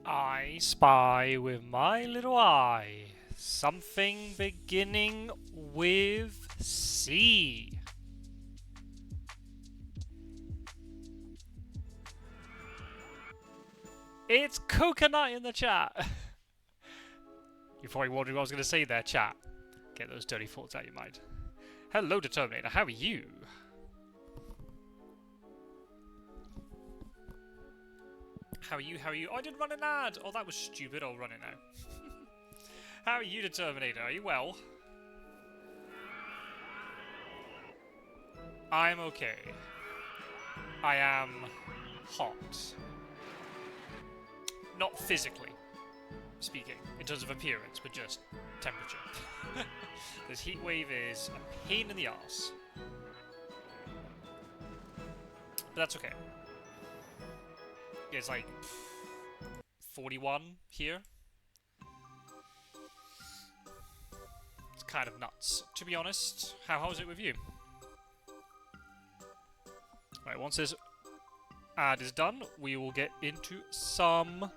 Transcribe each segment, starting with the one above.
I spy with my little eye something beginning with C. It's coconut in the chat. You're probably wondering what I was going to say there, chat. Get those dirty thoughts out of your mind. Hello, Determinator. How are you? How are you? How are you? Oh, I didn't run an ad. Oh, that was stupid. I'll run it now. How are you, Determinator? Are you well? I'm okay. I am hot. Not physically speaking, in terms of appearance, but just temperature. This heat wave is a pain in the arse. But that's okay. It's like 41 here. It's kind of nuts, to be honest. How's it with you? Right, once this ad is done, we will get into some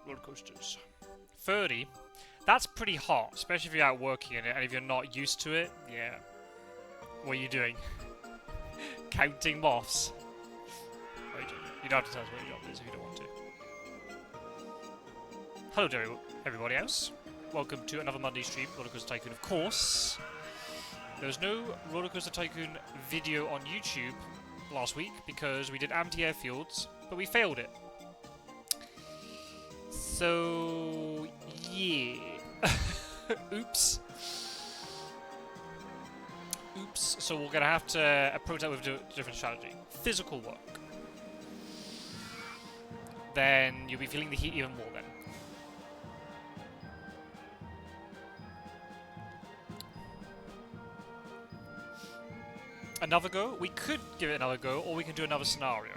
roller coasters. 30. That's pretty hot, especially if you're out working in it, and if you're not used to it, yeah. What are you doing? Counting moths. You don't have to tell us what your job is if you don't want to. Hello to everybody else. Welcome to another Monday stream, RollerCoaster Tycoon, of course. There was no RollerCoaster Tycoon video on YouTube last week because we did empty airfields, but we failed it. So, yeah. Oops. Oops. So we're going to have to approach that with a different strategy. Physical work. Then you'll be feeling the heat even more then. Another go? We could give it another go, or we can do another scenario.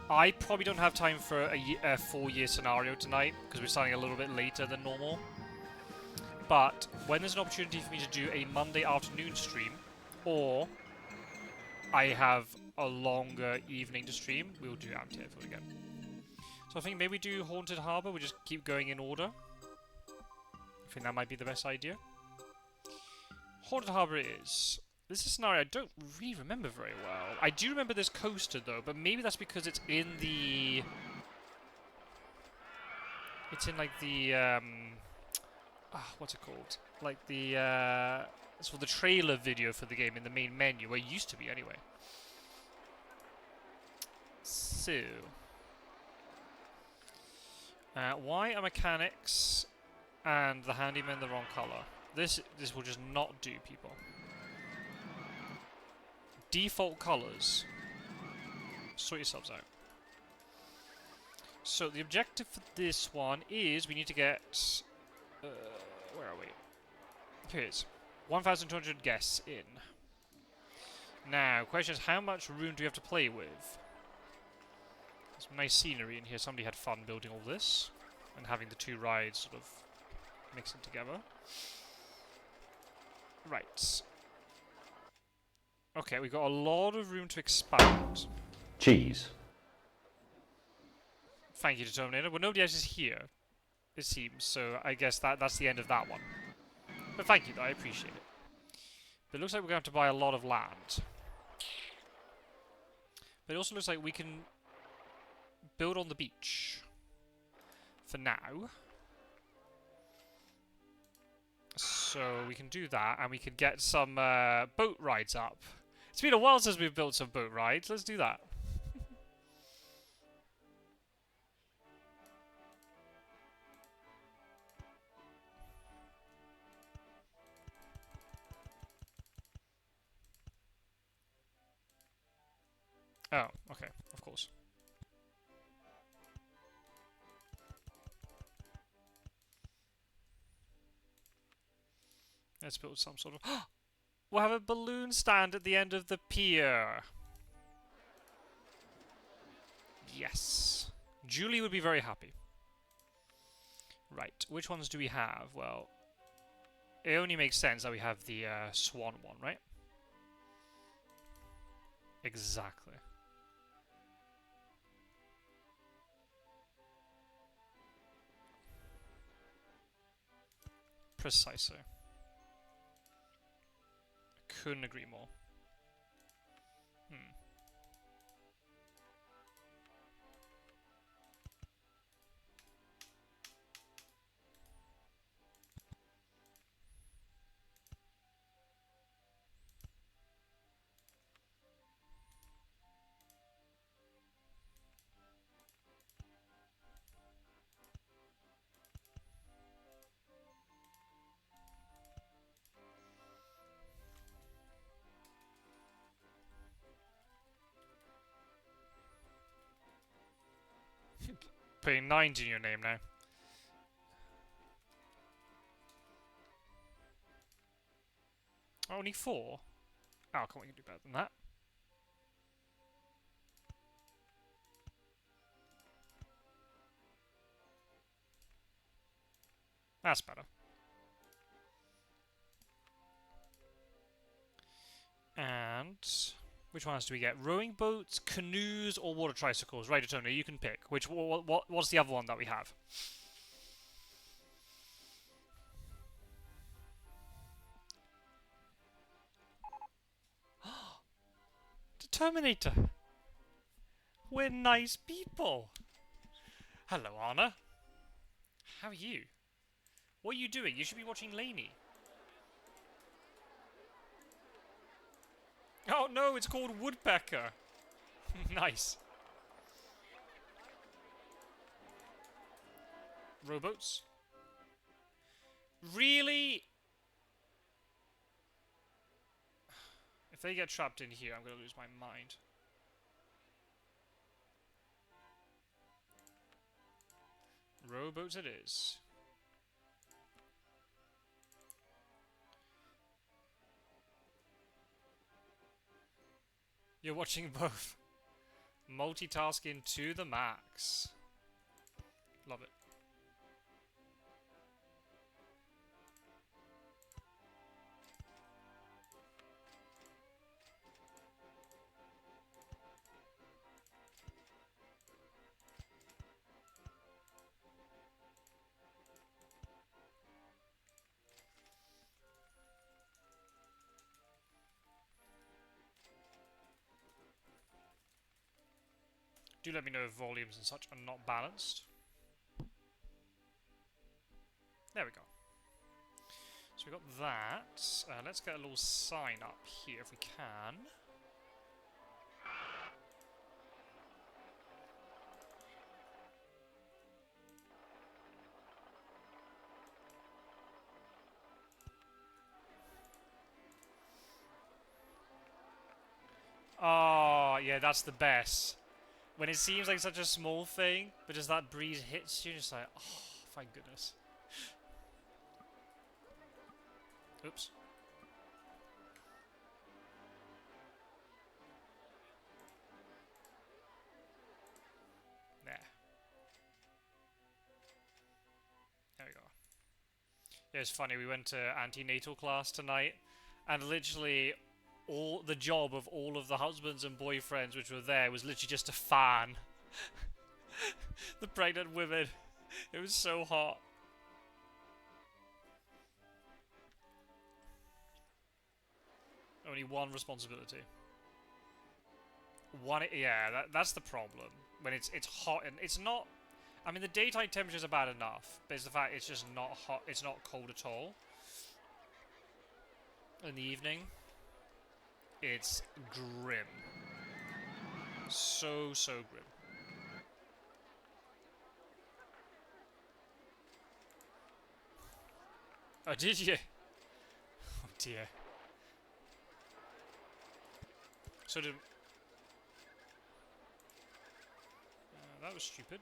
I probably don't have time for a 4-year scenario tonight, because we're starting a little bit later than normal. But when there's an opportunity for me to do a Monday afternoon stream, or I have a longer evening to stream, we'll do Empty Airfield again. So I think maybe do Haunted Harbour, we just keep going in order. I think that might be the best idea. Haunted Harbour is... This is a scenario I don't really remember very well. I do remember this coaster though, but maybe that's because it's in the... It's in like the... what's it called? Like the... It's for the trailer video for the game in the main menu, where it used to be anyway. So... why are mechanics and the handyman the wrong colour? This will just not do, people. Default colours. Sort yourselves out. So the objective for this one is we need to get... where are we? Here it is. 1,200 guests in. Now, question is how much room do we have to play with? Some nice scenery in here. Somebody had fun building all this. And having the two rides sort of mixing together. Right. Okay, we've got a lot of room to expand. Cheese. Thank you, Determinator. Well, nobody else is here, it seems, so I guess that's the end of that one. But thank you, though. I appreciate it. But it looks like we're going to have to buy a lot of land. But it also looks like we can build on the beach. For now. So we can do that, and we can get some boat rides up. It's been a while since we've built some boat rides. Let's do that. Oh, okay, of course. Let's build some sort of... We'll have a balloon stand at the end of the pier. Yes. Julie would be very happy. Right, which ones do we have? Well, it only makes sense that we have the swan one, right? Exactly. Precisely. Couldn't agree more. Putting 9 in your name now. Only 4? Oh, come on, we can do better than that. That's better. And which ones do we get? Rowing boats, canoes, or water tricycles? Right, Antonio, you can pick. What's the other one that we have? Determinator. We're nice people. Hello, Anna. How are you? What are you doing? You should be watching Laney. Oh no, it's called Woodpecker. Nice. Rowboats. Really? If they get trapped in here, I'm going to lose my mind. Rowboats it is. You're watching both. Multitasking to the max. Love it. Do let me know if volumes and such are not balanced. There we go. So we got that. Let's get a little sign up here if we can. Oh, yeah, that's the best. When it seems like such a small thing, but as that breeze hits you, just like, oh, thank goodness. Oops. There. There we go. Yeah, it's funny, we went to antenatal class tonight, and literally all the job of all of the husbands and boyfriends which were there was literally just to fan the pregnant women. It was so hot. Only one responsibility. Yeah, that's the problem. When it's hot and it's not. I mean, the daytime temperatures are bad enough, but it's the fact it's just not hot. It's not cold at all. In the evening, it's grim. So grim. Oh, did you? Oh dear. So did. That was stupid.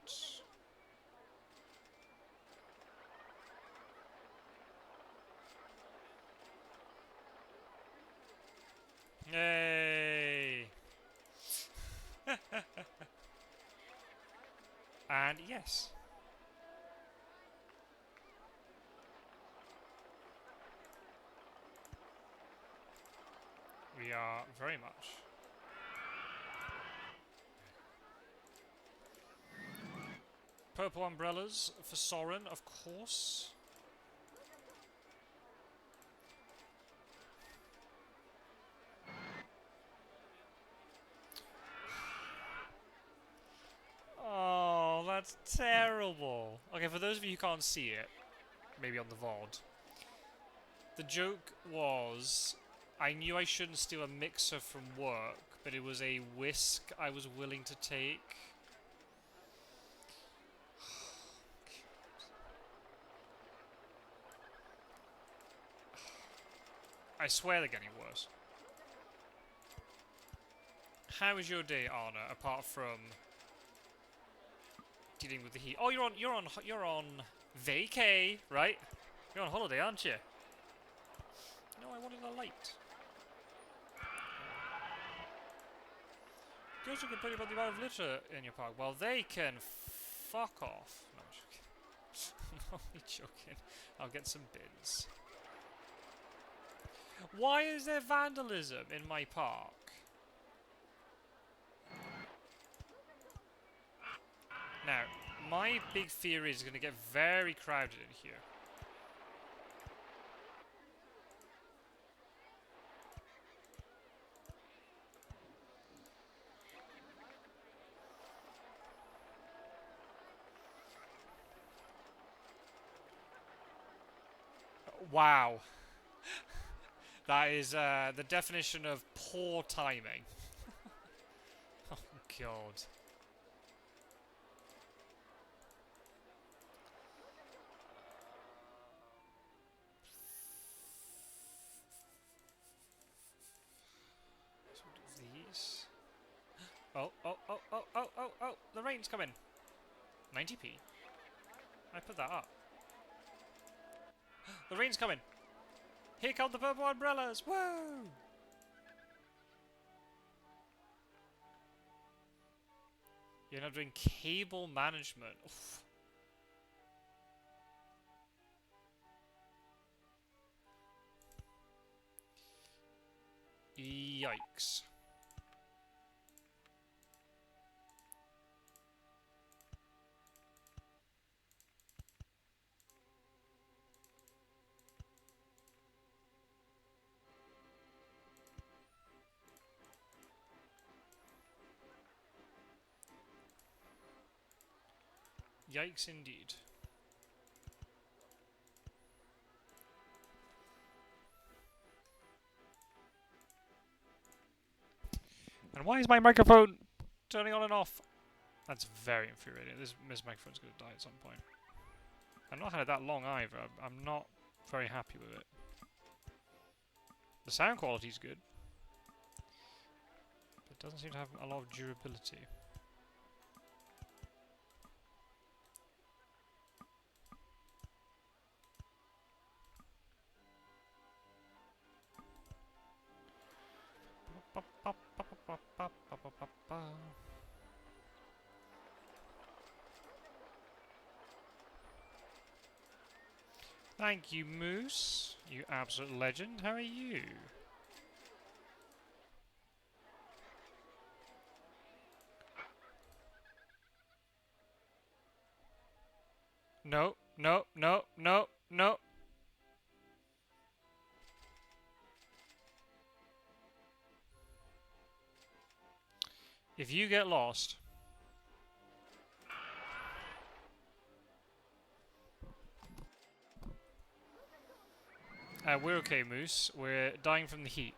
Yay! And yes. We are very much. Purple umbrellas for Soren, of course. That's terrible. Okay, for those of you who can't see it, maybe on the VOD, the joke was I knew I shouldn't steal a mixer from work, but it was a whisk I was willing to take. I swear they're getting worse. How is your day, Anna, apart from dealing with the heat? Oh, you're on vacay, right? You're on holiday, aren't you? No, I wanted a light. Girls who complain about the amount of litter in your park. Well, they can fuck off. No, I'm joking. I'm only joking. I'll get some bins. Why is there vandalism in my park? Now, my big fear is going to get very crowded in here. Wow. That is the definition of poor timing. Oh, God. So do these. Oh, oh, oh, oh, oh, oh, oh. The rain's coming. 90p. I put that up. The rain's coming. Here come the purple umbrellas. Woo! You're not doing cable management. Oof. Yikes. Yikes indeed. And why is my microphone turning on and off? That's very infuriating. This microphone's going to die at some point. I've not had it that long either. I'm not very happy with it. The sound quality's good, but it doesn't seem to have a lot of durability. Thank you, Moose. You absolute legend. How are you? No, no, no, no, no. If you get lost... we're okay, Moose. We're dying from the heat.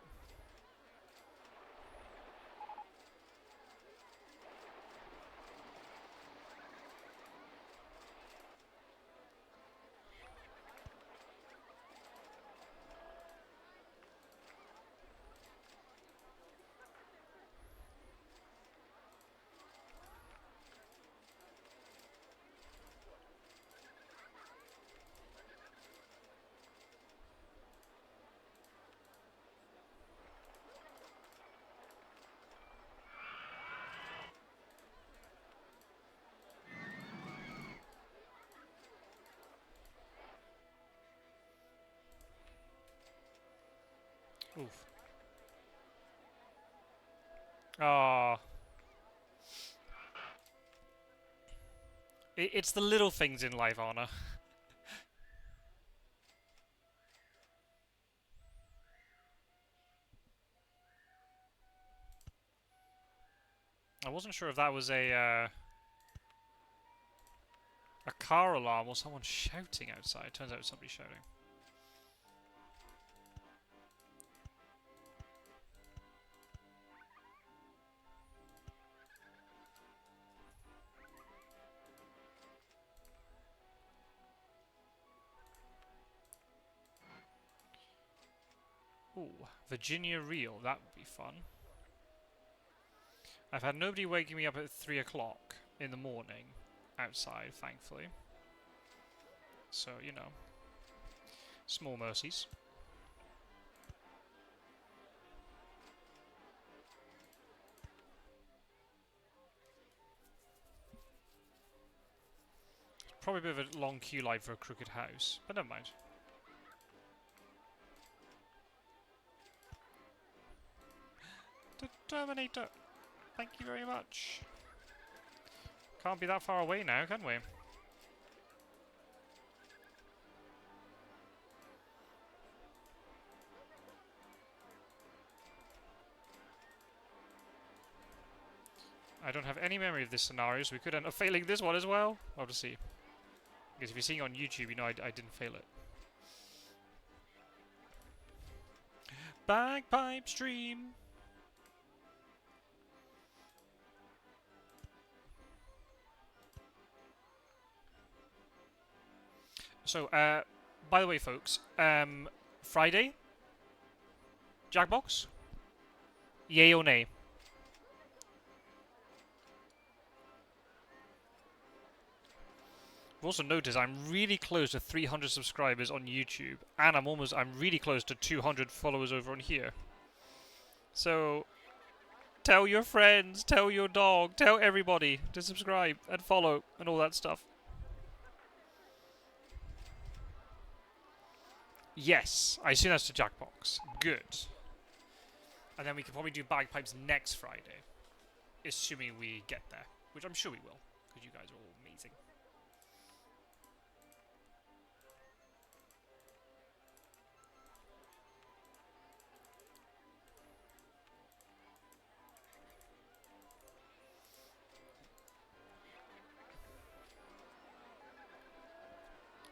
Oof. Ah. It's the little things in life, Anna. I wasn't sure if that was a... A car alarm or someone shouting outside. Turns out it's somebody shouting. Ooh, Virginia Reel. That would be fun. I've had nobody waking me up at 3 o'clock in the morning outside, thankfully. So, you know, small mercies. Probably a bit of a long queue line for a crooked house, but never mind. The Terminator! Thank you very much. Can't be that far away now, can we? I don't have any memory of this scenario, so we could end up failing this one as well. I'll have to see. Because if you're seeing on YouTube, you know I didn't fail it. Bagpipe stream! So, by the way, folks, Friday? Jackbox? Yay or nay? I've also noticed I'm really close to 300 subscribers on YouTube, and I'm really close to 200 followers over on here. So, tell your friends, tell your dog, tell everybody to subscribe and follow and all that stuff. Yes, I assume that's the Jackbox. Good. And then we can probably do bagpipes next Friday, assuming we get there, which I'm sure we will, because you guys are all amazing.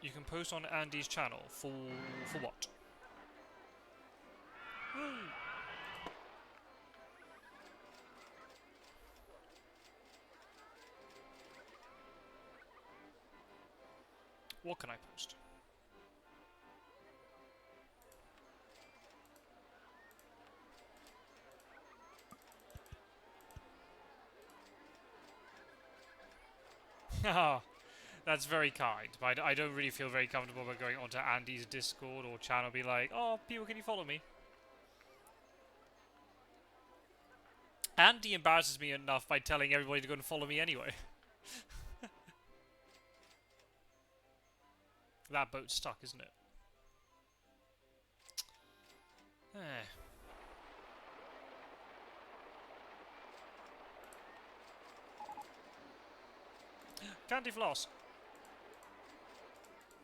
You can post on Andy's channel for what? What can I post? Haha, that's very kind, but I don't really feel very comfortable about going onto Andy's Discord or channel and be like, oh, people, can you follow me? Andy embarrasses me enough by telling everybody to go and follow me anyway. That boat's stuck, isn't it? Candy floss.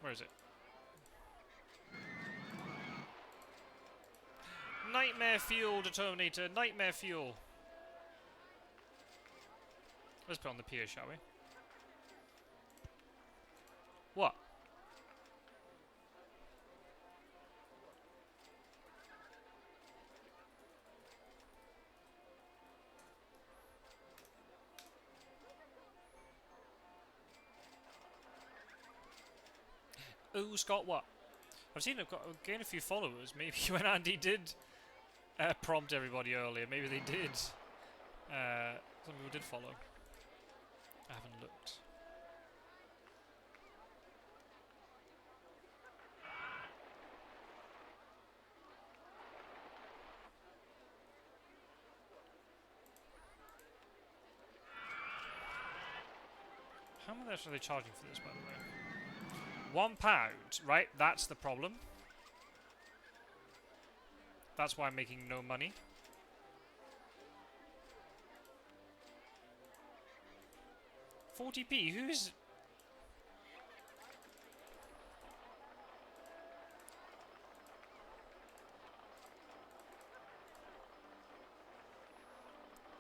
Where is it? Nightmare fuel, Determinator. Nightmare fuel. Let's put on the pier, shall we? What? Oh, Scott, what? I've seen I've gained a few followers. Maybe when Andy did prompt everybody earlier, maybe they did. Some people did follow. I haven't looked. How much are they charging for this, by the way? £1, right? That's the problem. That's why I'm making no money. £40p? Who's...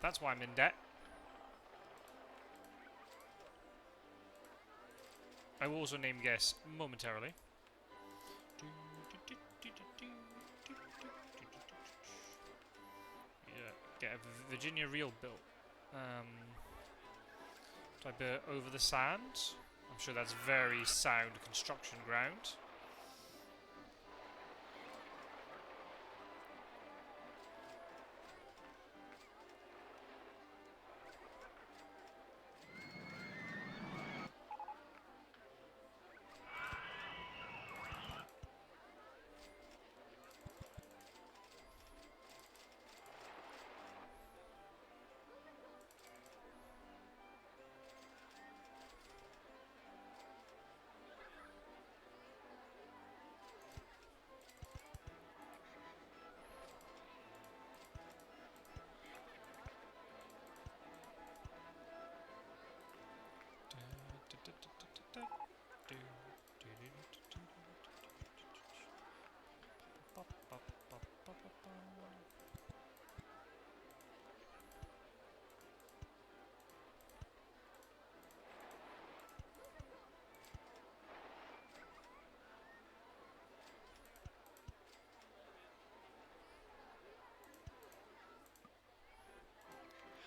That's why I'm in debt. I will also name guess momentarily. Yeah, get a Virginia reel built. Do I build it over the sand? I'm sure that's very sound construction ground.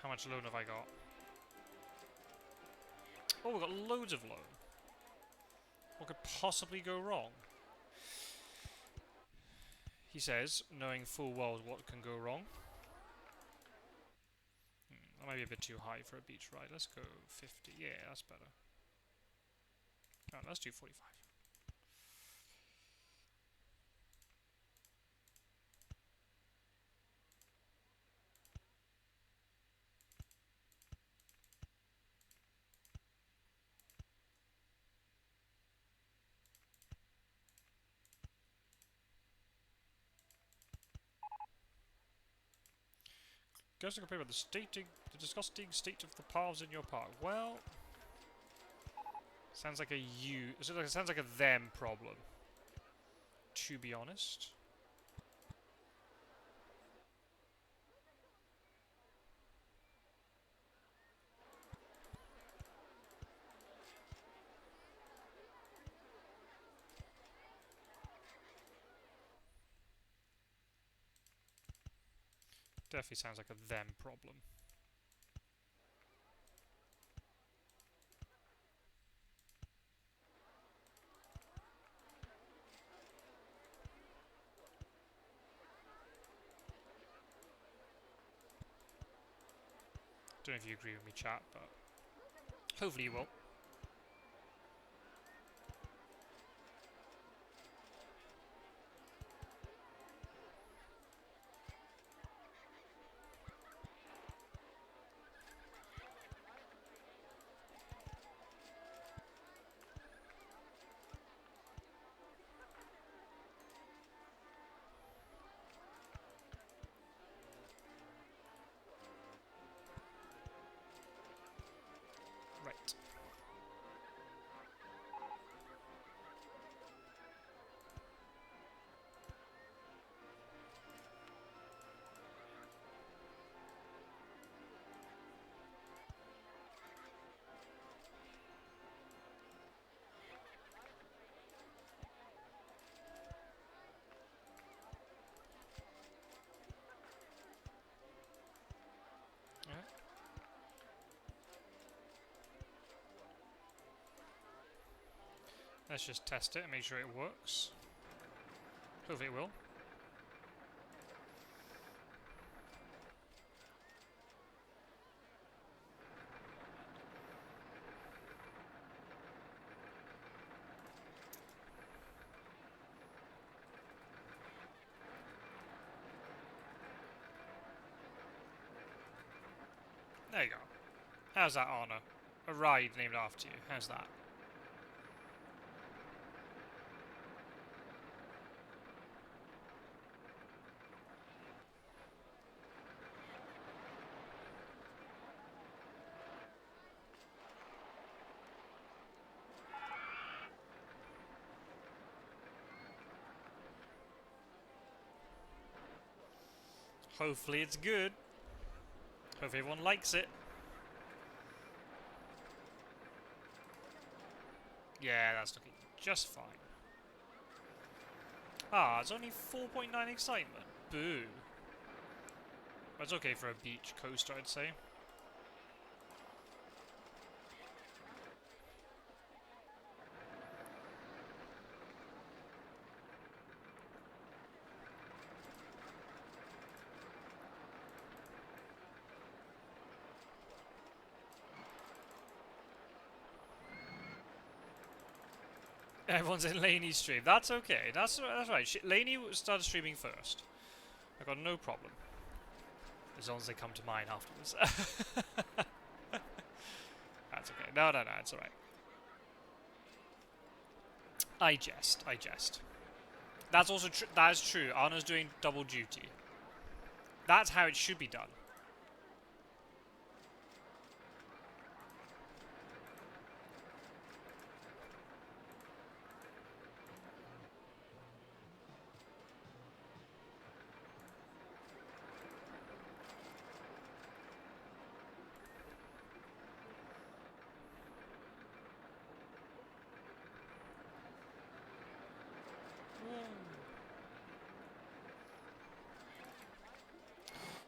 How much loan have I got? Oh, we've got loads of loan. What could possibly go wrong? He says, knowing full well what can go wrong. That might be a bit too high for a beach ride. Let's go 50. Yeah, that's better. No, let's do 45. Goes to complain about the disgusting state of the paths in your park. Well, sounds like a you. Sounds like a them problem. To be honest. Definitely sounds like a them problem. Don't know if you agree with me, chat, but hopefully you will. Right. Alright. Let's just test it and make sure it works. Hopefully it will. There you go. How's that, Honor? A ride named after you. How's that? Hopefully it's good. Hopefully everyone likes it. Yeah, that's looking just fine. Ah, it's only 4.9 excitement. Boo. That's okay for a beach coaster, I'd say. Everyone's in Laney's stream. That's okay. That's right. Laney started streaming first. I got no problem. As long as they come to mine afterwards. That's okay. No, it's alright. I jest. That's also true. That is true. Anna's doing double duty. That's how it should be done.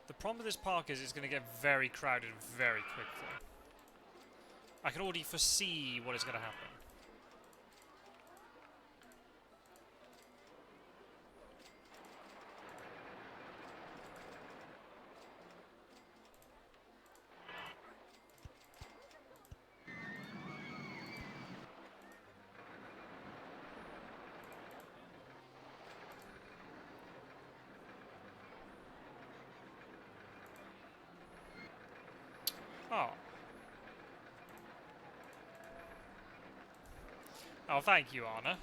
The problem with this park is it's going to get very crowded very quickly. I can already foresee what is going to happen. Oh. Oh, thank you, Anna.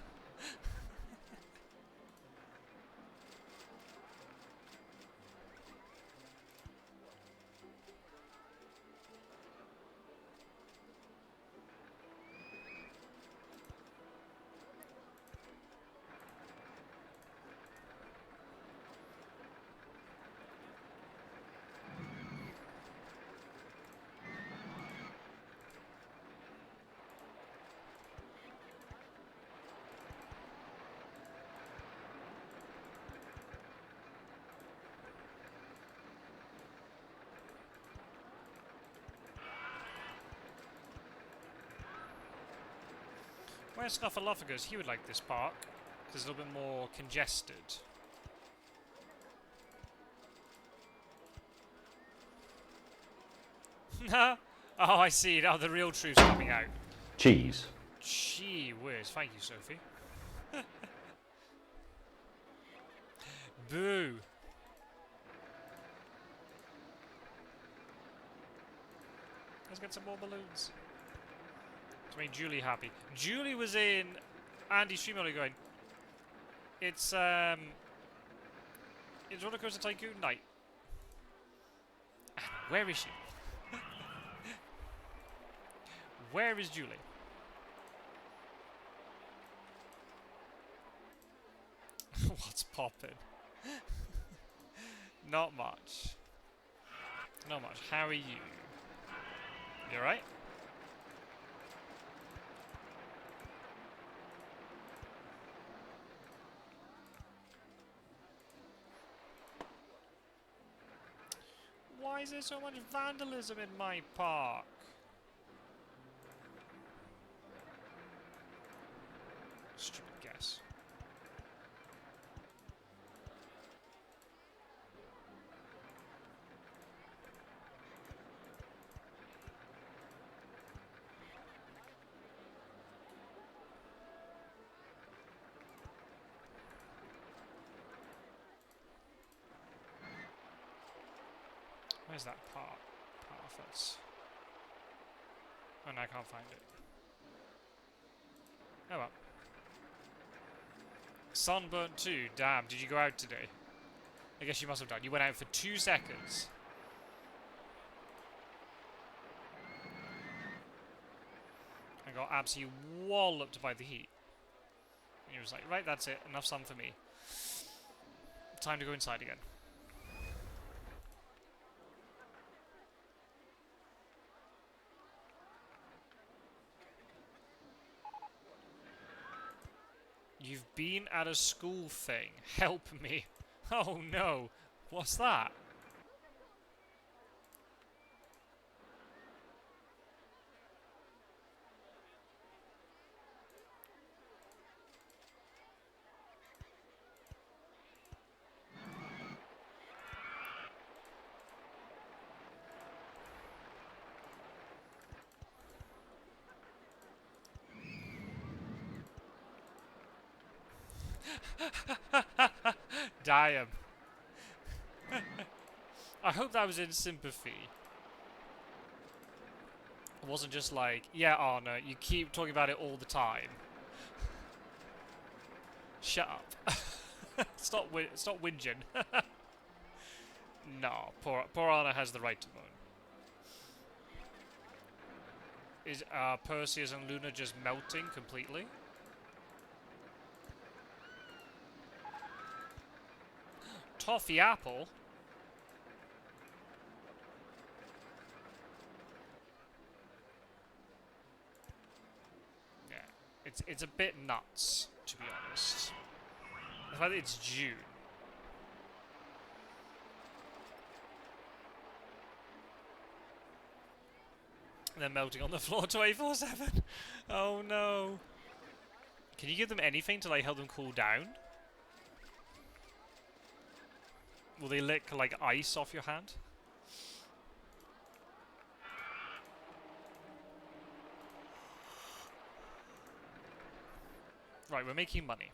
Where's Snuffleupagus? He would like this park, because it's a little bit more congested. Oh, I see. Now the real truth's coming out. Cheese. Gee whiz. Thank you, Sophie. Boo. Let's get some more balloons. To make Julie happy. Julie was in Andy's stream earlier going, it's RollerCoaster Tycoon night. And where is she? Where is Julie? What's poppin'? Not much. Not much. How are you? You alright? Why is there so much vandalism in my park? Stupid guess. Where's that path? That's... Oh no, I can't find it. Oh well. Sunburnt 2. Damn, did you go out today? I guess you must have done. You went out for 2 seconds. And got absolutely walloped by the heat. And he was like, right, that's it. Enough sun for me. Time to go inside again. You've been at a school thing. Help me. Oh no. What's that? Damn. I hope that was in sympathy. It wasn't just like, yeah, Arna, you keep talking about it all the time. Shut up. Stop whinging. No, poor Arna has the right to moan. Is Perseus and Luna just melting completely? Toffee apple? Yeah, it's a bit nuts, to be honest. The fact that it's June. They're melting on the floor 24/7. Oh no. Can you give them anything to like help them cool down? Will they lick like ice off your hand? Right, we're making money.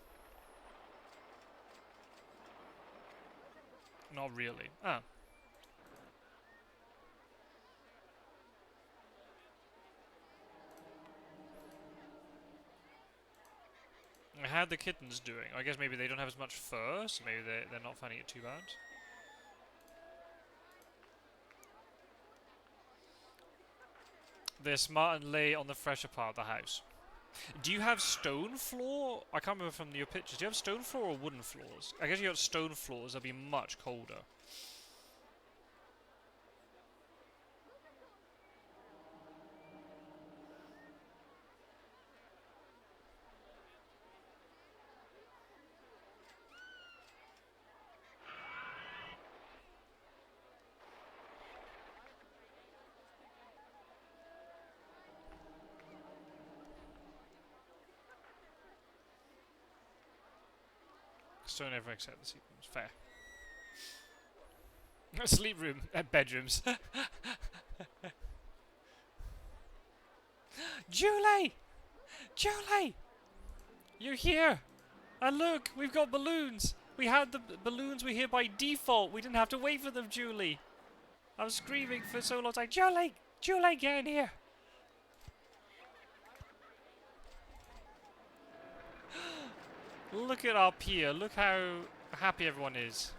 Not really. Ah. How are the kittens doing? I guess maybe they don't have as much fur, so maybe they're not finding it too bad. They're smart and lay on the fresher part of the house. Do you have stone floor? I can't remember from your pictures. Do you have stone floor or wooden floors? I guess you got stone floors. They'll be much colder. Stone never accept the sleep rooms. Fair. Sleep room. Bedrooms. Julie! Julie! You're here! And look, we've got balloons! We had the balloons were here by default. We didn't have to wait for them, Julie. I was screaming for so long. Like, Julie! Julie, get in here! Look at our pier. Look how happy everyone is.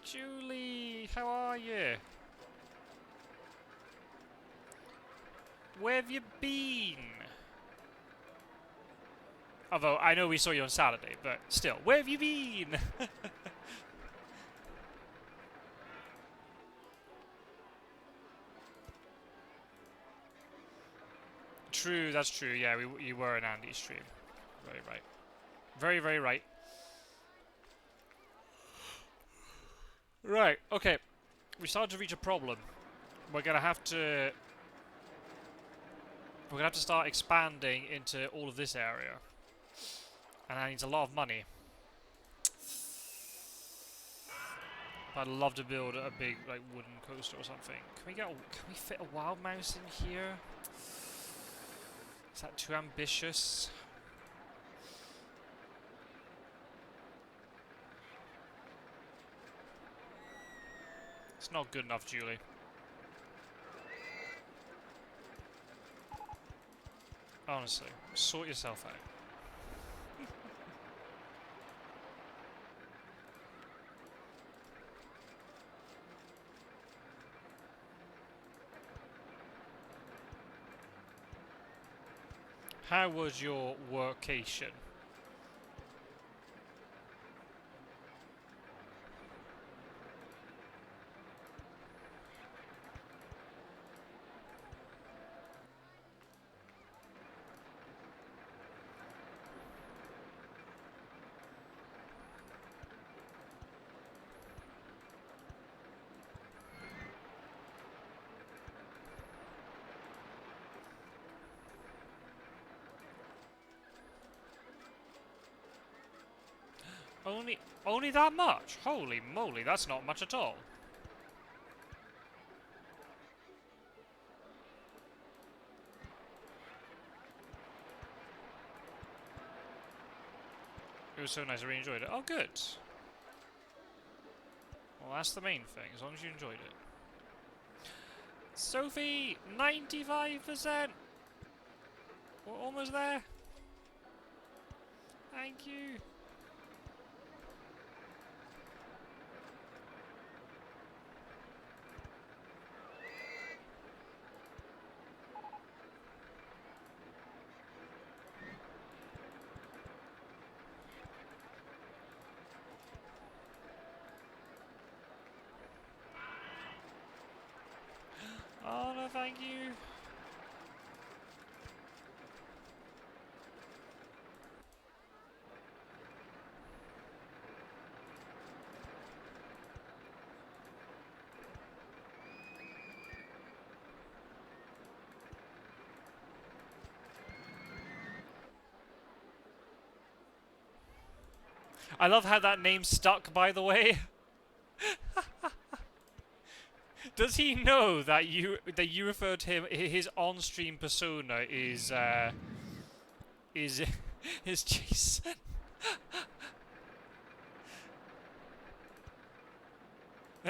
Julie, how are you? Where have you been? Although, I know we saw you on Saturday, but still, where have you been? True, that's true. Yeah, you were in Andy's stream. Very right. Very, very right. Right, okay. We started to reach a problem. We're gonna have to start expanding into all of this area. And that needs a lot of money. I'd love to build a big like wooden coaster or something. Can we fit a wild mouse in here? Is that too ambitious? It's not good enough, Julie. Honestly, sort yourself out. How was your workation? Only that much? Holy moly, that's not much at all. It was so nice, I really enjoyed it. Oh, good. Well, that's the main thing, as long as you enjoyed it. Sophie, 95%! We're almost there. Thank you. Oh no, thank you. I love how that name stuck, by the way. Does he know that you refer to him, his on-stream persona is Jason?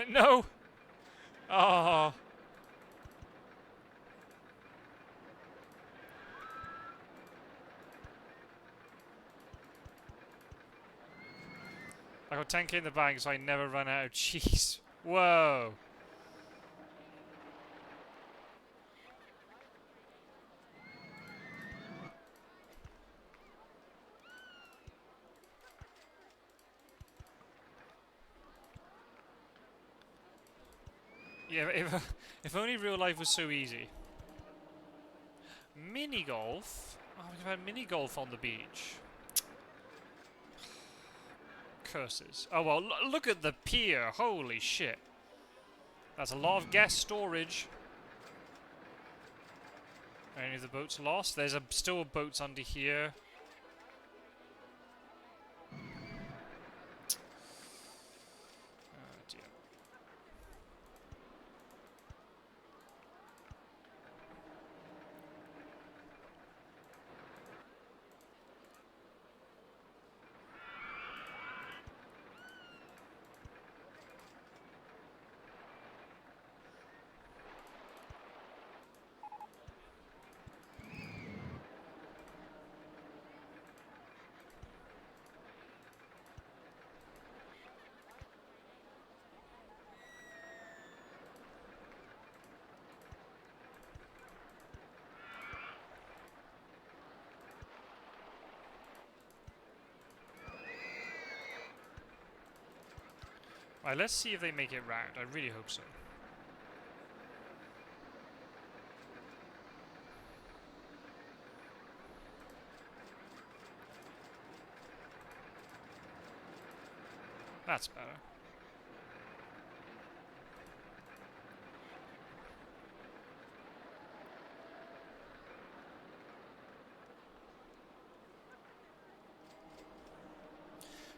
No. Oh. I got 10k in the bank, so I never run out of cheese. Whoa. Yeah, if only real life was so easy. Mini golf? Oh, we could have mini golf on the beach. Curses. Oh well, look at the pier. Holy shit. That's a lot of guest storage. Any of the boats lost? There's still boats under here. Oh dear. Alright, let's see if they make it round. I really hope so. That's better.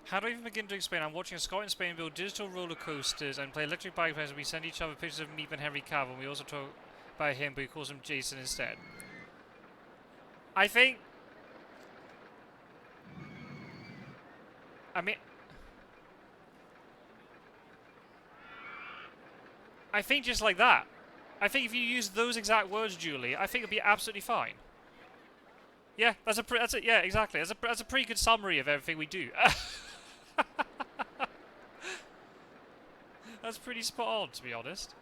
How do I even begin to explain? I'm watching a Scott in Spain build digital roller coasters and play electric bike rides, and we send each other pictures of Meep and Henry Cavill, and we also talk about him, but he calls him Jason instead. I think... I think just like that. I think if you use those exact words, Julie, I think it'd be absolutely fine. Yeah, yeah, exactly. That's a pretty good summary of everything we do. That's pretty spot on, to be honest.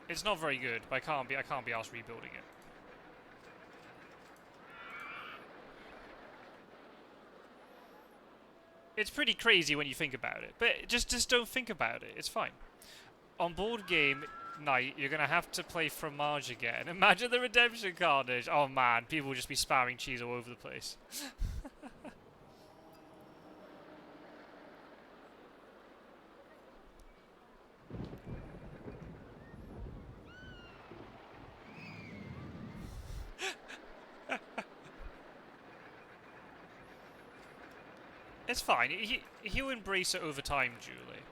It's not very good, but I can't be asked rebuilding it. It's pretty crazy when you think about it, but just don't think about it. It's fine. On board game night, you're gonna have to play Fromage again. Imagine the redemption carnage. Oh man, people will just be spamming cheese all over the place. It's fine. He'll embrace it over time, Julie.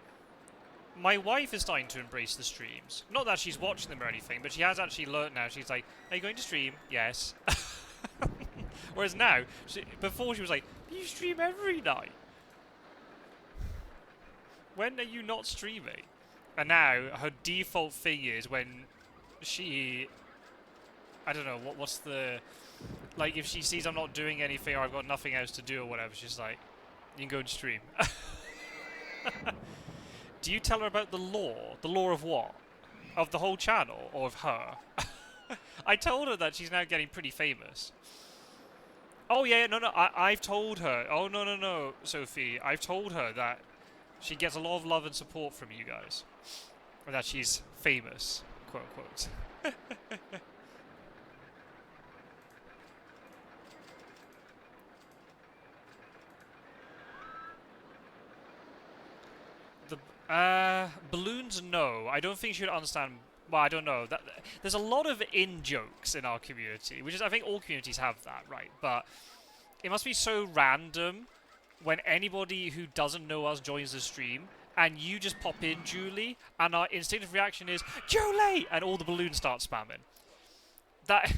My wife is starting to embrace the streams. Not that she's watching them or anything, but she has actually learnt now. She's like, are you going to stream? Yes. Whereas now, before she was like, you stream every night. When are you not streaming? And now, her default thing is when she... I don't know, what's the... Like, if she sees I'm not doing anything or I've got nothing else to do or whatever, she's like, you can go and stream. Do you tell her about the lore? The lore of what? Of the whole channel? Or of her? I told her that she's now getting pretty famous. Oh yeah, no, I've told her. Oh no, Sophie. I've told her that she gets a lot of love and support from you guys. Or that she's famous, quote unquote. Balloons, no. I don't think she would understand. Well, I don't know. There's a lot of in-jokes in our community, which is, I think all communities have that, right? But it must be so random when anybody who doesn't know us joins the stream, and you just pop in, Julie, and our instinctive reaction is, Julie! And all the balloons start spamming. That...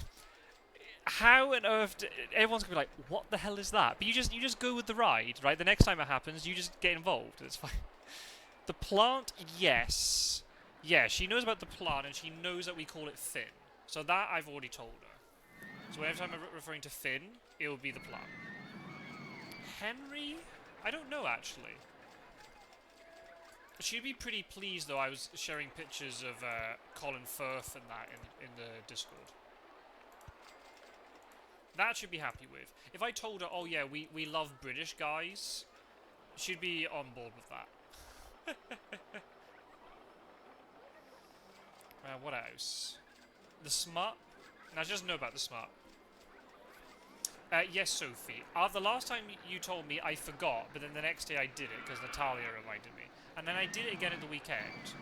How on earth... Everyone's going to be like, what the hell is that? But you just go with the ride, right? The next time it happens, you just get involved. It's fine. The plant, yes. Yeah, she knows about the plant, and she knows that we call it Finn. So that I've already told her. So whenever I'm referring to Finn, it will be the plant. Henry? I don't know, actually. She'd be pretty pleased, though, I was sharing pictures of Colin Firth and that in the Discord. That she'd be happy with. If I told her, oh yeah, we love British guys, she'd be on board with that. What else? The smut? Now, just know about the smut. Yes, Sophie. The last time you told me, I forgot, but then the next day I did it, because Natalia reminded me. And then I did it again at the weekend.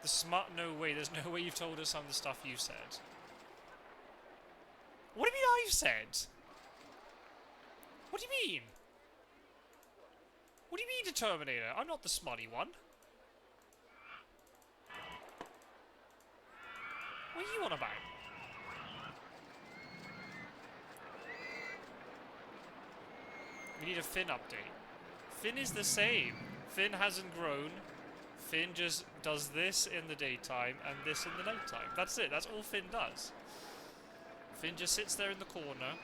The smut? No way. There's no way you've told us some of the stuff you said. What do you mean I've said? What do you mean? What do you mean, Determinator? I'm not the smutty one. What are you on about? We need a Finn update. Finn is the same. Finn hasn't grown. Finn just does this in the daytime and this in the nighttime. That's it. That's all Finn does. Finn just sits there in the corner.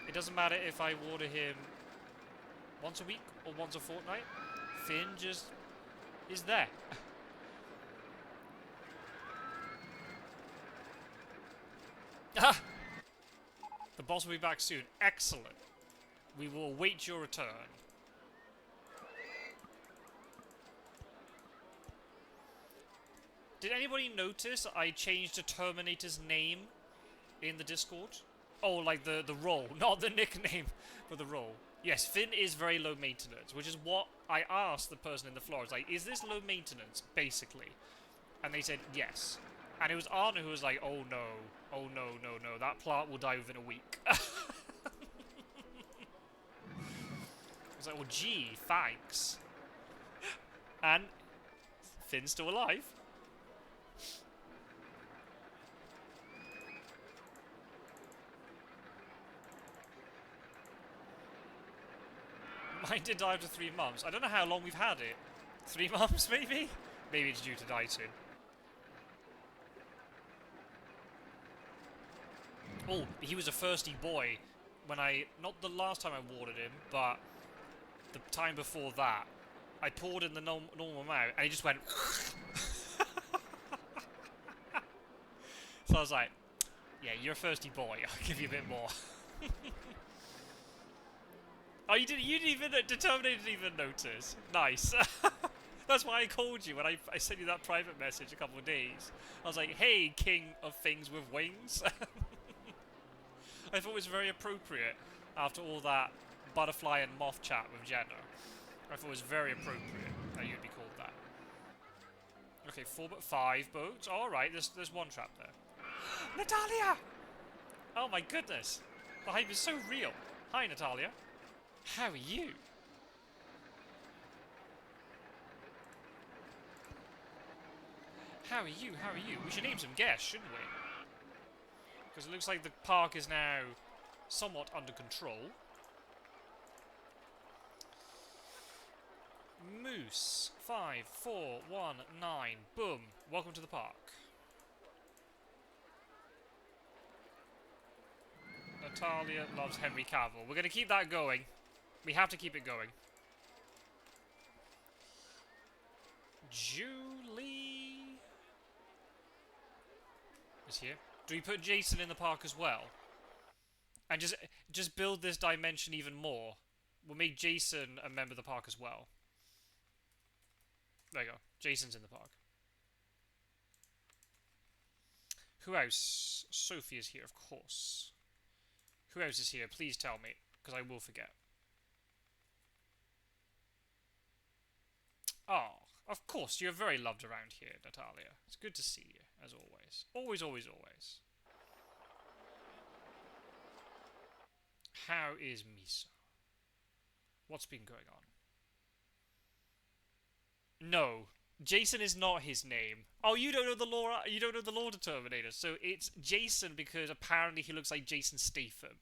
It doesn't matter if I water him once a week or once a fortnight. Finn just is there. Ah! The boss will be back soon. Excellent. We will await your return. Did anybody notice I changed the Terminator's name in the Discord? Oh, like the role. Not the nickname, but the role. Yes, Finn is very low maintenance, which is what I asked the person in the floor. I was like, is this low maintenance, basically? And they said yes. And it was Arna who was like, oh no, that plant will die within a week. I was like, well, gee, thanks. And Finn's still alive. Mine did die after 3 months. I don't know how long we've had it. 3 months, maybe? Maybe it's due to die soon. Oh, he was a thirsty boy when not the last time I watered him, but the time before that. I poured in the normal amount, and he just went... So I was like, yeah, you're a thirsty boy, I'll give you a bit more. Oh, you didn't even, Determinator didn't even notice. Nice. That's why I called you when I sent you that private message a couple of days. I was like, hey, king of things with wings. I thought it was very appropriate after all that butterfly and moth chat with Jenna. I thought it was very appropriate that you'd be called that. Okay, 5 boats. Alright, there's one trap there. Natalia! Oh my goodness. The hype is so real. Hi, Natalia. How are you? How are you? How are you? We should name some guests, shouldn't we? Because it looks like the park is now somewhat under control. Moose 5419. Boom. Welcome to the park. Natalia loves Henry Cavill. We're going to keep that going. We have to keep it going. Julie is here. Do we put Jason in the park as well? And just build this dimension even more. We'll make Jason a member of the park as well. There you go. Jason's in the park. Who else? Sophie is here, of course. Who else is here? Please tell me, because I will forget. Oh, of course, you're very loved around here, Natalia. It's good to see you, as always. Always, always, always. How is Misa? What's been going on? No, Jason is not his name. Oh, you don't know the lore. You don't know the lore determinator. So it's Jason because apparently he looks like Jason Statham.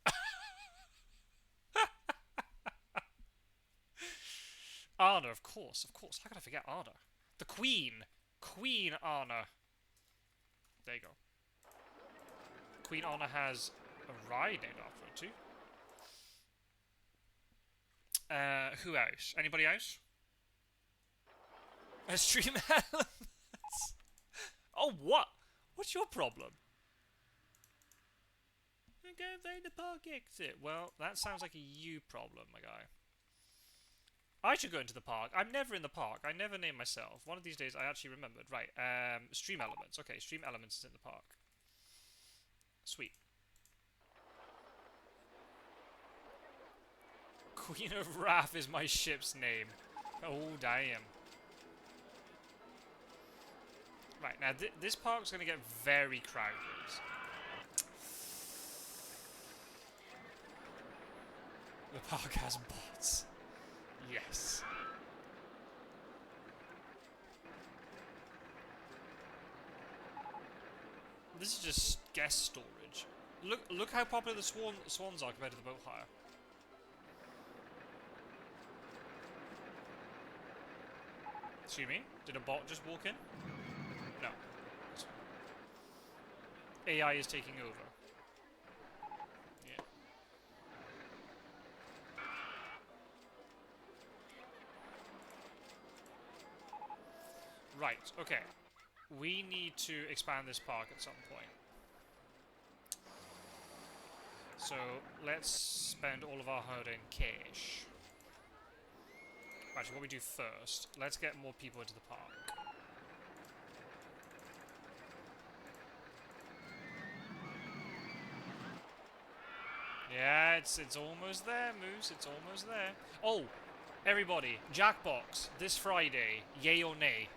Anna, of course, of course. How could I forget Anna? The Queen, Queen Anna. There you go. Queen Anna has a ride named after her too. Who else? Anybody else? A stream elements. Oh, what? What's your problem? I'm going to find the park exit. Well, that sounds like a you problem, my guy. I should go into the park. I'm never in the park. I never name myself. One of these days I actually remembered. Right, stream elements. Okay, stream elements is in the park. Sweet. Queen of Wrath is my ship's name. Oh, damn. Right, now this park's going to get very crowded. The park has bots. Yes. This is just guest storage. Look how popular the swans are compared to the boat hire. Excuse me? Did a bot just walk in? No. AI is taking over. Yeah. Right, okay. We need to expand this park at some point. So, let's spend all of our herd in cash. Actually, what we do first, let's get more people into the park. Yeah, it's almost there, Moose. It's almost there. Oh, everybody, Jackbox this Friday. Yay or nay?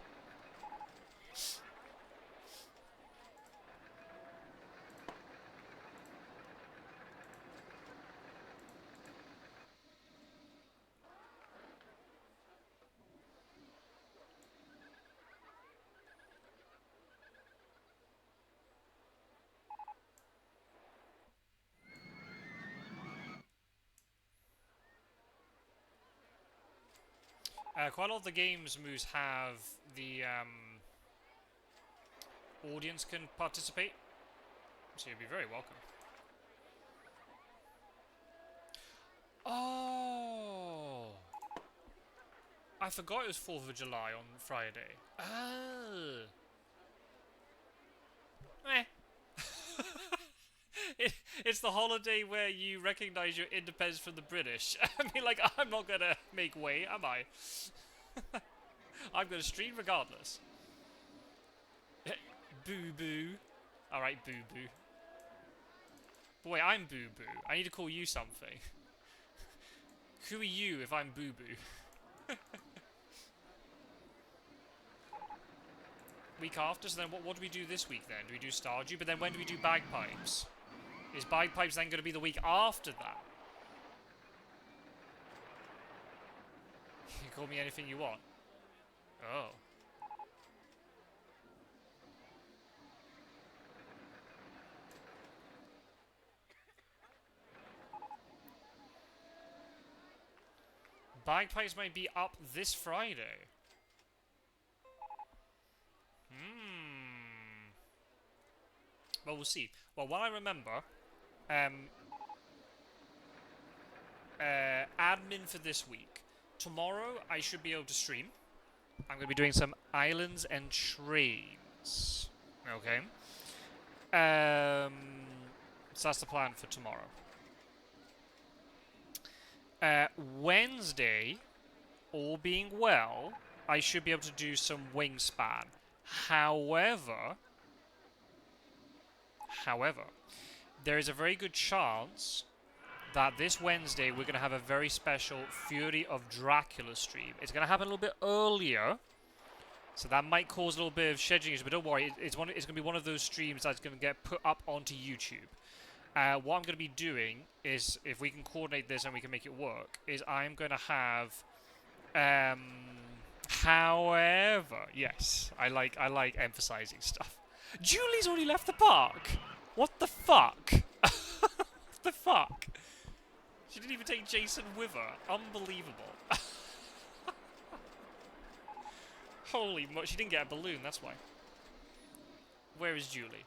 Quite a lot of the games, Moose, have the audience can participate, so you'd be very welcome. Oh, I forgot it was 4th of July on Friday. Oh. Eh. It's the holiday where you recognise your independence from the British. I mean, like, I'm not gonna make way, am I? I'm gonna stream regardless. Boo boo. Alright, boo boo. But wait, I'm boo boo. I need to call you something. Who are you if I'm boo boo? Week after, so then what do we do this week then? Do we do Stardew? But then when do we do Bagpipes? Is Bagpipes then going to be the week after that? can call me anything you want. Oh. Bagpipes might be up this Friday. Well, we'll see. Well, what I remember, admin for this week. Tomorrow, I should be able to stream. I'm going to be doing some islands and trains. Okay. So that's the plan for tomorrow. Wednesday, all being well, I should be able to do some wingspan. However, there is a very good chance that this Wednesday we're going to have a very special Fury of Dracula stream. It's going to happen a little bit earlier, so that might cause a little bit of scheduling issues, but don't worry, it's going to be one of those streams that's going to get put up onto YouTube. What I'm going to be doing is, if we can coordinate this and we can make it work, is I'm going to have... however, yes, I like emphasizing stuff. Julie's already left the park! What the fuck? What the fuck? She didn't even take Jason with her. Unbelievable. Holy much, she didn't get a balloon, that's why. Where is Julie?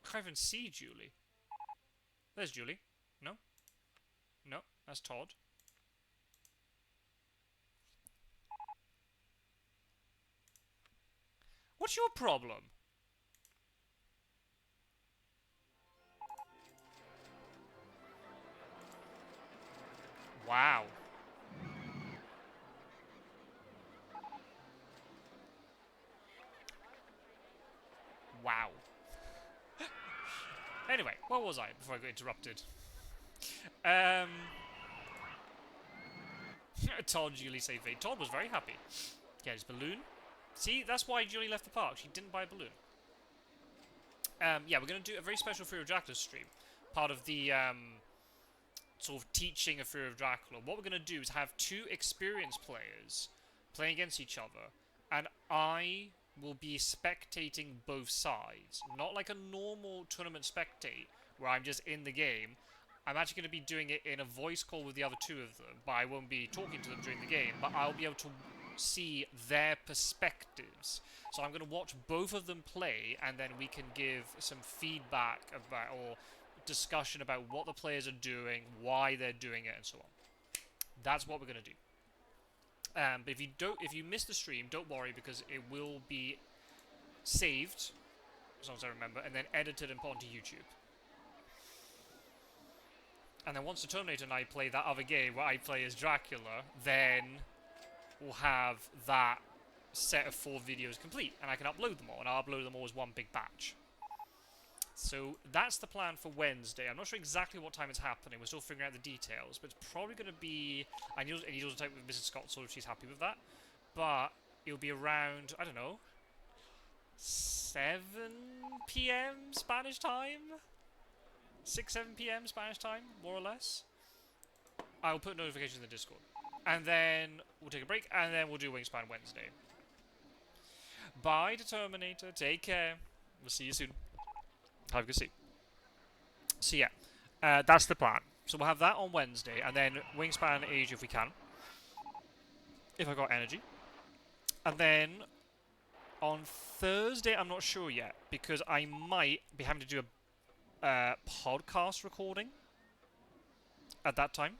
I can't even see Julie. There's Julie. No? No, that's Todd. What's your problem? Wow. Wow. Anyway, where was I before I got interrupted? Todd, Julie saved fate. Todd was very happy. Yeah, his balloon. See, that's why Julie left the park. She didn't buy a balloon. Yeah, we're going to do a very special Fear of Dracula stream. Part of the sort of teaching of Fear of Dracula. What we're going to do is have two experienced players playing against each other, and I will be spectating both sides. Not like a normal tournament spectate, where I'm just in the game. I'm actually going to be doing it in a voice call with the other two of them, but I won't be talking to them during the game, but I'll be able to see their perspectives. So I'm going to watch both of them play, and then we can give some feedback about, or discussion about what the players are doing, why they're doing it, and so on. That's what we're going to do. But if you miss the stream, don't worry, because it will be saved, as long as I remember, and then edited and put onto YouTube. And then once the Terminator and I play that other game where I play as Dracula, then we'll have that set of 4 videos complete, and I can upload them all, and I'll upload them all as one big batch. So that's the plan for Wednesday. I'm not sure exactly what time it's happening. We're still figuring out the details, but it's probably going to be... I need to type with Mrs. Scott, so if she's happy with that. But it'll be around, I don't know, 7 PM Spanish time? 6, 7 PM Spanish time, more or less. I'll put notifications in the Discord. And then we'll take a break, and then we'll do Wingspan Wednesday. Bye, Determinator. Take care. We'll see you soon. Have a good sleep. So yeah, that's the plan. So we'll have that on Wednesday, and then Wingspan Age if we can. If I got energy. And then on Thursday, I'm not sure yet, because I might be having to do a podcast recording at that time.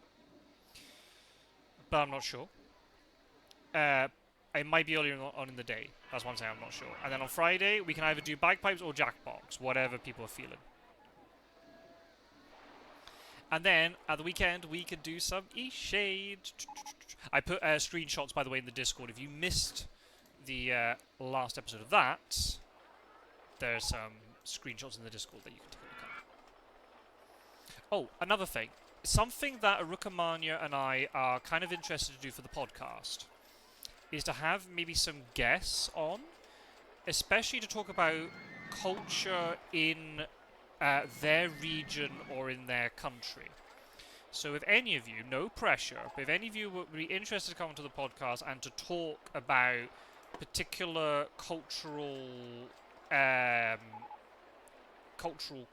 But I'm not sure. It might be earlier on in the day. That's what I'm saying, I'm not sure. And then on Friday, we can either do bagpipes or jackbox, whatever people are feeling. And then, at the weekend, we could do some E-Shade. I put screenshots, by the way, in the Discord. If you missed the last episode of that, there's some screenshots in the Discord that you can take a look at. Oh, another thing. Something that Arukamania and I are kind of interested to do for the podcast is to have maybe some guests on, especially to talk about culture in their region or in their country. So if any of you, no pressure, but if any of you would be interested to come onto the podcast and to talk about particular cultural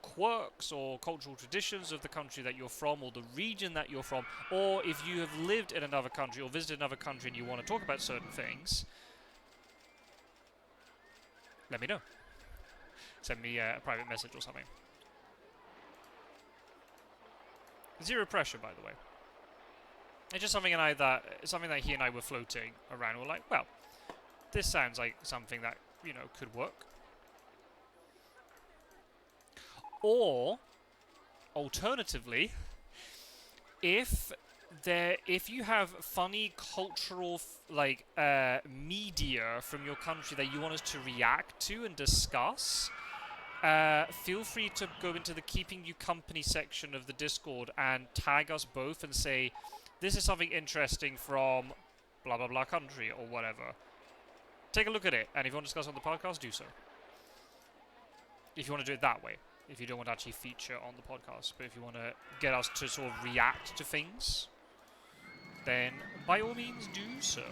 quirks or cultural traditions of the country that you're from or the region that you're from, or if you have lived in another country or visited another country and you want to talk about certain things, let me know. Send me a private message or something. Zero pressure, by the way. It's just something that he and I were floating around. We're like, well, this sounds like something that, you know, could work. Or alternatively, if you have funny cultural media from your country that you want us to react to and discuss, feel free to go into the Keeping You Company section of the Discord and tag us both and say, this is something interesting from blah blah blah country or whatever. Take a look at it, and if you want to discuss on the podcast, do so. If you want to do it that way. If you don't want to actually feature on the podcast, but if you want to get us to sort of react to things, then by all means do so.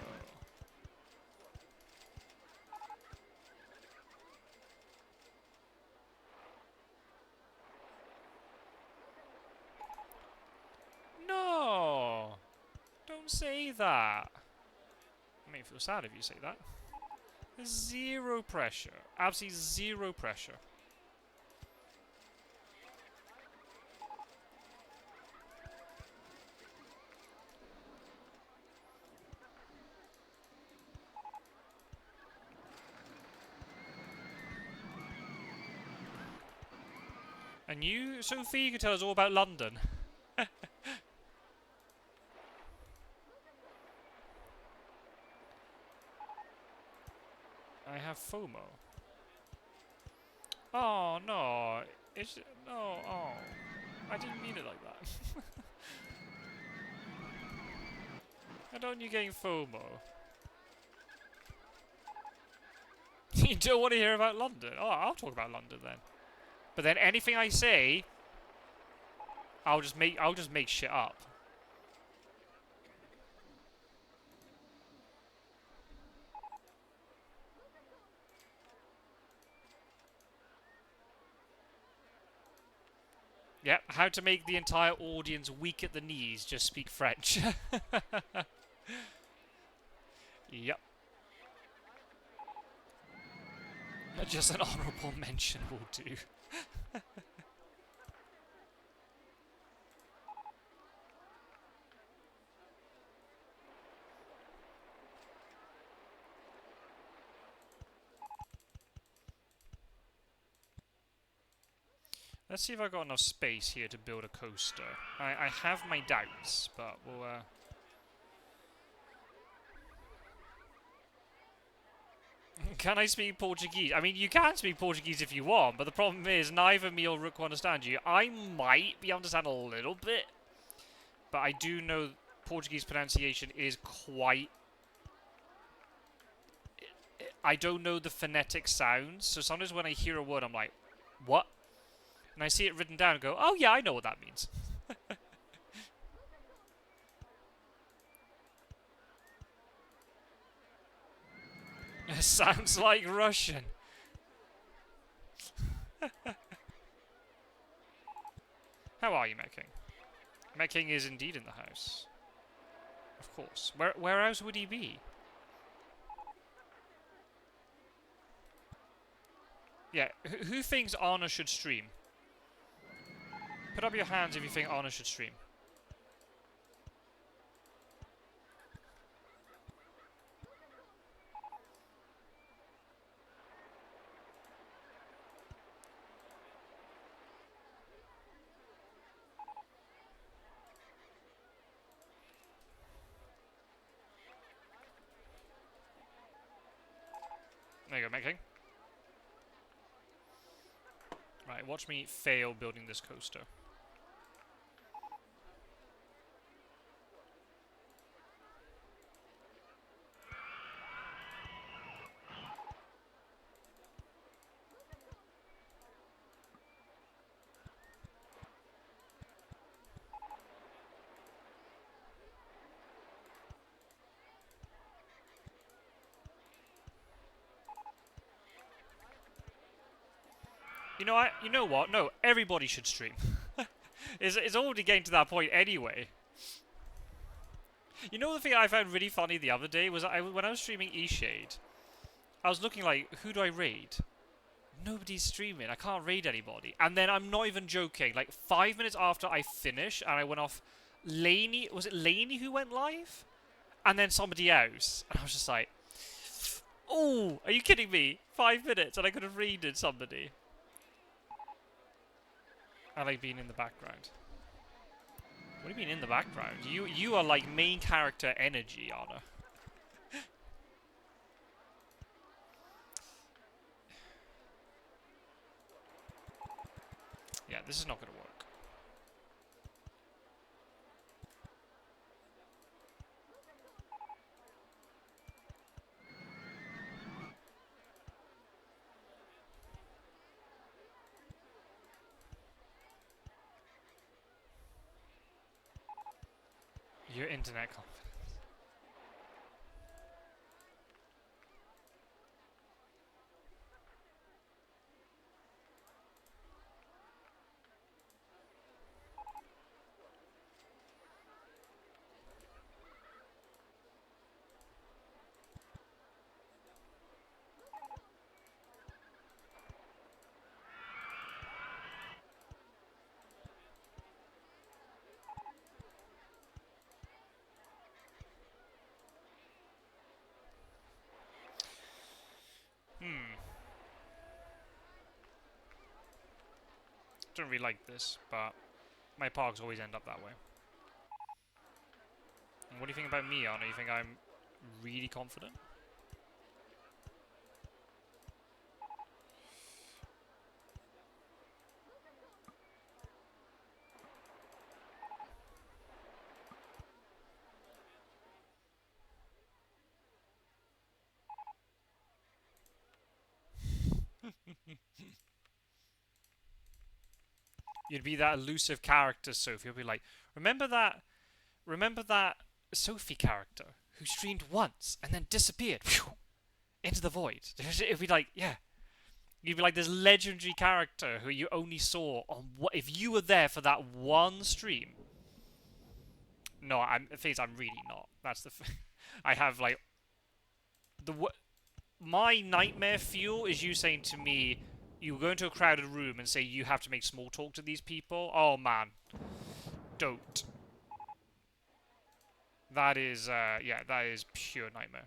No! Don't say that. I mean, I feel sad if you say that. There's zero pressure. Absolutely zero pressure. And you, Sophie, you can tell us all about London. I have FOMO. Oh, no. It's... No, oh. I didn't mean it like that. How don't you getting FOMO? You don't want to hear about London? Oh, I'll talk about London then. But then anything I say, I'll just make shit up. Yep, how to make the entire audience weak at the knees, just speak French. Yep. Just an honourable mention will do. Let's see if I've got enough space here to build a coaster. I have my doubts, but we'll... Can I speak Portuguese? I mean, you can speak Portuguese if you want, but the problem is neither me or Rook will understand you. I might be able to understand a little bit, but I do know Portuguese pronunciation is quite... I don't know the phonetic sounds, so sometimes when I hear a word, I'm like, what? And I see it written down and go, oh yeah, I know what that means. It sounds like Russian. How are you, Meking? Meking is indeed in the house. Of course. Where else would he be? Yeah, who thinks Anna should stream? Put up your hands if you think Anna should stream. There you go, Meking. Right, watch me fail building this coaster. You know what? No, everybody should stream. It's already getting to that point anyway. You know the thing I found really funny the other day was when I was streaming E-Shade, I was looking like, who do I raid? Nobody's streaming. I can't raid anybody. And then I'm not even joking. Like 5 minutes after I finished and I went off, Laney, was it Laney who went live? And then somebody else. And I was just like, oh, are you kidding me? 5 minutes and I could have raided somebody. I like being in the background. What do you mean in the background? You are like main character energy, Anna. Yeah, this is not going to work. Your internet confidence. Don't really like this, but my parks always end up that way. And what do you think about me, Anna? You think I'm really confident? You'd be that elusive character, Sophie. You'll be like, remember that Sophie character who streamed once and then disappeared into the void. It'd be like, yeah. You'd be like this legendary character who you only saw on if you were there for that one stream. No, I'm really not. That's the thing. I have like my nightmare fuel is you saying to me, you go into a crowded room and say you have to make small talk to these people. Oh man, don't. That is, yeah, that is pure nightmare.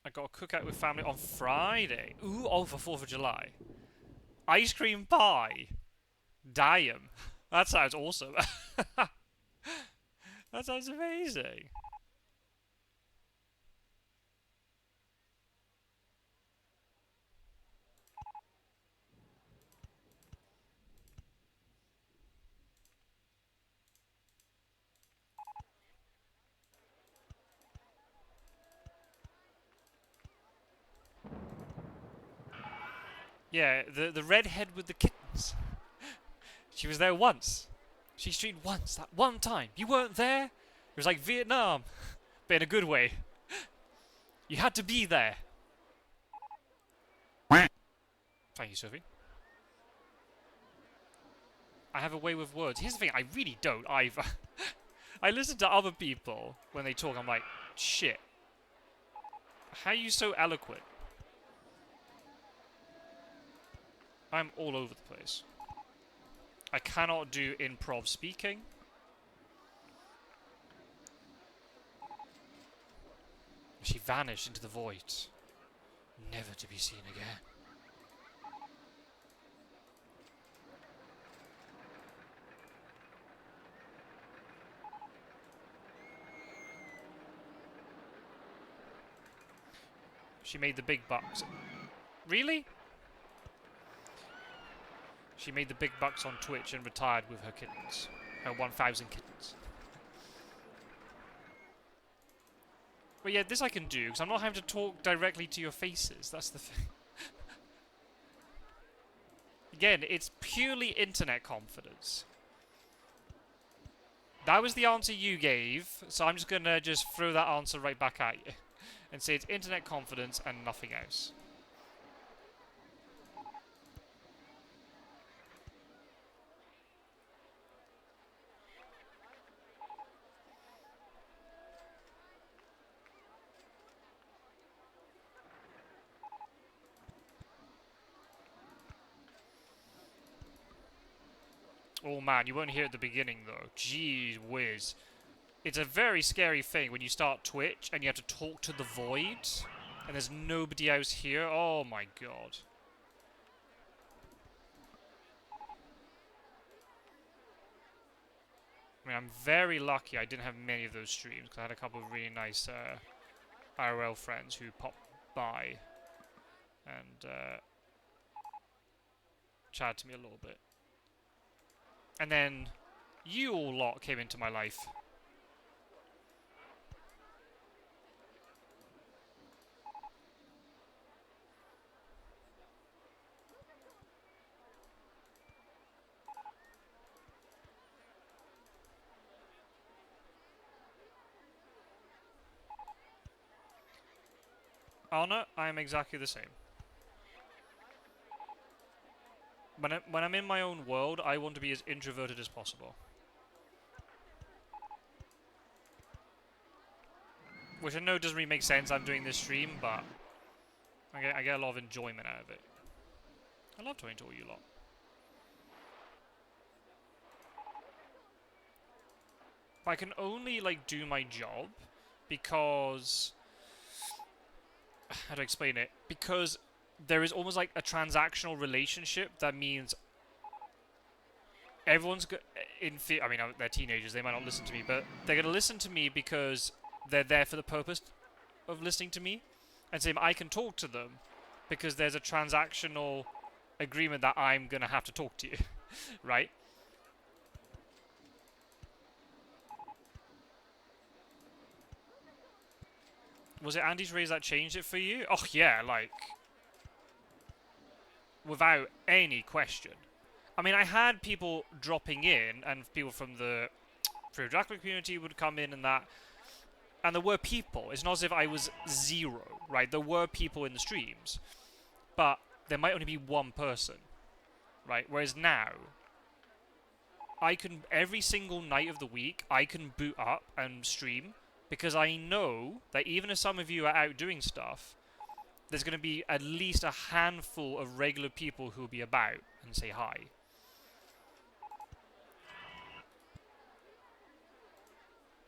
I got a cookout with family on Friday. Ooh, oh, for 4th of July. Ice cream pie. Damn. That sounds awesome. That sounds amazing. Yeah, the redhead with the kittens. She was there once. She streamed once, that one time. You weren't there? It was like Vietnam, but in a good way. You had to be there. Thank you, Sophie. I have a way with words. Here's the thing, I really don't either. I listen to other people when they talk, I'm like, shit. How are you so eloquent? I'm all over the place. I cannot do improv speaking. She vanished into the void, never to be seen again. She made the big bucks. Really? She made the big bucks on Twitch and retired with her kittens. Her 1,000 kittens. But yeah, this I can do, because I'm not having to talk directly to your faces. That's the thing. Again, it's purely internet confidence. That was the answer you gave, so I'm just going to just throw that answer right back at you. And say it's internet confidence and nothing else. Oh man, you won't hear at the beginning though. Jeez whiz. It's a very scary thing when you start Twitch and you have to talk to the void and there's nobody else here. Oh my god. I mean, I'm very lucky I didn't have many of those streams because I had a couple of really nice IRL friends who popped by and chatted to me a little bit. And then you all lot came into my life. Anna, I am exactly the same. When I'm in my own world, I want to be as introverted as possible. Which I know doesn't really make sense, I'm doing this stream, but I get a lot of enjoyment out of it. I love talking to all you lot. But I can only, like, do my job because... How to explain it? Because there is almost like a transactional relationship that means everyone's I mean, they're teenagers, they might not listen to me, but they're going to listen to me because they're there for the purpose of listening to me. And same, I can talk to them because there's a transactional agreement that I'm going to have to talk to you, right? Was it Andy's raise that changed it for you? Oh yeah, like, without any question. I mean, I had people dropping in, and people from the Free Dracula community would come in and that, and there were people. It's not as if I was zero, right? There were people in the streams, but there might only be one person, right? Whereas now, I can, every single night of the week, I can boot up and stream, because I know that even if some of you are out doing stuff, there's going to be at least a handful of regular people who will be about and say hi.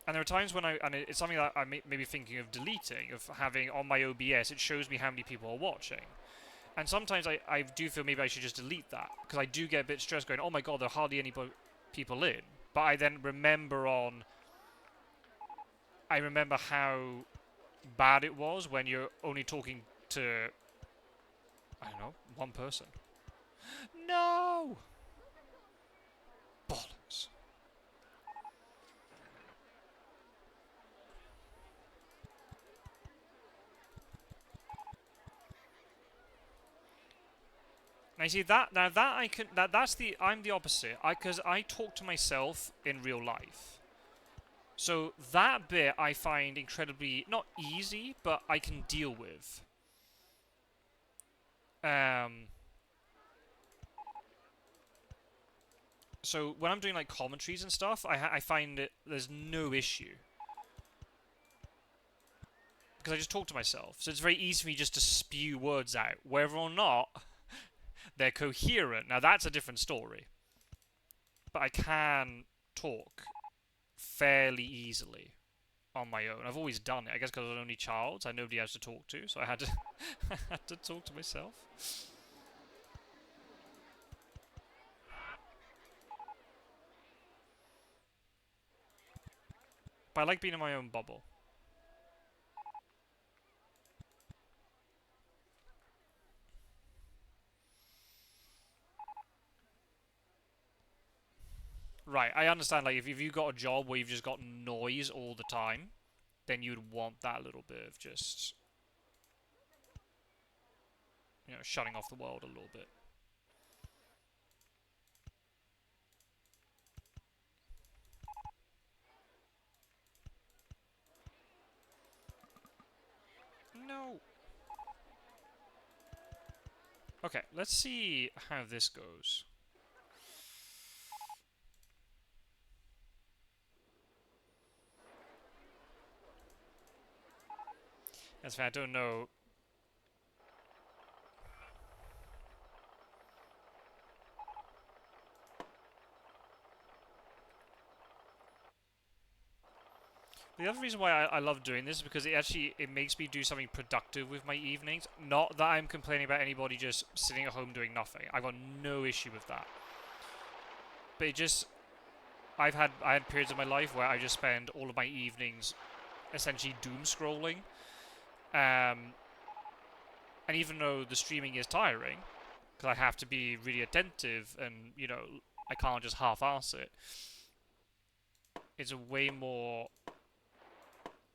And there are times when and it's something that I may be thinking of deleting, of having on my OBS, it shows me how many people are watching. And sometimes I do feel maybe I should just delete that, because I do get a bit stressed going, oh my god, there are hardly any people in. But I then remember I remember how bad it was when you're only talking to, I don't know, one person. No! Bollocks. Now you see that, now that I can, I'm the opposite, because I talk to myself in real life. So that bit I find incredibly, not easy, but I can deal with. So when I'm doing like commentaries and stuff, I find it, there's no issue. Because I just talk to myself. So it's very easy for me just to spew words out. Whether or not they're coherent, now that's a different story. But I can talk fairly easily on my own. I've always done it. I guess because I was an only child, so I had nobody else to talk to, so I had to I had to talk to myself. But I like being in my own bubble. Right, I understand, like, if you've got a job where you've just got noise all the time, then you'd want that little bit of just, you know, shutting off the world a little bit. No! Okay, let's see how this goes. That's fine, I don't know. The other reason why I love doing this is because it makes me do something productive with my evenings. Not that I'm complaining about anybody just sitting at home doing nothing. I've got no issue with that. But it just I had periods of my life where I just spend all of my evenings essentially doom scrolling. And even though the streaming is tiring, because I have to be really attentive and I can't just half-ass it. It's a way more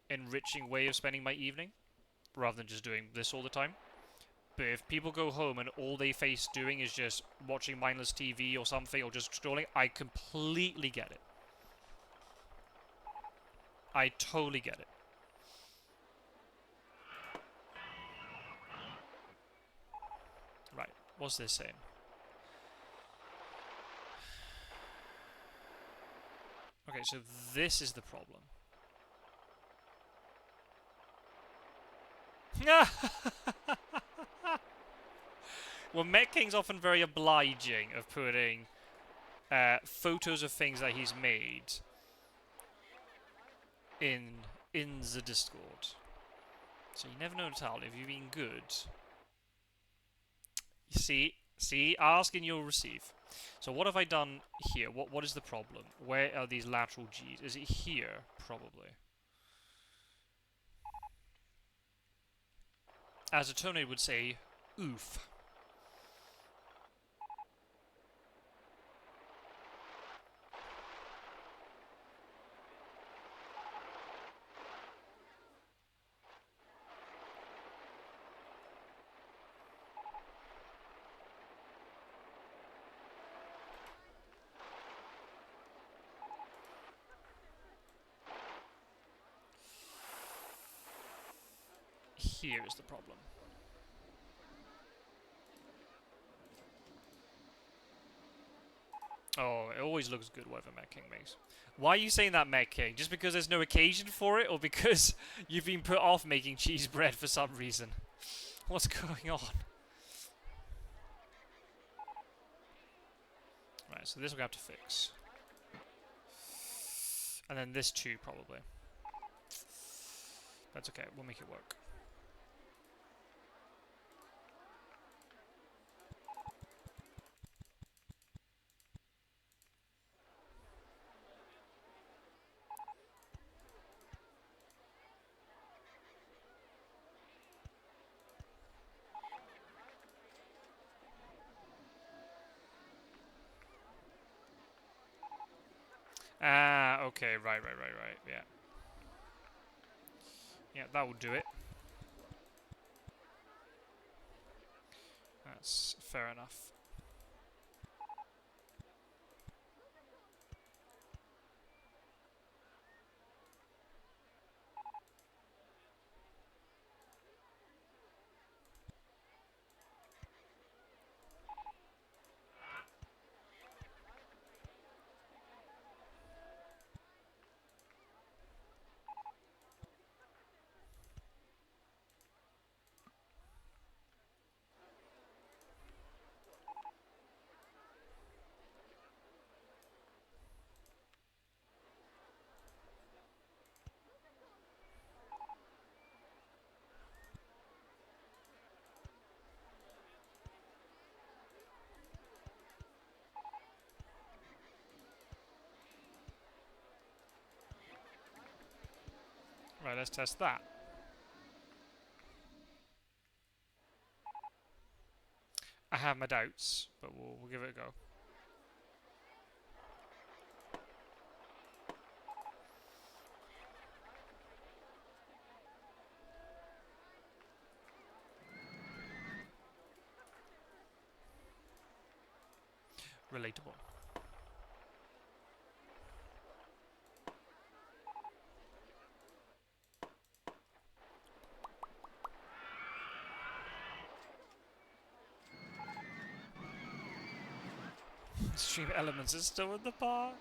enriching way of spending my evening rather than just doing this all the time. But if people go home and all they face doing is just watching mindless TV or something or just scrolling, I completely get it. I totally get it. Right, what's this saying? Okay, so this is the problem. Well, Met King's often very obliging of putting photos of things that he's made in the Discord. So you never know, Tal, if you've been good. You see, ask and you'll receive. So what have I done here? What is the problem? Where are these lateral G's? Is it here? Probably. As a Tony would say, oof. Here is the problem. Oh, it always looks good whatever Met King makes. Why are you saying that, Met King? Just because there's no occasion for it, or because you've been put off making cheese bread for some reason? What's going on? Right, so this we're going to have to fix. And then this too, probably. That's okay, we'll make it work. Ah, okay, right, yeah. Yeah, that will do it. That's fair enough. Right, let's test that. I have my doubts, but we'll give it a go. Relatable. Stream elements is still in the bar.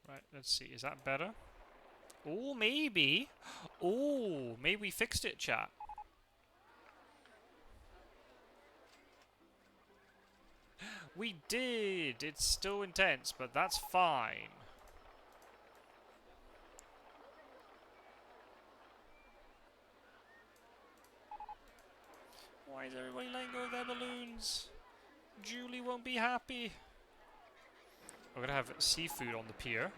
Right, let's see. Is that better? Oh, maybe. Oh, maybe we fixed it, chat. We did! It's still intense, but that's fine. Why is everybody letting go of their balloons? Julie won't be happy. We're gonna have seafood on the pier.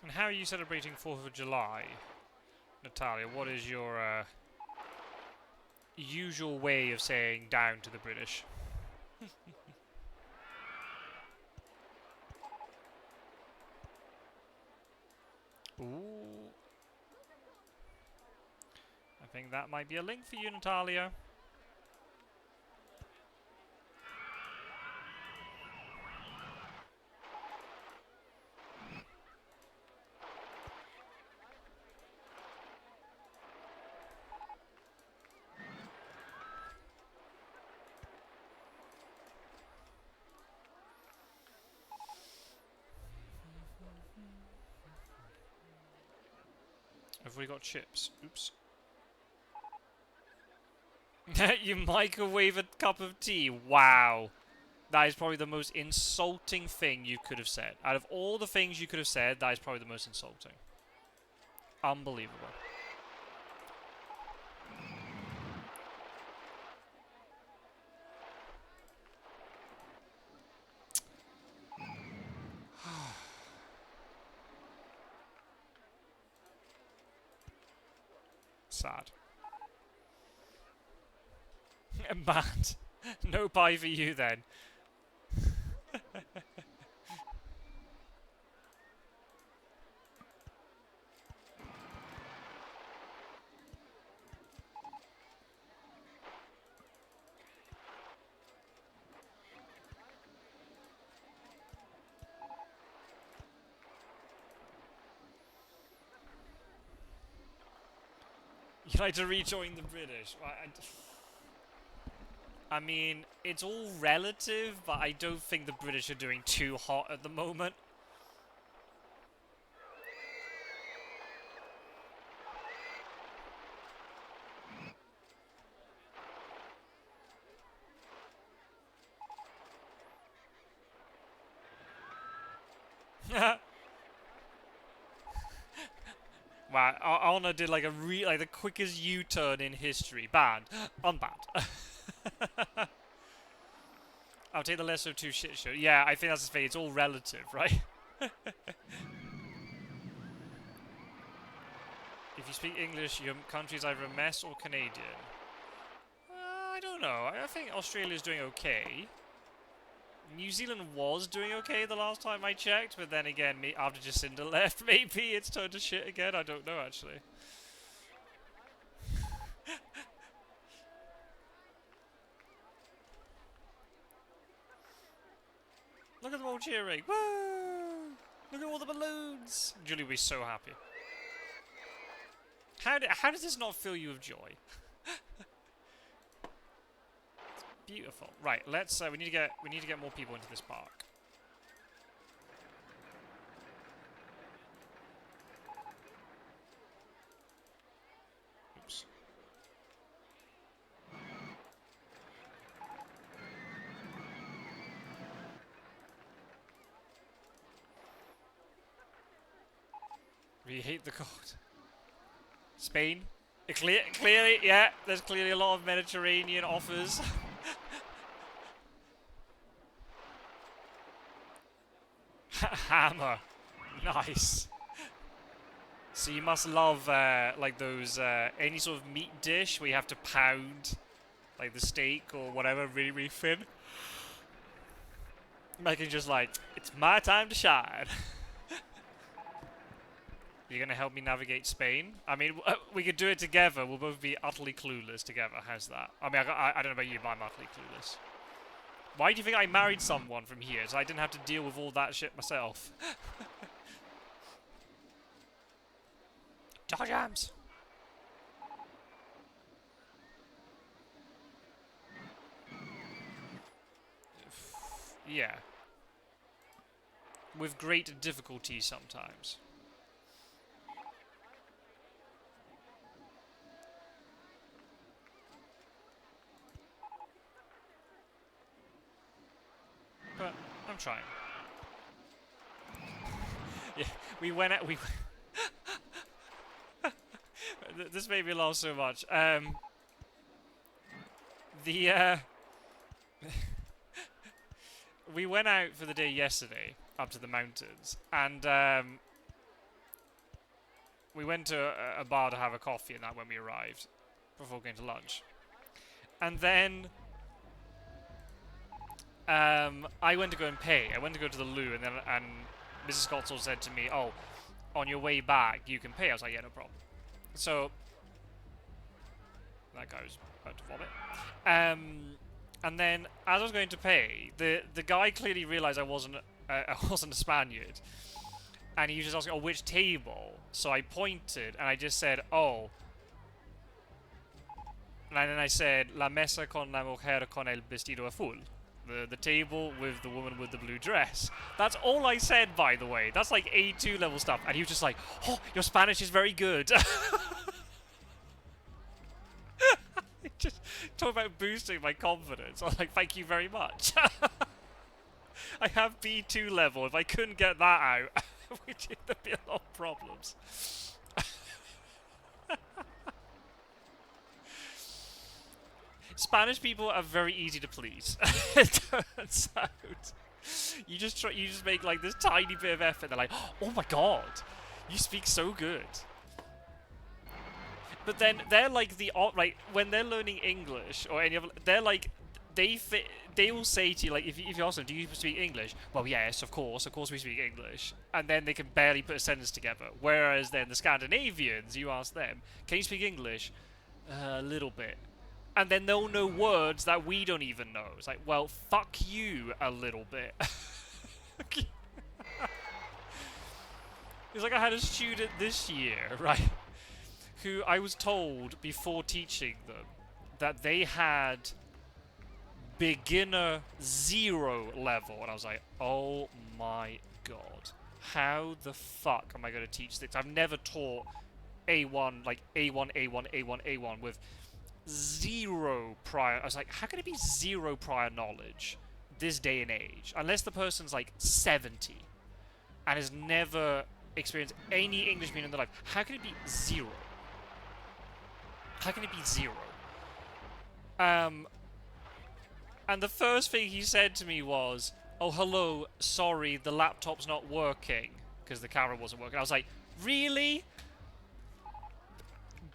And how are you celebrating 4th of July? Natalia, what is your usual way of saying down to the British? Ooh. I think that might be a link for you, Natalia. Have we got chips? Oops. You microwave a cup of tea? Wow. That is probably the most insulting thing you could have said. Out of all the things you could have said, that is probably the most insulting. Unbelievable. Sad. Bad. No pie for you then. You like to rejoin the British? I mean, it's all relative, but I don't think the British are doing too hot at the moment. Wow, Arna did like like the quickest U-turn in history. Banned. Unbanned. I'll take the lesser of two shit show. Yeah, I think that's the thing. It's all relative, right? If you speak English, your country's either a mess or Canadian. I don't know. I think Australia's doing okay. New Zealand was doing okay the last time I checked, but then again, after Jacinda left, maybe it's turned to shit again. I don't know, actually. Look at them all cheering. Woo! Look at all the balloons. Julie will be so happy. How does this not fill you with joy? It's beautiful. Right, let's we need to get more people into this park. Oops. We hate the cold. Spain? Clearly, yeah, there's clearly a lot of Mediterranean offers. Hammer. Nice. So you must love, like those, any sort of meat dish where you have to pound, like the steak or whatever really, really thin. Making just like, it's my time to shine. You're gonna help me navigate Spain? I mean, we could do it together. We'll both be utterly clueless together. How's that? I mean, I don't know about you, but I'm utterly clueless. Why do you think I married someone from here, so I didn't have to deal with all that shit myself? Jar jams! Yeah. With great difficulty sometimes. But I'm trying. Yeah, we went out. This made me laugh so much. We went out for the day yesterday up to the mountains, and we went to a bar to have a coffee and that when we arrived before going to lunch, and then I went to go and pay. I went to go to the loo, and Mrs. Scottsall said to me, "Oh, on your way back you can pay." I was like, "Yeah, no problem." So that guy was about to vomit. And then as I was going to pay, the guy clearly realised I wasn't a Spaniard, and he was just asking, "Oh, which table?" So I pointed and I just said, "Oh." And then I said, "La mesa con la mujer con el vestido azul." The table with the woman with the blue dress. That's all I said, by the way. That's like A2 level stuff. And he was just like, "Oh, your Spanish is very good." Just talk about boosting my confidence. I was like, "Thank you very much." I have B2 level. If I couldn't get that out, there'd be a lot of problems. Spanish people are very easy to please. It turns out. You just make like this tiny bit of effort. They're like, "Oh my god, you speak so good." But then they're like like when they're learning English or any other, they're like they will say to you, like, if you ask them, "Do you speak English?" "Well, yes, of course we speak English," and then they can barely put a sentence together. Whereas then the Scandinavians, you ask them, "Can you speak English?" A little bit." And then they'll know words that we don't even know. It's like, well, fuck you a little bit. It's like I had a student this year, right, who I was told before teaching them that they had beginner 0 level. And I was like, oh my god. How the fuck am I going to teach this? I've never taught A1, like A1, A1, A1, A1 with 0 prior. I was like, how can it be 0 prior knowledge this day and age? Unless the person's like 70 and has never experienced any English meaning in their life. How can it be 0? How can it be 0? And the first thing he said to me was, "Oh, hello, sorry, the laptop's not working," because the camera wasn't working. I was like, really?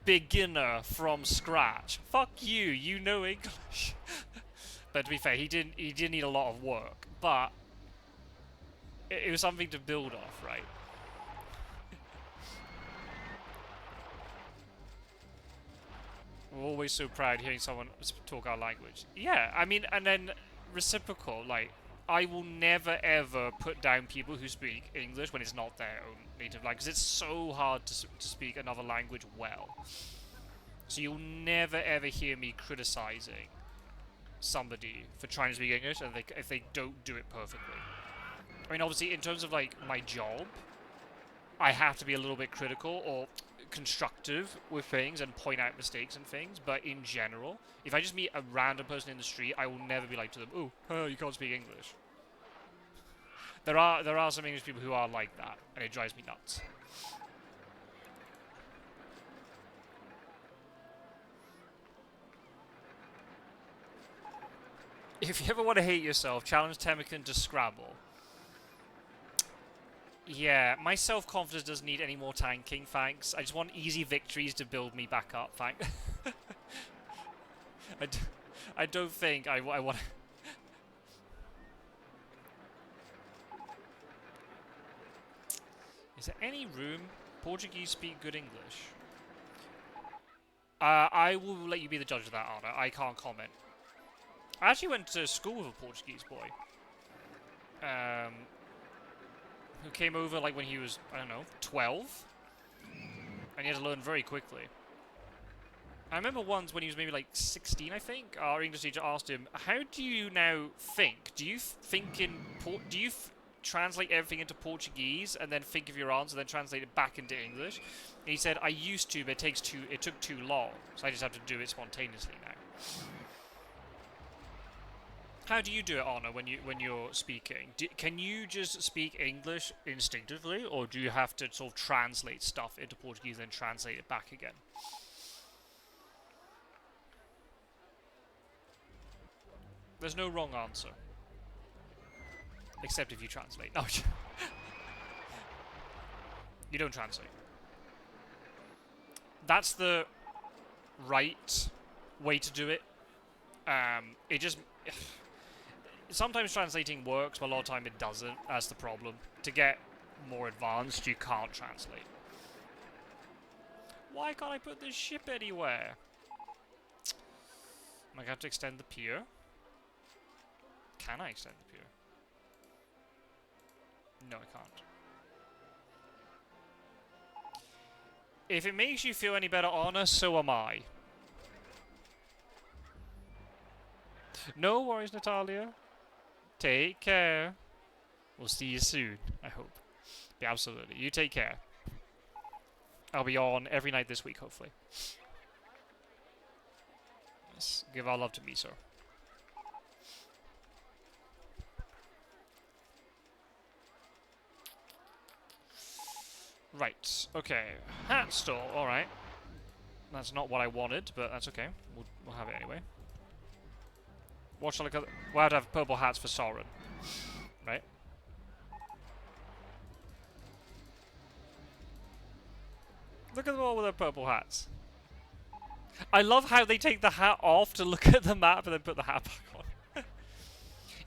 Beginner from scratch. Fuck you, you know English. But to be fair, he didn't need a lot of work, but it was something to build off, right? We're always so proud hearing someone talk our language. Yeah, I mean, and then reciprocal, like, I will never ever put down people who speak English when it's not their own native language, because it's so hard to speak another language well. So you'll never ever hear me criticizing somebody for trying to speak English if they don't do it perfectly. I mean, obviously, in terms of, like, my job, I have to be a little bit critical or constructive with things and point out mistakes and things, but in general, if I just meet a random person in the street, I will never be like to them, "Oh, you can't speak English." There are some English people who are like that, and it drives me nuts. If you ever want to hate yourself, challenge Temkin to Scrabble. Yeah, my self-confidence doesn't need any more tanking, thanks. I just want easy victories to build me back up, thanks. I don't think I want... Is there any room? Portuguese speak good English. I will let you be the judge of that, Anna. I can't comment. I actually went to school with a Portuguese boy. Who came over like when he was, I don't know, 12? And he had to learn very quickly. I remember once when he was maybe like 16, I think, our English teacher asked him, how do you now think? Do you think in... translate everything into Portuguese and then think of your answer, then translate it back into English? And he said, I used to, but it took too long, so I just have to do it spontaneously now. How do you do it, Anna, when you're speaking? Can you just speak English instinctively, or do you have to sort of translate stuff into Portuguese and then translate it back again? There's no wrong answer. Except if you translate. No. You don't translate. That's the right way to do it. It just... Sometimes translating works, but a lot of time it doesn't. That's the problem. To get more advanced, you can't translate. Why can't I put this ship anywhere? Am I going to have to extend the pier? Can I extend the pier? No, I can't. If it makes you feel any better, Anna, so am I. No worries, Natalia. Take care. We'll see you soon, I hope. Yeah, absolutely. You take care. I'll be on every night this week, hopefully. Yes, give our love to Miso. Right, okay. Hat store, alright. That's not what I wanted, but that's okay. We'll have it anyway. What shall I call it? We'll have to have purple hats for Sauron. Right? Look at them all with their purple hats. I love how they take the hat off to look at the map and then put the hat back on.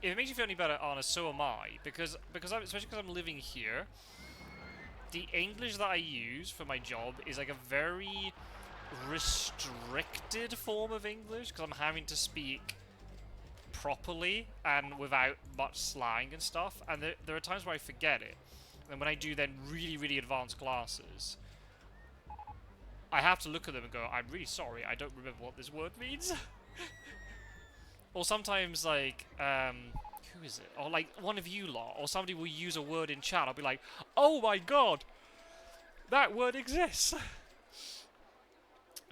If it makes you feel any better, Anna, so am I. Because especially because I'm living here, the English that I use for my job is like a very restricted form of English, because I'm having to speak properly and without much slang and stuff, and there are times where I forget it. And when I do then really, really advanced classes, I have to look at them and go, I'm really sorry, I don't remember what this word means. Or sometimes, like, who is it? Or, like, one of you lot, or somebody will use a word in chat, I'll be like, oh my god, that word exists!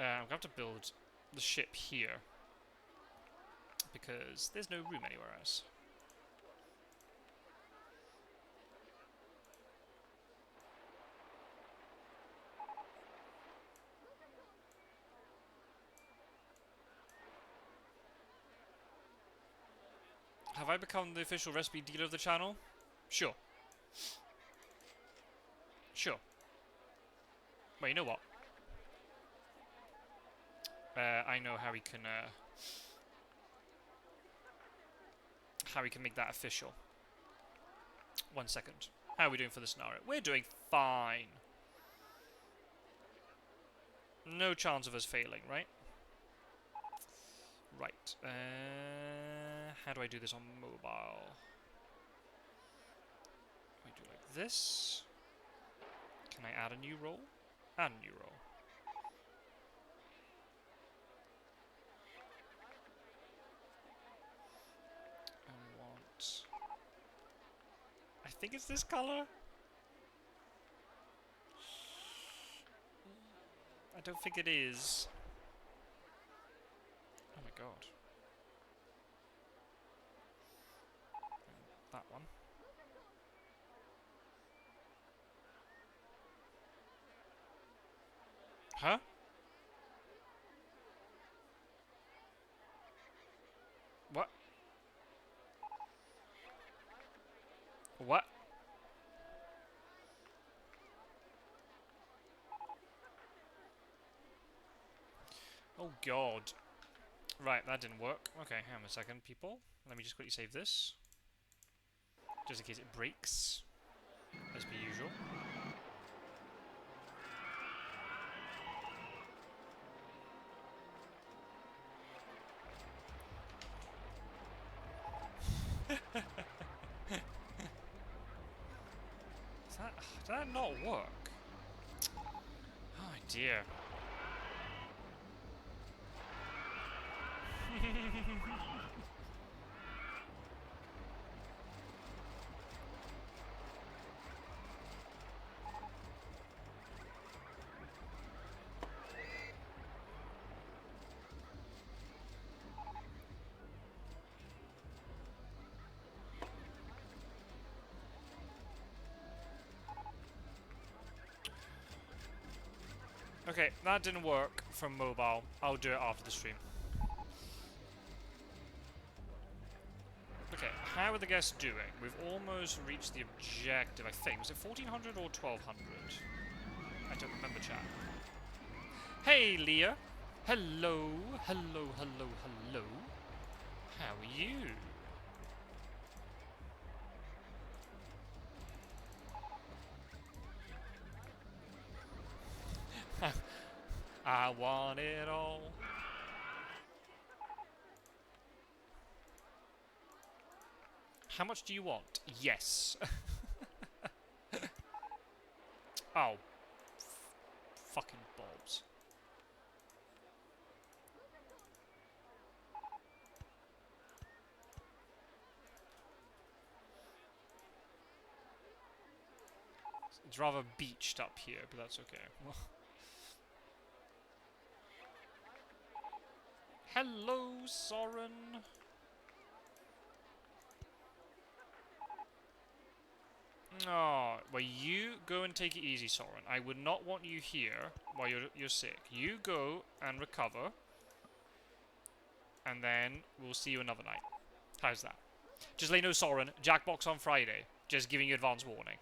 I'm going to have to build the ship here, because there's no room anywhere else. Have I become the official recipe dealer of the channel? Sure. Sure. Well, you know what? I know how we can make that official. 1 second. How are we doing for the scenario? We're doing fine. No chance of us failing, right? Right. How do I do this on mobile? I do like this. Can I add a new role? Add a new role. I want... I think it's this color. I don't think it is. Oh my god. That one. Huh? What? What? Oh god. Right, that didn't work. Okay, hang on a second, people. Let me just quickly save this. Just in case it breaks. As per usual. Did that not work? Oh dear. Okay, that didn't work from mobile. I'll do it after the stream. Okay, how are the guests doing? We've almost reached the objective, I think. Was it 1400 or 1200? I don't remember, chat. Hey, Leah. Hello, hello, hello, hello. How are you? I want it all. How much do you want? Yes. Oh. Fucking balls. It's rather beached up here, but that's okay. Hello, Soren. Oh, well, you go and take it easy, Soren. I would not want you here while you're sick. You go and recover, and then we'll see you another night. How's that? Just let you know, Soren, Jackbox on Friday. Just giving you advance warning.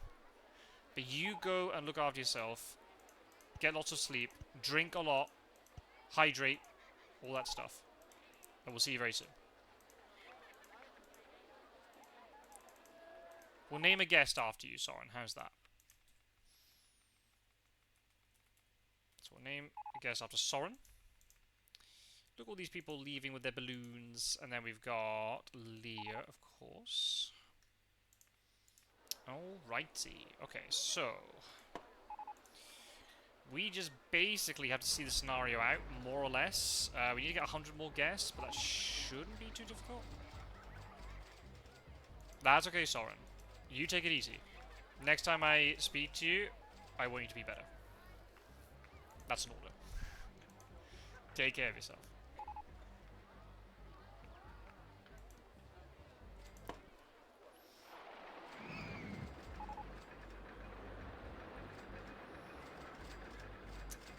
But you go and look after yourself. Get lots of sleep. Drink a lot. Hydrate. All that stuff. And we'll see you very soon. We'll name a guest after you, Soren. How's that? So we'll name a guest after Soren. Look at all these people leaving with their balloons. And then we've got Leah, of course. Alrighty. Okay, so we just basically have to see the scenario out, more or less. We need to get 100 more guests, but that shouldn't be too difficult. That's okay, Soren. You take it easy. Next time I speak to you, I want you to be better. That's an order. Take care of yourself.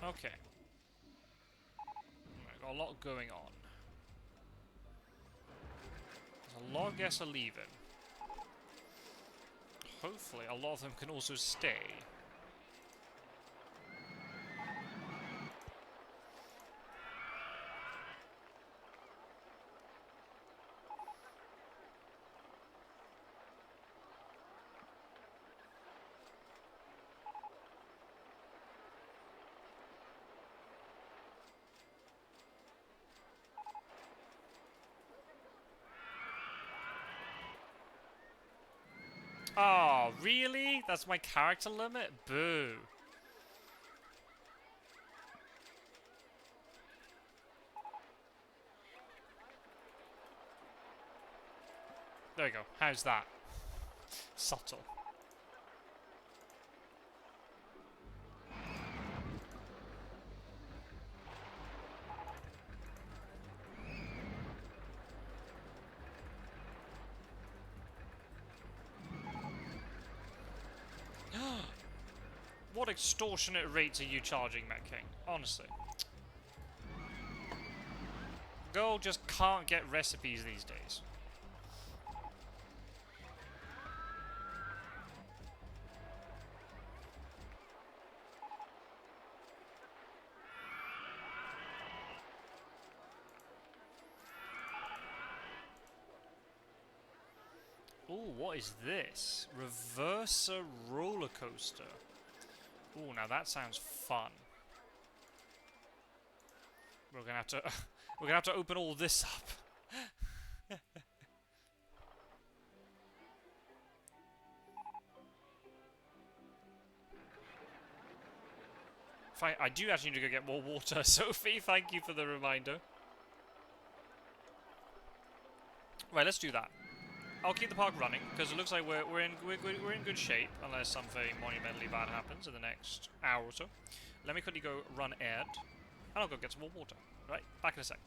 Okay. Right, got a lot going on. There's a lot of guests are leaving. Hopefully a lot of them can also stay. Oh, really? That's my character limit? Boo. There we go. How's that? Subtle. What extortionate rates are you charging, Met King? Honestly. Girl just can't get recipes these days. Ooh, what is this? Reverser roller coaster. Ooh, now that sounds fun. We're gonna have to we're gonna have to open all this up. I do actually need to go get more water, Sophie. Thank you for the reminder. Right, let's do that. I'll keep the park running because it looks like we're in good shape unless something monumentally bad happens in the next hour or so. Let me quickly go run aired, and I'll go get some more water. Right, back in a sec.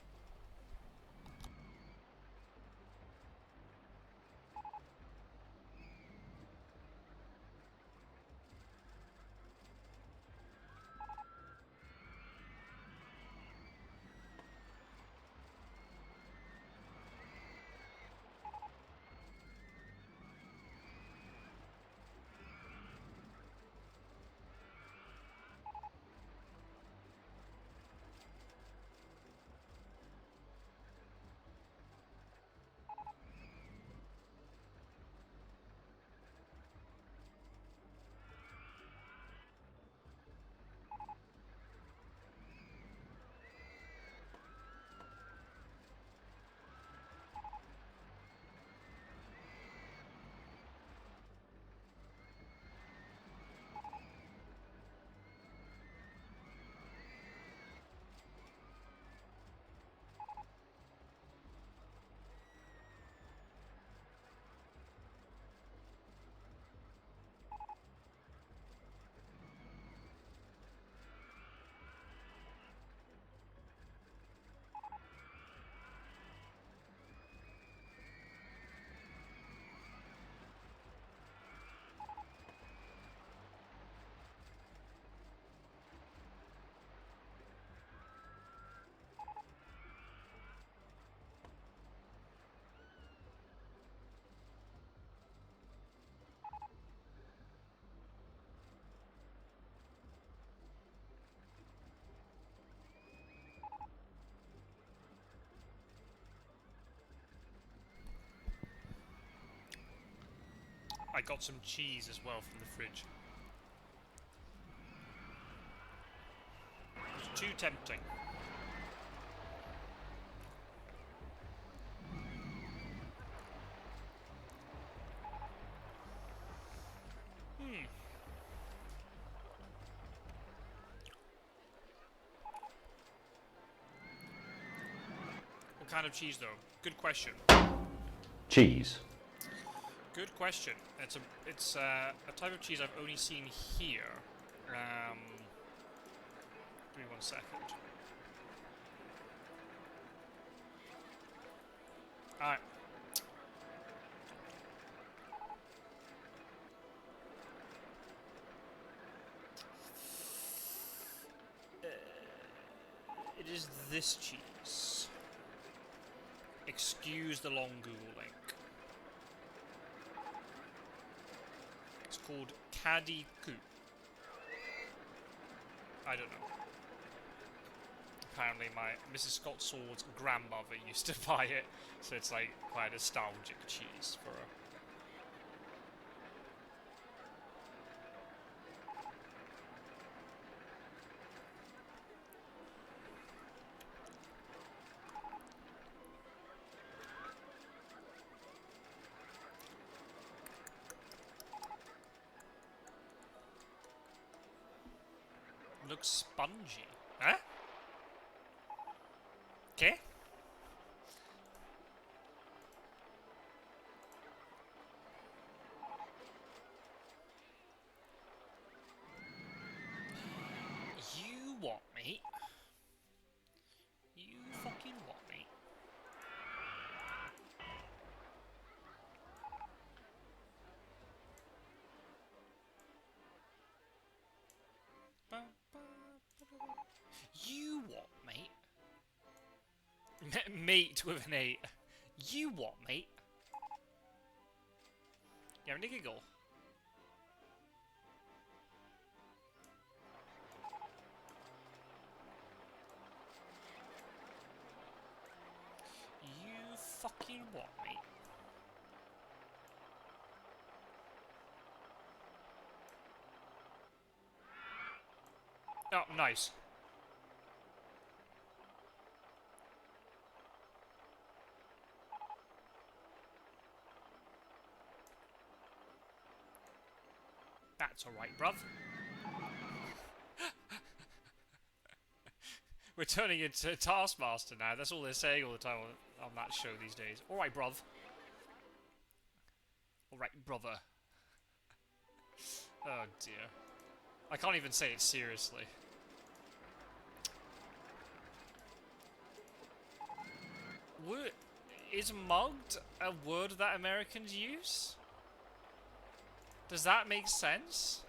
I got some cheese as well from the fridge. It's too tempting. What kind of cheese, though? Good question. Cheese. Good question. It's a type of cheese I've only seen here. Give me 1 second. Alright. It is this cheese. Excuse the long Google link. It's called Tycoon. I don't know. Apparently my Mrs. Scott Sword's grandmother used to buy it, so it's like quite a nostalgic cheese for her. Looks spongy. Huh? Okay. You what, mate? You fucking what, mate? You what, mate? Mate with an 8. You what, mate? You having a giggle? You fucking what, mate? Oh, nice. That's alright, bruv. We're turning into Taskmaster now. That's all they're saying all the time on that show these days. Alright, bruv. Alright, brother. Oh, dear. I can't even say it seriously. Is mugged a word that Americans use? Does that make sense?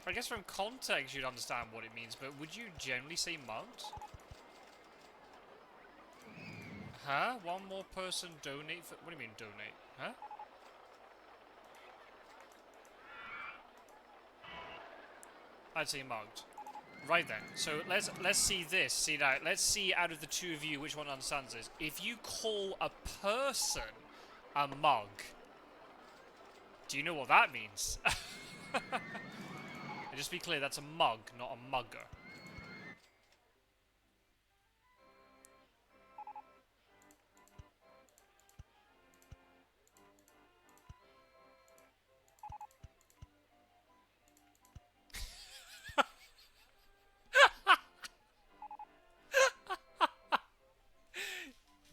I guess from context you'd understand what it means, but would you generally say mugged? Huh? One more person donate for... What do you mean donate? Huh? I'd say mugged. Right then, so let's see this. See now, let's see out of the two of you which one understands this. If you call a person a mug, do you know what that means? Just be clear, that's a mug, not a mugger.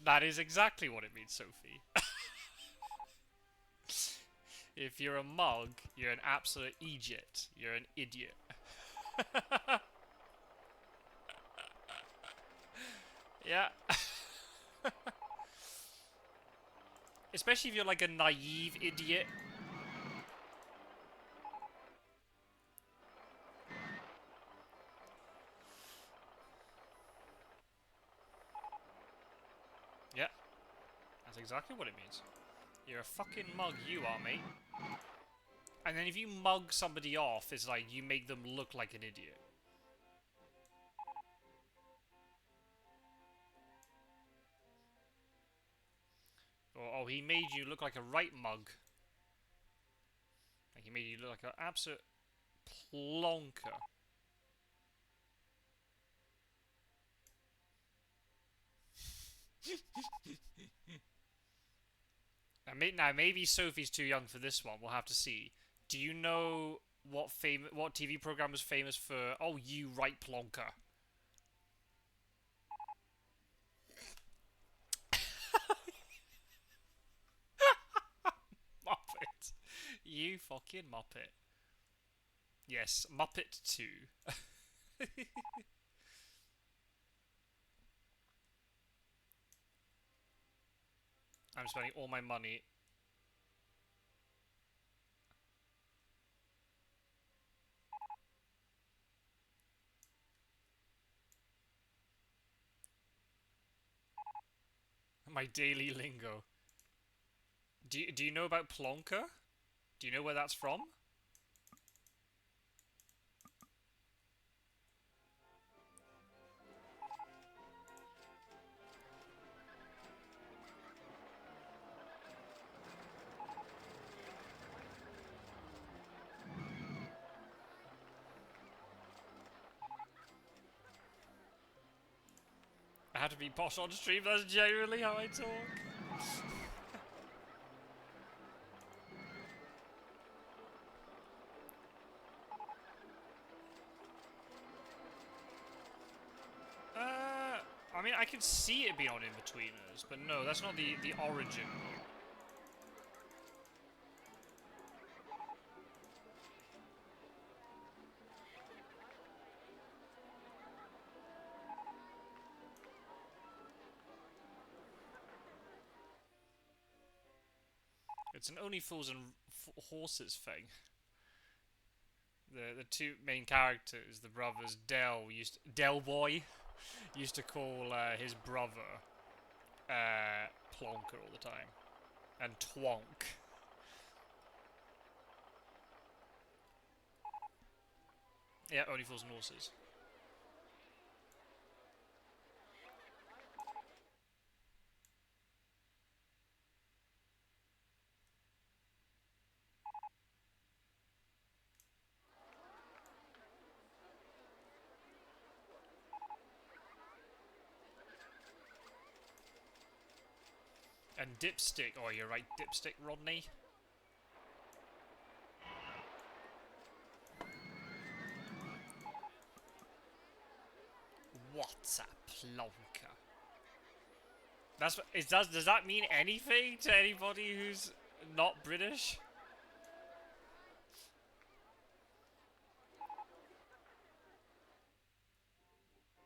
That is exactly what it means, Sophie. If you're a mug, you're an absolute idiot. You're an idiot. Yeah. Especially if you're like a naive idiot. Yeah. That's exactly what it means. You're a fucking mug, you are, mate. And then if you mug somebody off, it's like you make them look like an idiot. Or, oh, he made you look like a right mug. Like he made you look like an absolute plonker. Now, maybe Sophie's too young for this one. We'll have to see. Do you know what TV program was famous for? Oh, you right plonker. Muppet. You fucking Muppet. Yes, Muppet 2. I'm spending all my money. My daily lingo. Do you know about plonker? Do you know where that's from? I have to be posh on stream, that's genuinely how I talk. I mean, I can see it being on In-Betweeners, but no, that's not the origin. It's an Only Fools and Horses thing. The two main characters, the brothers Del Boy used to call his brother Plonker all the time, and Twonk. Yeah, Only Fools and Horses. And dipstick. Oh, you're right, dipstick, Rodney. What's a plonker? That's what. Does that mean anything to anybody who's not British?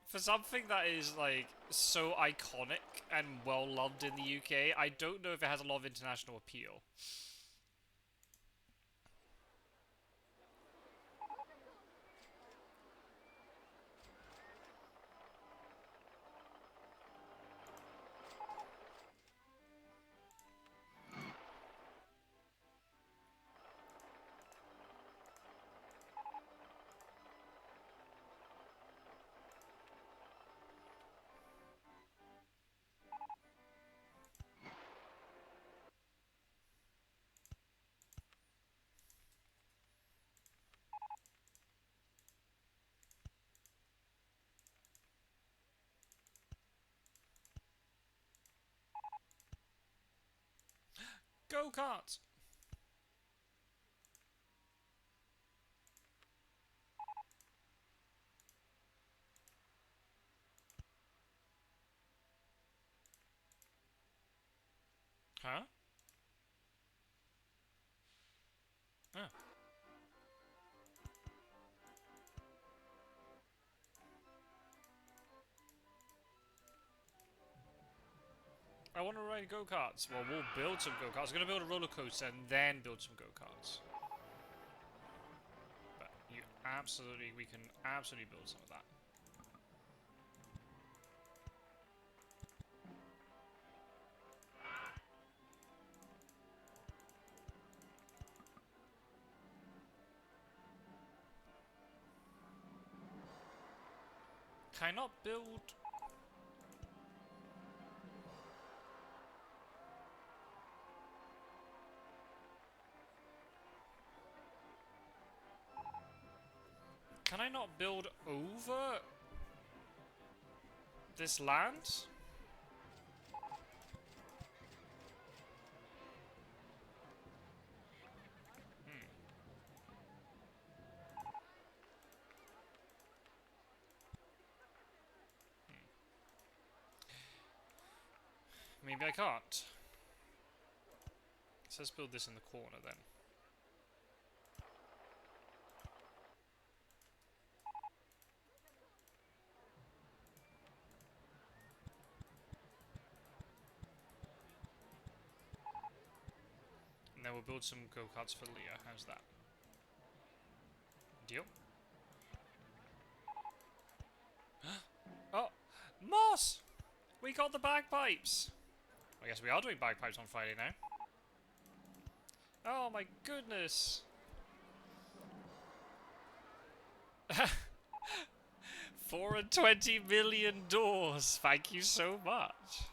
For something that is like so iconic and well loved in the UK, I don't know if it has a lot of international appeal. Go-karts! Huh? Oh. I want to ride go-karts. Well, we'll build some go-karts. I'm going to build a roller coaster and then build some go-karts. But we can absolutely build some of that. Can I not build? Can I not build over this land? Maybe I can't. So let's build this in the corner then. And then we'll build some go-karts for Leah. How's that? Deal? Oh! Moss! We got the bagpipes! I guess we are doing bagpipes on Friday now. Oh my goodness! $420 million doors! Thank you so much!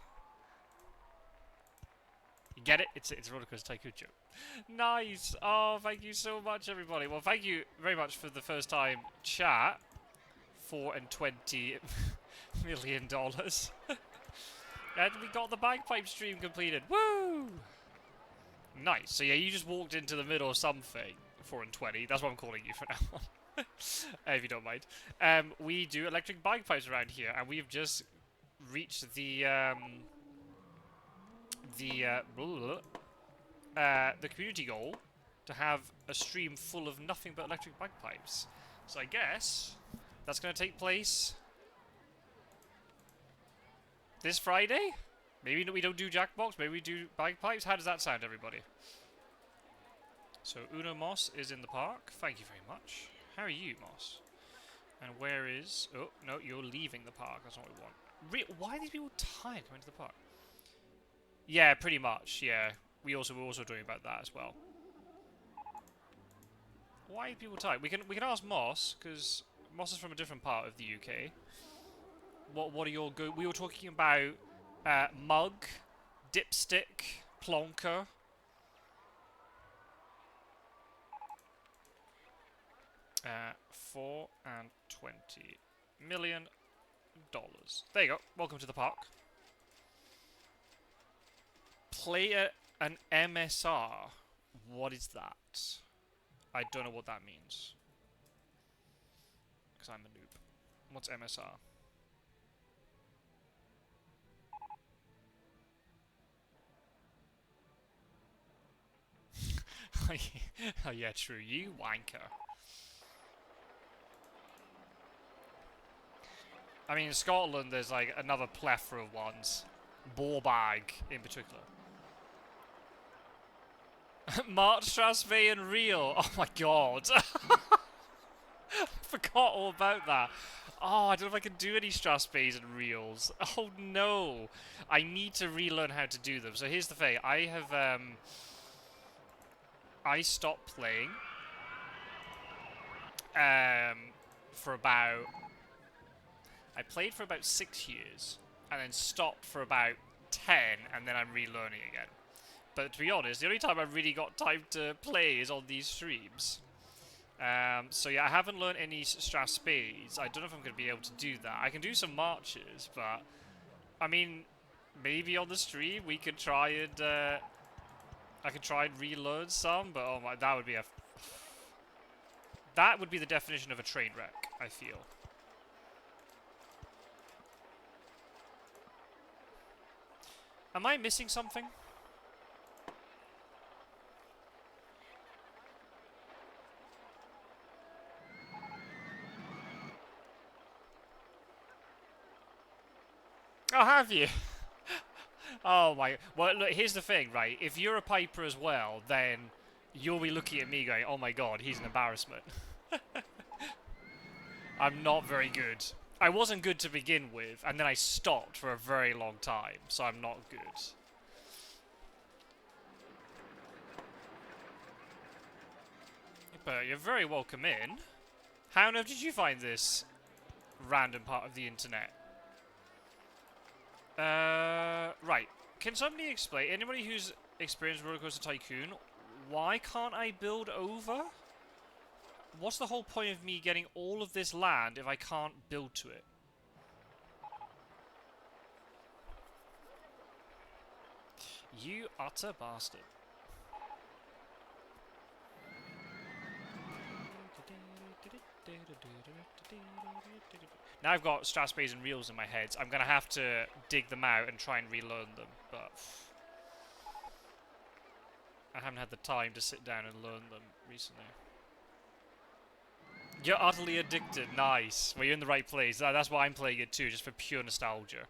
You get it? It's RollerCoaster Tycoon joke. Nice! Oh, thank you so much, everybody. Well, thank you very much for the first time chat. $420 million. And we got the bagpipe stream completed. Woo! Nice. So yeah, you just walked into the middle of something. 4 and 20. That's what I'm calling you for now on. If you don't mind. We do electric bagpipes around here, and we've just reached the community goal to have a stream full of nothing but electric bagpipes. So I guess that's going to take place this Friday? Maybe we don't do Jackbox, maybe we do bagpipes. How does that sound, everybody? So Uno Moss is in the park. Thank you very much. How are you, Moss? And where is... Oh, no, you're leaving the park. That's not what we want. Why are these people tired coming to the park? Yeah, pretty much, yeah. We're also doing about that as well. Why are people tired? We can ask Moss, because Moss is from a different part of the UK. What are your we were talking about mug, dipstick, plonker. $420 million. There you go. Welcome to the park. Play an MSR. What is that? I don't know what that means. Because I'm a noob. What's MSR? Oh yeah, true. You wanker. I mean, in Scotland, there's like another plethora of ones. Borbag, in particular. Mark Strathspey and Real. Oh my god. Forgot all about that. Oh, I don't know if I can do any Strathspeys and Reels. Oh no. I need to relearn how to do them. So here's the thing. I have, I stopped playing for about... I played for about 6 years, and then stopped for about 10, and then I'm relearning again. But to be honest, the only time I've really got time to play is on these streams. So yeah, I haven't learned any Strathspeys. I don't know if I'm going to be able to do that. I can do some marches, but... I mean, maybe on the stream we could try and... I could try and relearn some, but oh my, that would be a... That would be the definition of a train wreck, I feel. Am I missing something? Oh, have you? Oh my... Well, look, here's the thing, right? If you're a piper as well, then you'll be looking at me going, oh my god, he's an embarrassment. I'm not very good. I wasn't good to begin with, and then I stopped for a very long time, so I'm not good. But you're very welcome in. How on earth did you find this random part of the internet? Right. Can somebody explain, anybody who's experienced RollerCoaster Tycoon, why can't I build over? What's the whole point of me getting all of this land if I can't build to it? You utter bastard. Now I've got Strathspeys and Reels in my head. I'm going to have to dig them out and try and relearn them, but I haven't had the time to sit down and learn them recently. You're utterly addicted. Nice. Well, you're in the right place. That's why I'm playing it too, just for pure nostalgia.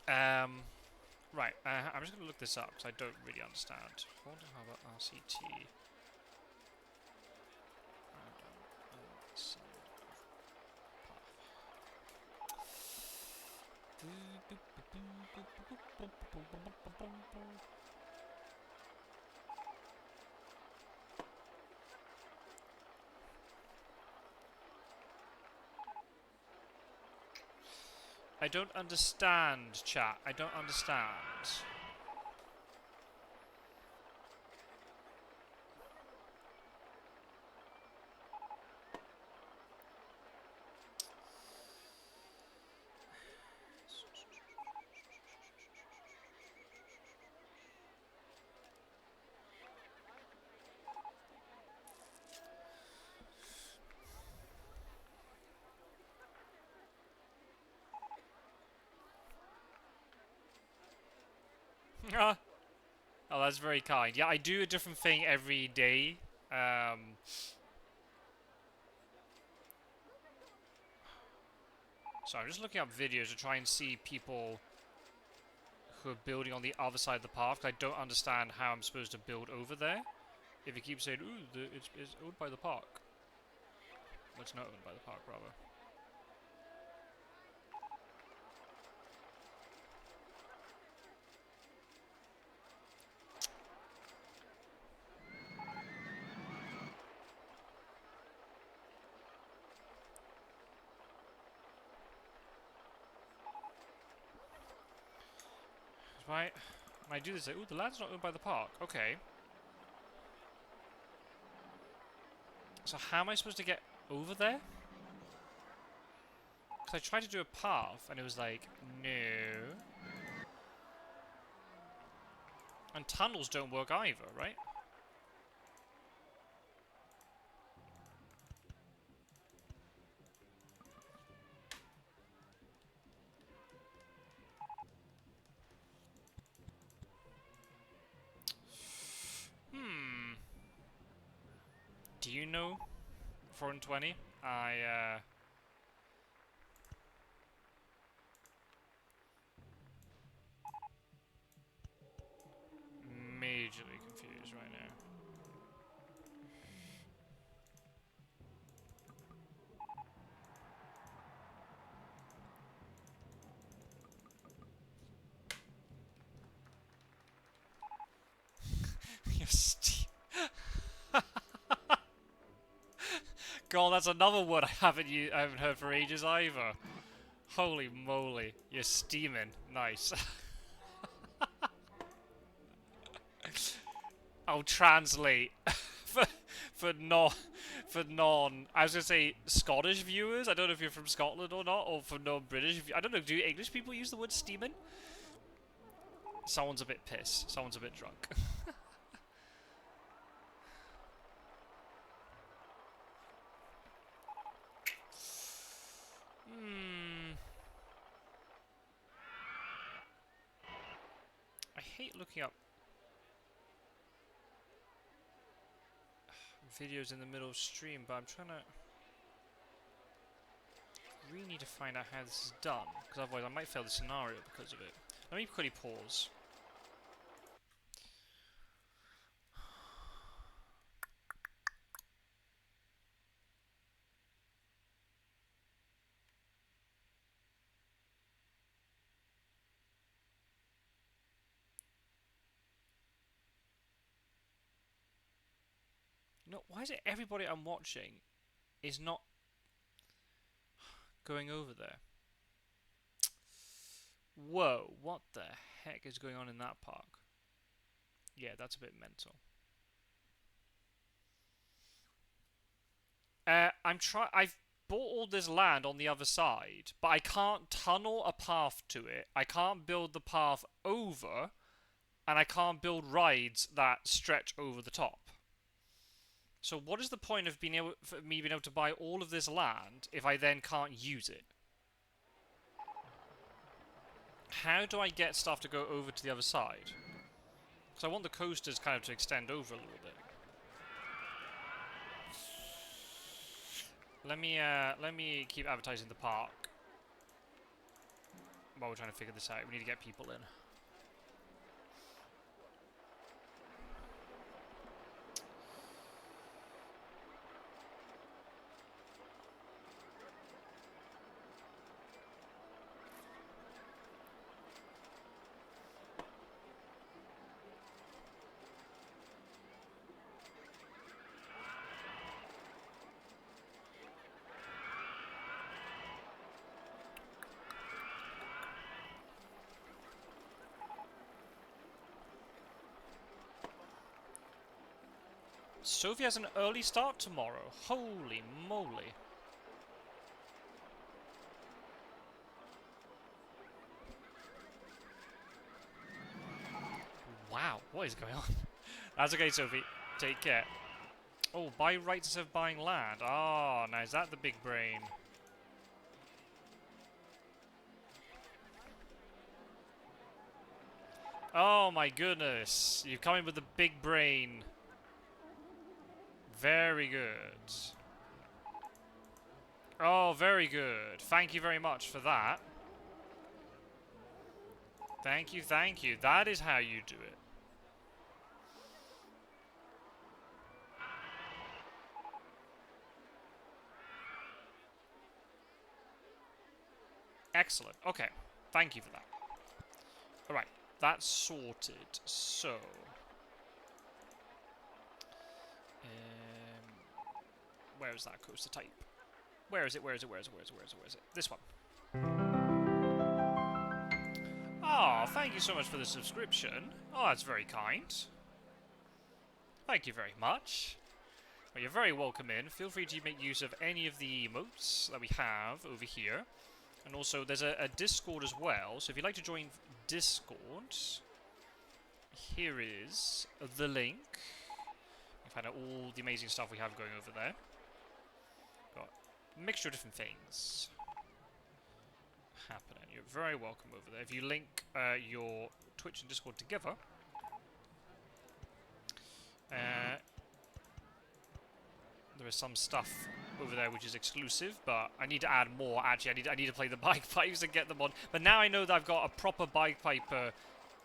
Right. I'm just going to look this up because I don't really understand. Harbour RCT. I don't understand, chat. I don't understand. Oh, that's very kind. Yeah, I do a different thing every day. So I'm just looking up videos to try and see people who are building on the other side of the park. I don't understand how I'm supposed to build over there. If you keep saying, ooh, it's owned by the park. Well, it's not owned by the park, rather. Right, when I do this, ooh, the land's not owned by the park. Okay. So how am I supposed to get over there? Because I tried to do a path, and it was like, no. And tunnels don't work either, right? Hmm. Do you know 420? Majorly confused right now. You're God, that's another word I haven't heard for ages either. Holy moly, you're steaming. Nice. I'll translate for for non I was gonna say Scottish viewers. I don't know if you're from Scotland or not, or for non-British. I don't know. Do English people use the word steaming? Someone's a bit pissed. Someone's a bit drunk. Hmm. I hate looking up videos in the middle of stream, but I'm trying to really need to find out how this is done, because otherwise I might fail the scenario because of it. Let me quickly pause. No, why is it everybody I'm watching is not going over there? Whoa, what the heck is going on in that park? Yeah, that's a bit mental. I've bought all this land on the other side, but I can't tunnel a path to it. I can't build the path over, and I can't build rides that stretch over the top. So what is the point of me being able to buy all of this land if I then can't use it? How do I get stuff to go over to the other side? Because I want the coasters kind of to extend over a little bit. Let me keep advertising the park while we're trying to figure this out. We need to get people in. Sophie has an early start tomorrow. Holy moly. Wow, what is going on? That's okay, Sophie. Take care. Oh, buy rights instead of buying land. Ah, now is that the big brain? Oh my goodness. You've come in with the big brain. Very good. Oh, very good. Thank you very much for that. Thank you, thank you. That is how you do it. Excellent. Okay. Thank you for that. Alright. That's sorted. So... where is that coaster type? Where is it? Where is it? Where is it? Where is it? Where is it? Where is it? This one. Oh, thank you so much for the subscription. Oh, that's very kind. Thank you very much. Well, you're very welcome in. Feel free to make use of any of the emotes that we have over here. And also, there's a Discord as well, so if you'd like to join Discord, here is the link. You can find out all the amazing stuff we have going over there. Got a mixture of different things happening. You're very welcome over there. If you link your Twitch and Discord together, there is some stuff over there which is exclusive, but I need to add more. Actually, I need to play the bike pipes and get them on. But now I know that I've got a proper bike piper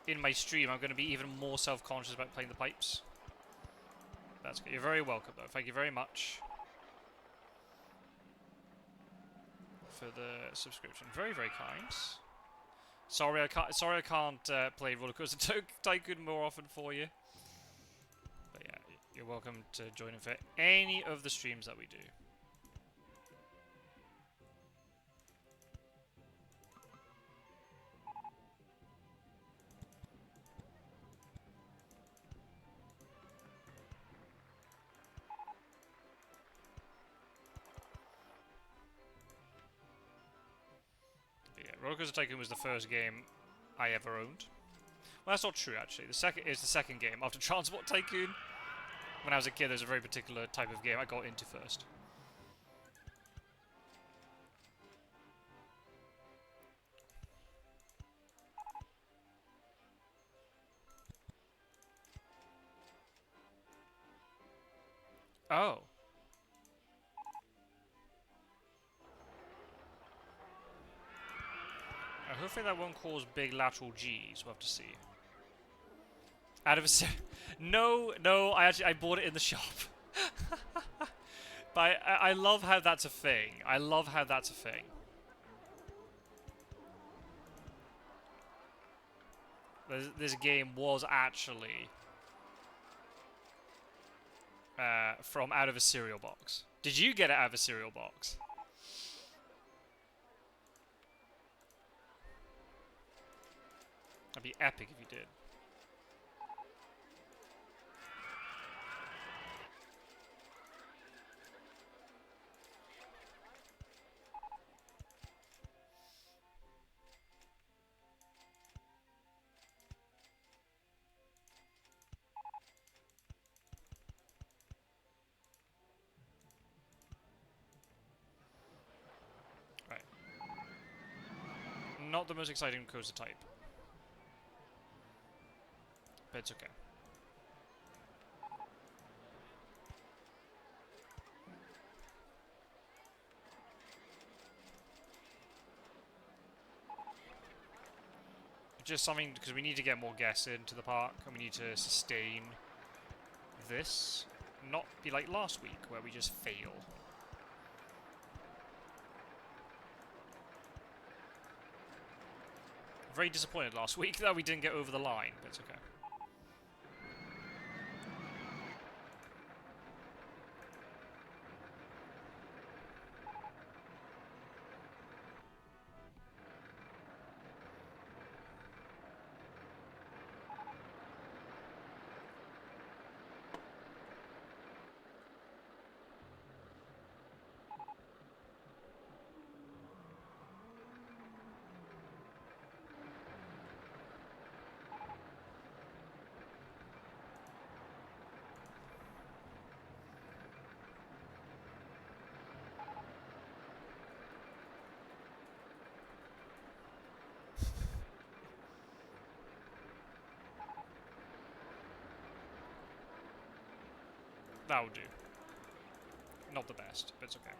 in my stream, I'm going to be even more self-conscious about playing the pipes. That's good. You're very welcome, though. Thank you very much for the subscription. Very, very kind. Sorry, I can't play RollerCoaster Tycoon more often for you. But yeah, you're welcome to join in for any of the streams that we do. RollerCoaster Tycoon was the first game I ever owned. Well, that's not true, actually. The second game after Transport Tycoon. When I was a kid, there's a very particular type of game I got into first. Oh. Hopefully that won't cause big lateral G's. We'll have to see. Out of a no, I bought it in the shop. But I love how that's a thing. I love how that's a thing. This game was actually from out of a cereal box. Did you get it out of a cereal box? That'd be epic if you did. Right. Not the most exciting coaster type. But it's okay. Just something, because we need to get more guests into the park, and we need to sustain this. Not be like last week, where we just fail. Very disappointed last week that we didn't get over the line, but it's okay. That'll do. Not the best, but it's okay.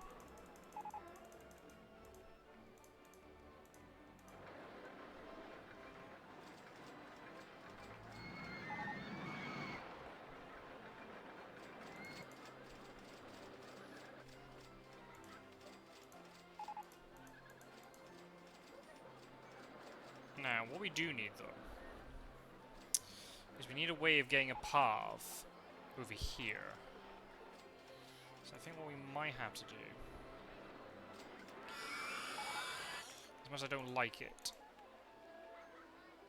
Now, what we do need, though, is we need a way of getting a path over here. So I think what we might have to do, as much as I don't like it,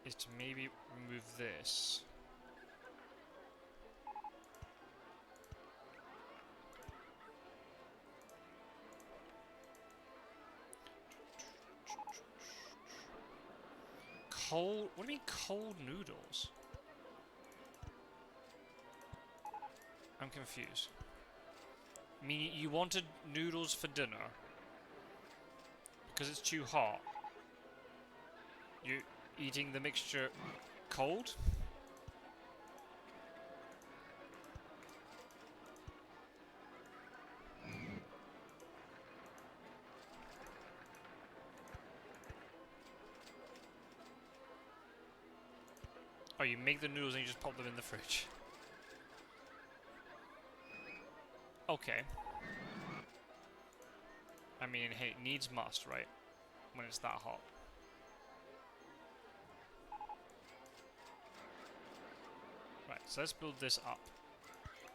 is to maybe remove this. Cold... What do you mean cold noodles? I'm confused. I mean, you wanted noodles for dinner because it's too hot. You're eating the mixture cold? Oh, you make the noodles and you just pop them in the fridge. Okay. I mean, hey, needs must, right? When it's that hot. Right, so let's build this up.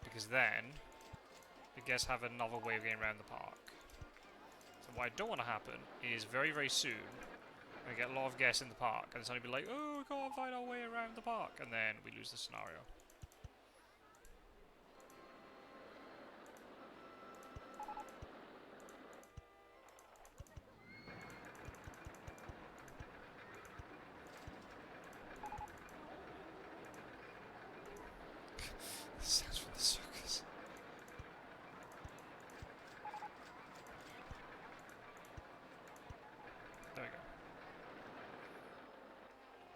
Because then, I guess have another way of getting around the park. So what I don't want to happen is very, very soon, we get a lot of guests in the park, and suddenly be like, oh, we can't find our way around the park, and then we lose the scenario. Sounds from the circus. There we go.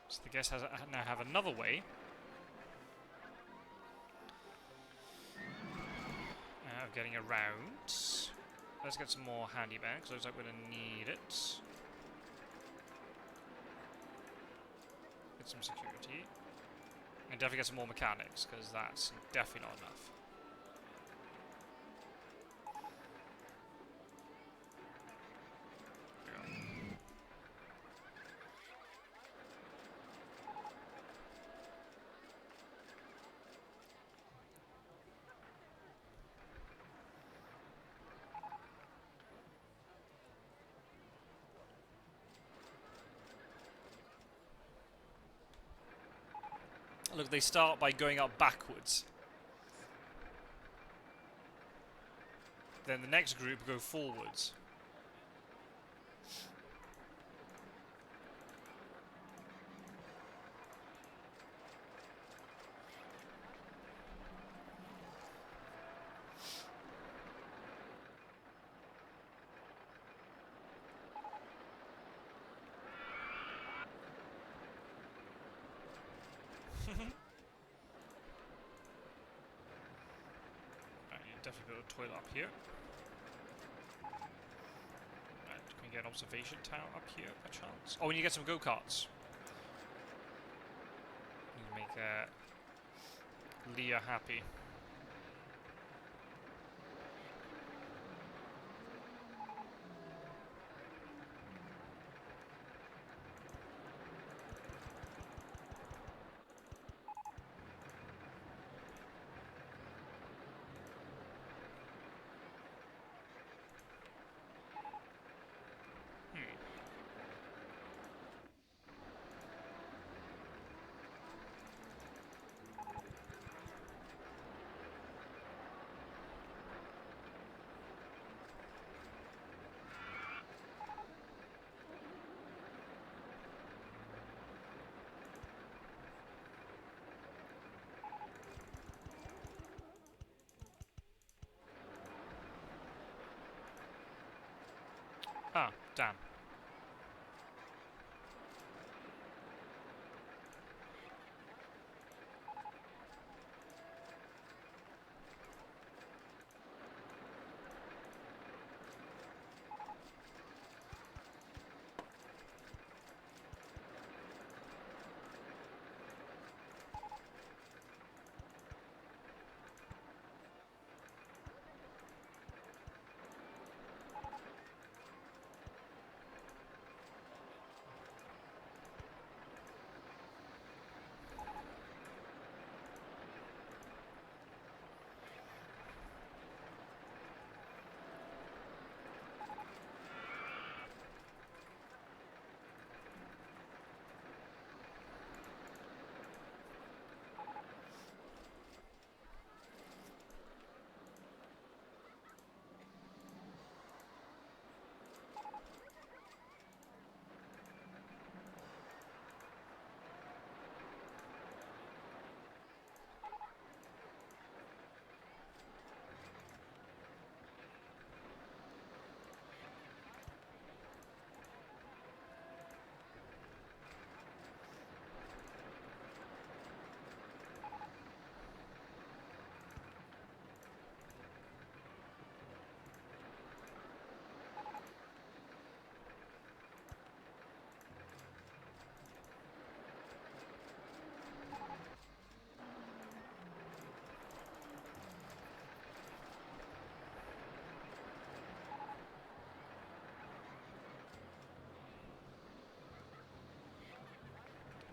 So the guest now have another way of getting around. Let's get some more handyman, because it looks like we're going to need it. Get some security. And definitely get some more mechanics, because that's definitely not enough. Look, they start by going up backwards. Then the next group go forwards. Definitely build a toilet up here. Right, can we get an observation tower up here, by chance? Oh, we need to get some go-karts. Need to make Leah happy. Ah, damn.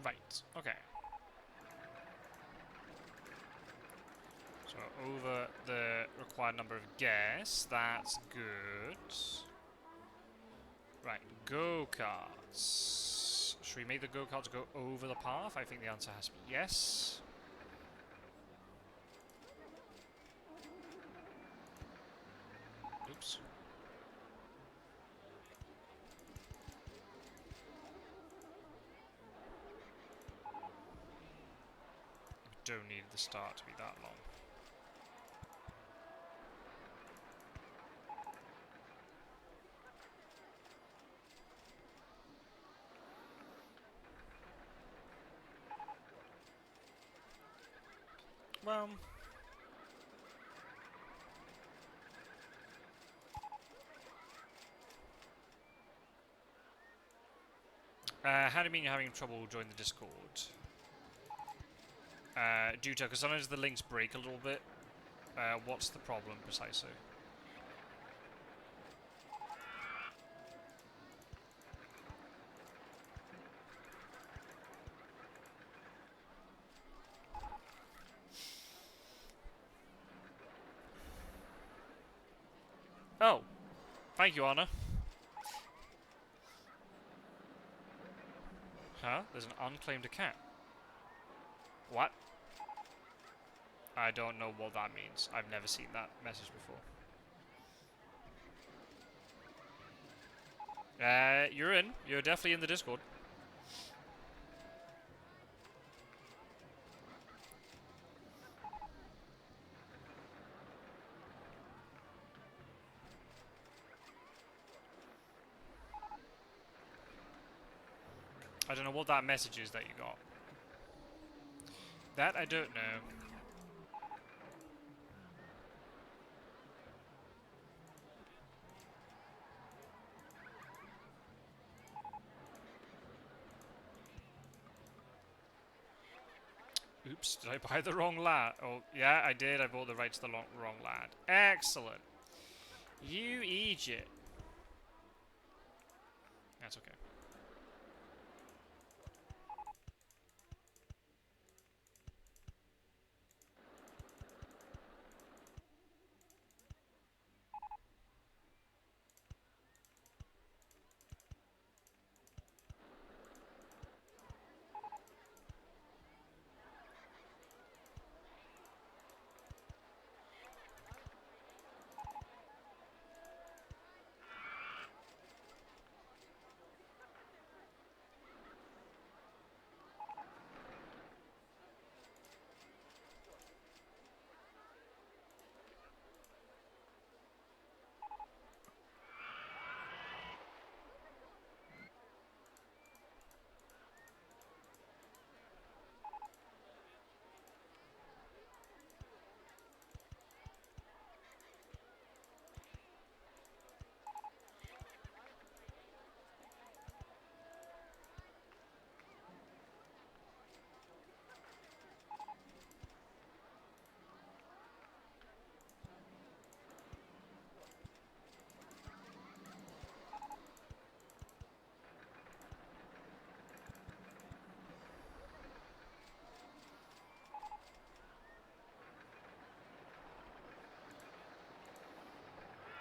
Right, okay. So over the required number of guests, that's good. Right, go-karts. Should we make the go-karts go over the path? I think the answer has to be yes. Oops. Don't need the start to be that long. Well, how do you mean you're having trouble joining the Discord? Due to, because sometimes the links break a little bit. What's the problem precisely? Oh, thank you, Anna. Huh? There's an unclaimed account. What? I don't know what that means. I've never seen that message before. You're in. You're definitely in the Discord. I don't know what that message is that you got. That I don't know. Oops, did I buy the wrong lad? Oh, yeah, I did. I bought the right to the wrong lad. Excellent. You Egypt. That's okay.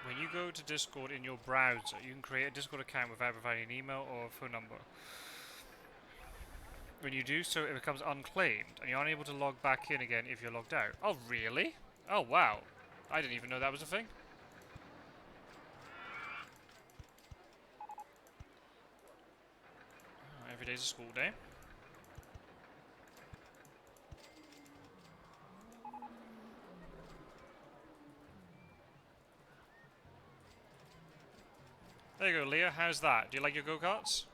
When you go to Discord in your browser, you can create a Discord account without providing an email or a phone number. When you do so, it becomes unclaimed, and you're unable to log back in again if you're logged out. Oh, really? Oh, wow. I didn't even know that was a thing. Oh, every day's a school day. There you go, Leah. How's that? Do you like your go-karts?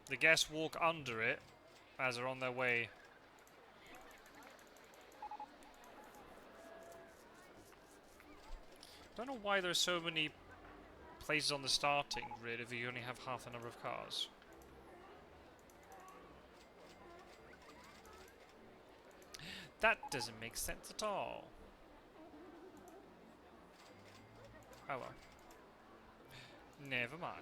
The guests walk under it as they're on their way. Don't know why there's so many places on the starting grid if you only have half the number of cars. That doesn't make sense at all. Oh well. Never mind.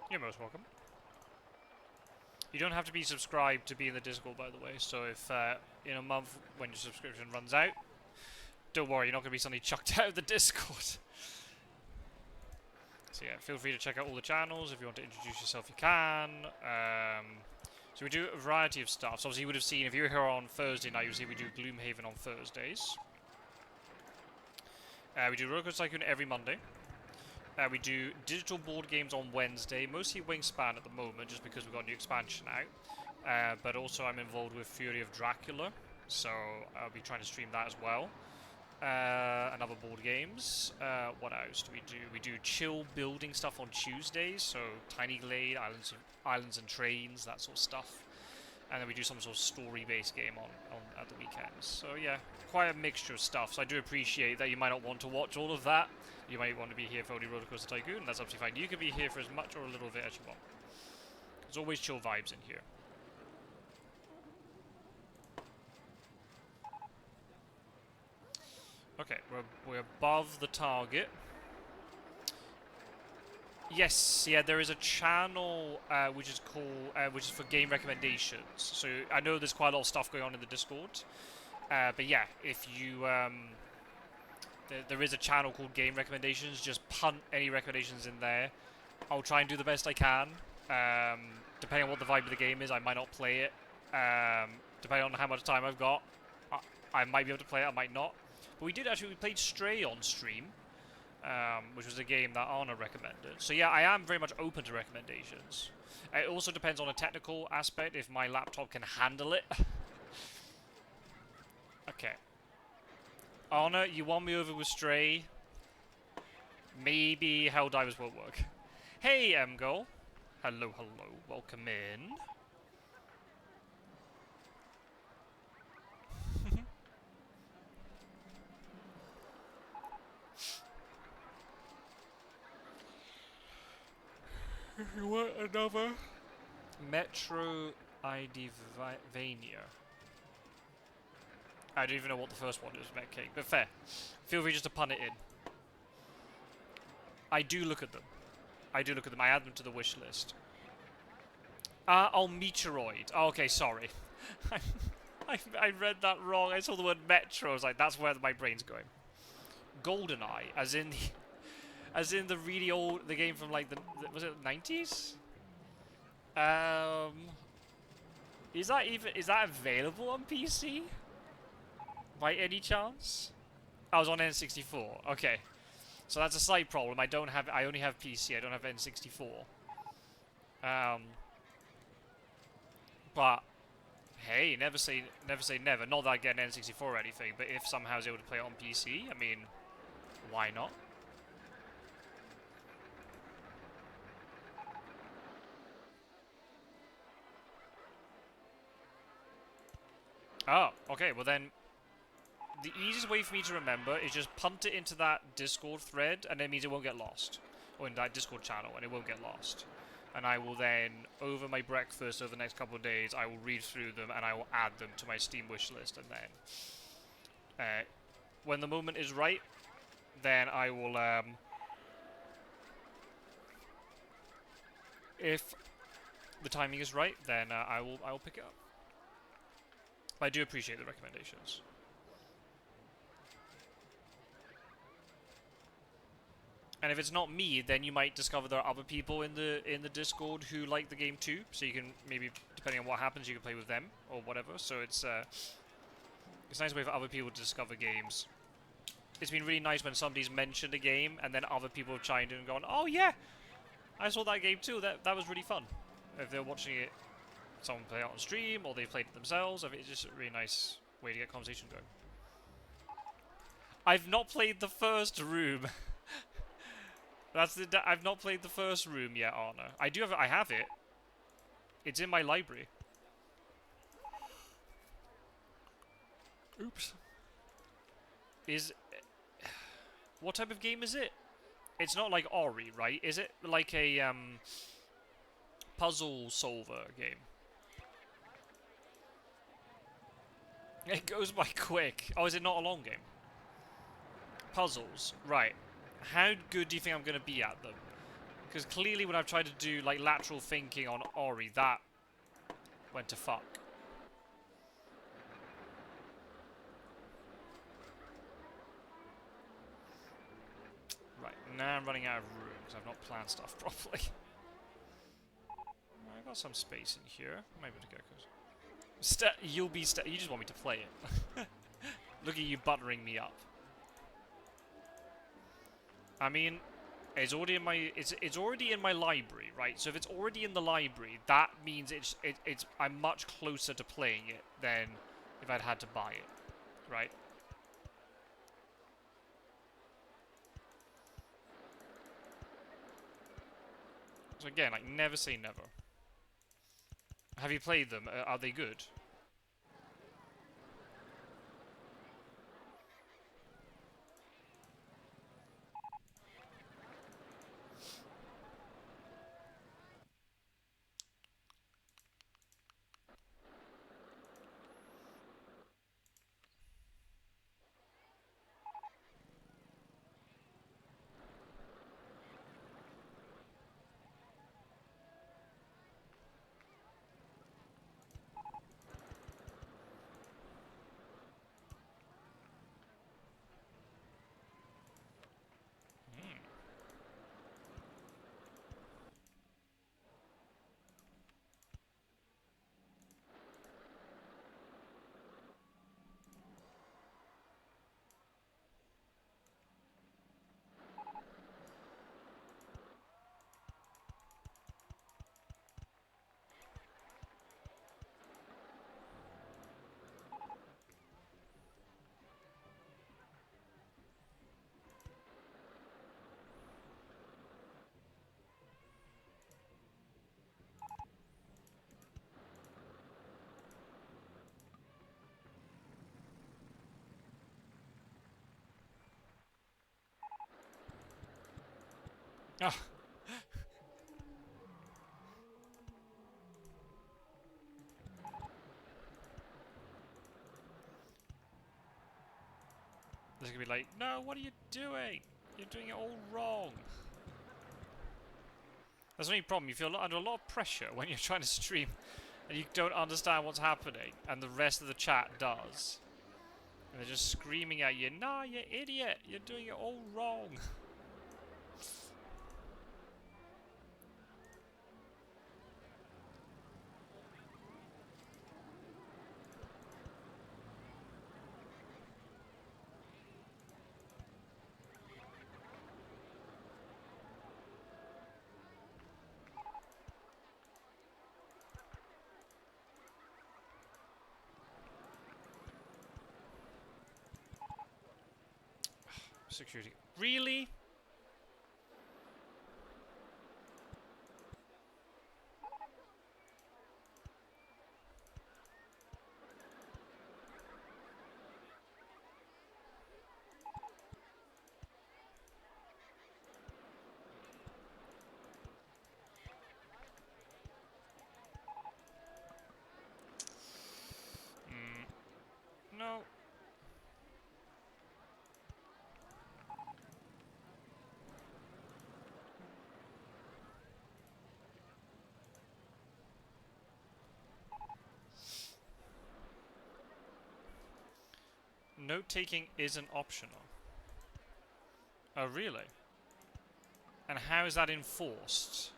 You're most welcome. You don't have to be subscribed to be in the Discord, by the way, so if in a month when your subscription runs out, don't worry, you're not going to be suddenly chucked out of the Discord. So yeah, feel free to check out all the channels. If you want to introduce yourself, you can. So we do a variety of stuff. So obviously you would have seen, if you were here on Thursday night, you would see we do Gloomhaven on Thursdays. We do RollerCoaster Tycoon every Monday. We do digital board games on Wednesday, mostly Wingspan at the moment, just because we've got a new expansion out. But also I'm involved with Fury of Dracula, so I'll be trying to stream that as well. And other board games. What else do we do? We do chill building stuff on Tuesdays, so Tiny Glade, Islands and Trains, that sort of stuff. And then we do some sort of story-based game on at the weekends. So yeah, quite a mixture of stuff. So I do appreciate that you might not want to watch all of that. You might want to be here for only RollerCoaster Tycoon, that's absolutely fine. You can be here for as much or a little bit as you want. There's always chill vibes in here. Okay, we're above the target. Yes, yeah, there is a channel which is called which is for game recommendations. So I know there's quite a lot of stuff going on in the Discord, but yeah, if you there is a channel called Game Recommendations. Just punt any recommendations in there. I'll try and do the best I can. Depending on what the vibe of the game is, I might not play it. Depending on how much time I've got, I might be able to play it. I might not. But we played Stray on stream, which was a game that Anna recommended. So yeah, I am very much open to recommendations. It also depends on a technical aspect, if my laptop can handle it. Okay. Anna, you won me over with Stray. Maybe Helldivers won't work. Hey, Mgol. Hello, hello. Welcome in. You want another? Metro ID Vania. I don't even know what the first one is, Met Cake, but fair. Feel free just to pun it in. I do look at them. I do look at them. I add them to the wish list. Oh, Meteoroid. Oh, okay, sorry. I read that wrong. I saw the word Metro. I was like, that's where my brain's going. GoldenEye, as in the really old, the game from like the was it 90s? Is that available on PC? By any chance? I was on N64. Okay, so that's a slight problem. I only have PC. I don't have N64. But hey, never say never. Not that I get an N64 or anything, but if somehow I was able to play it on PC, I mean, why not? Oh, okay. Well then, the easiest way for me to remember is just punt it into that Discord thread, and it means it won't get lost. Or in that Discord channel, and it won't get lost. And I will then, over my breakfast over the next couple of days, I will read through them, and I will add them to my Steam wish list, and then when the moment is right, then I will, if the timing is right, then I will pick it up. I do appreciate the recommendations. And if it's not me, then you might discover there are other people in the Discord who like the game too. So you can maybe, depending on what happens, you can play with them or whatever. So it's a nice way for other people to discover games. It's been really nice when somebody's mentioned a game and then other people have chimed in and gone, "Oh yeah, I saw that game too. That was really fun." If they're watching it, someone play it on stream or they played it themselves. I mean, it's just a really nice way to get conversation going. I've not played the first room. I've not played the first room yet, Anna. I have it. It's in my library. Oops. What type of game is it? It's not like Ori, right? Is it like a puzzle solver game? It goes by quick. Oh, is it not a long game? Puzzles, right. How good do you think I'm going to be at them? Because clearly when I've tried to do like lateral thinking on Ori, that went to fuck. Right, now I'm running out of room because I've not planned stuff properly. I've got some space in here. Maybe to go. You just want me to play it. Look at you buttering me up. I mean, it's already in my it's already in my library, right? So if it's already in the library, that means I'm much closer to playing it than if I'd had to buy it, right? So again, like never say never. Have you played them? Are they good? Ah. This could be like, no, what are you doing? You're doing it all wrong. That's the only problem. You feel under a lot of pressure when you're trying to stream and you don't understand what's happening, and the rest of the chat does. And they're just screaming at you, nah, you idiot, you're doing it all wrong. Security. Really? No. Note-taking isn't optional. Oh, really? And how is that enforced?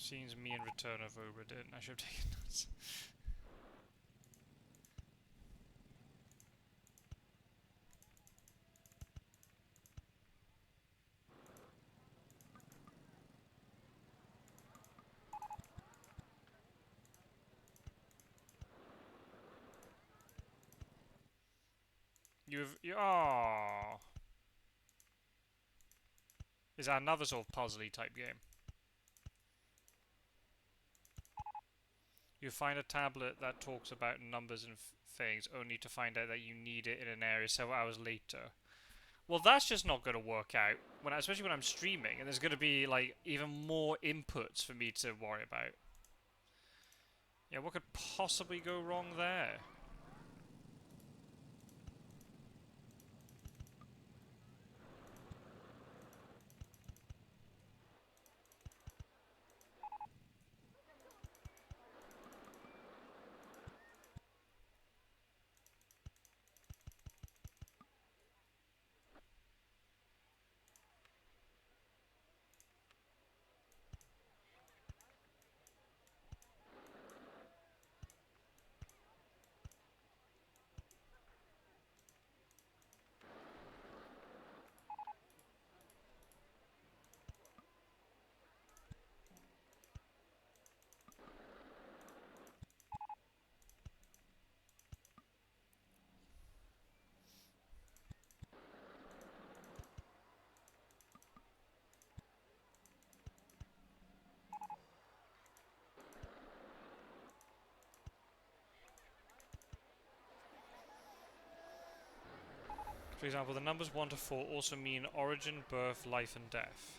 Seems me and Return of Obra did. I should have taken notes. Aww. Is that another sort of puzzly type game? You find a tablet that talks about numbers and things, only to find out that you need it in an area several hours later. Well, that's just not going to work out, especially when I'm streaming, and there's going to be like even more inputs for me to worry about. Yeah, what could possibly go wrong there? For example, the numbers 1 to 4 also mean origin, birth, life, and death.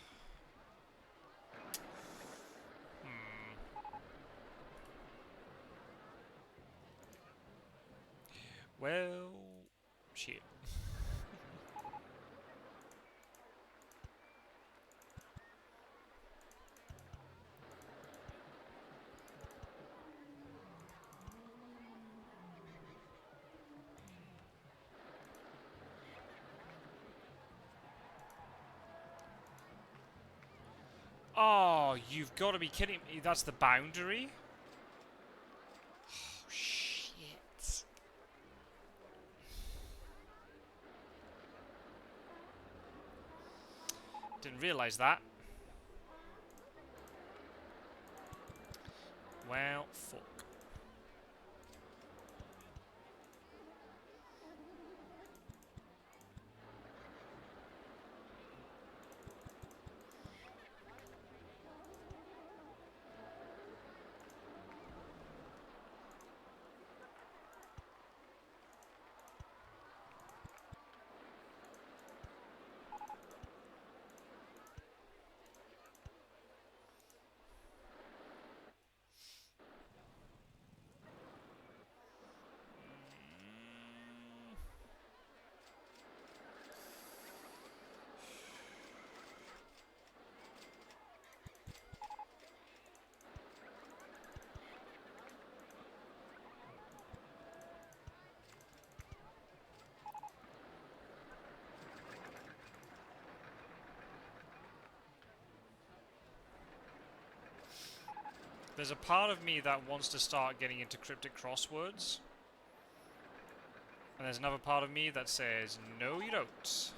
Well, shit. Oh, you've got to be kidding me. That's the boundary? Oh, shit. Didn't realise that. Well, fuck. There's a part of me that wants to start getting into cryptic crosswords. And there's another part of me that says, no you don't.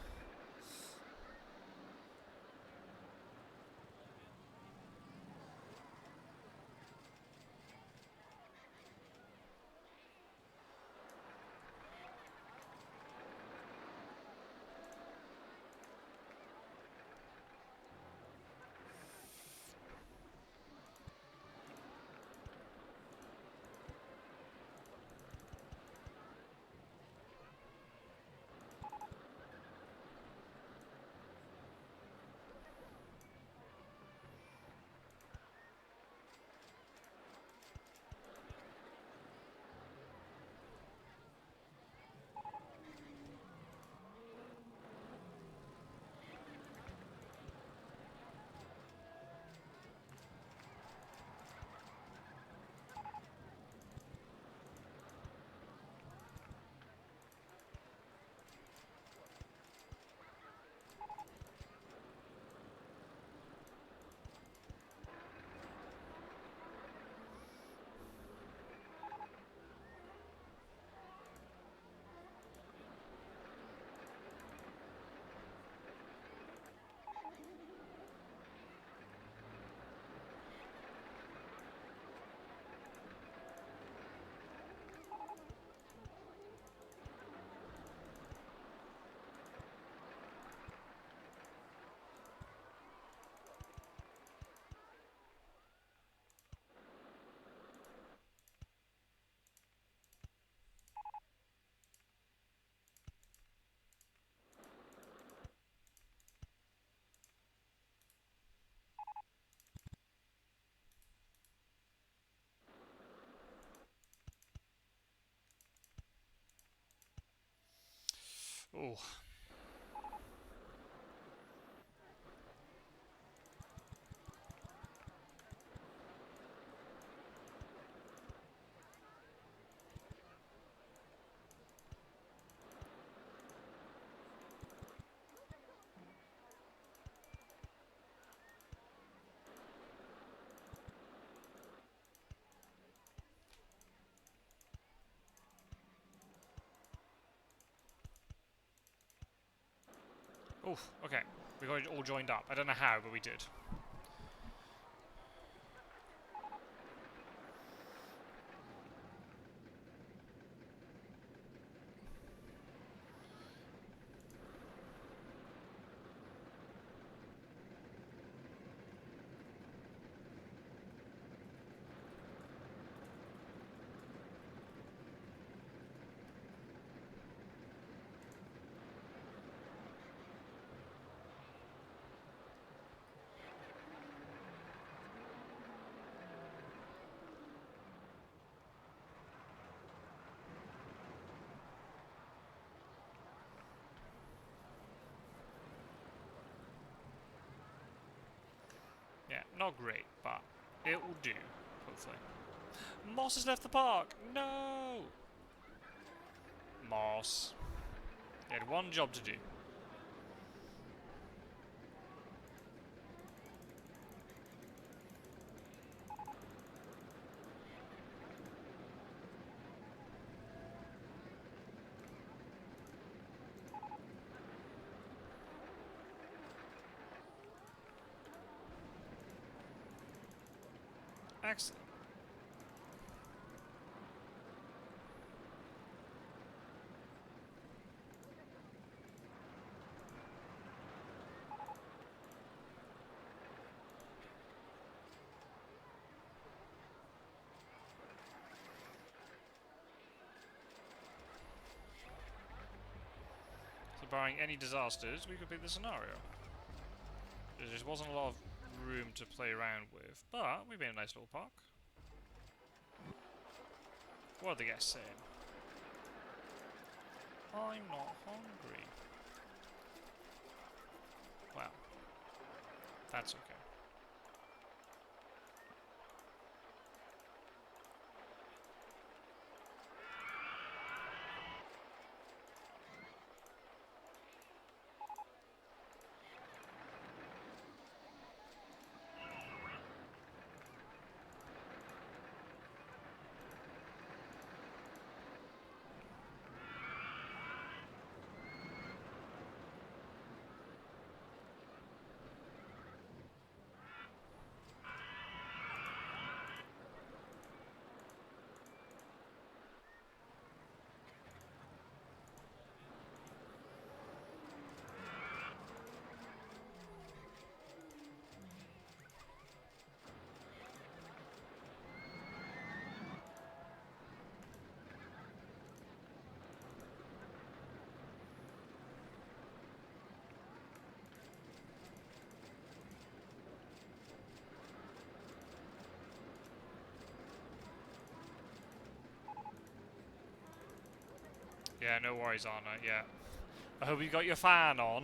Oh. Oof, okay. We got it all joined up. I don't know how, but we did. Yeah, not great, but it will do, hopefully. Moss has left the park! No! Moss. He had one job to do. Excellent. So barring any disasters, we complete the scenario. There just wasn't a lot of room to play around with, but we made a nice little park. What are the guests saying? I'm not hungry. Well, that's okay. Yeah, no worries, Anna. Yeah. I hope you got your fan on.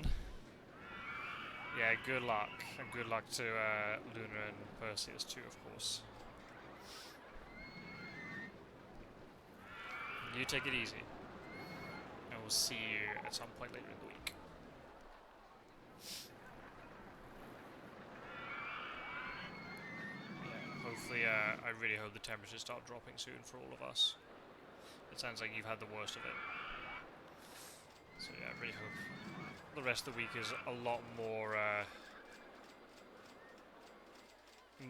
Yeah, good luck. And good luck to Luna and Perseus too, of course. You take it easy. And we'll see you at some point later in the week. Yeah, hopefully, I really hope the temperatures start dropping soon for all of us. It sounds like you've had the worst of it. So yeah, I really hope the rest of the week is a lot more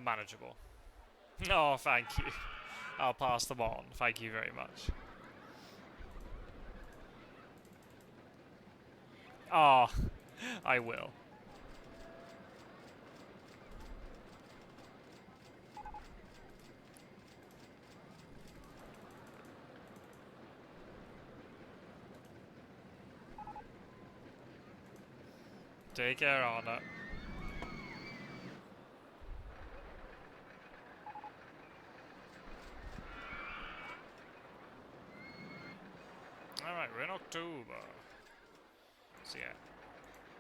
manageable. Oh, thank you. I'll pass them on. Thank you very much. Oh, I will. Take care, Anna. Alright, we're in October. So yeah,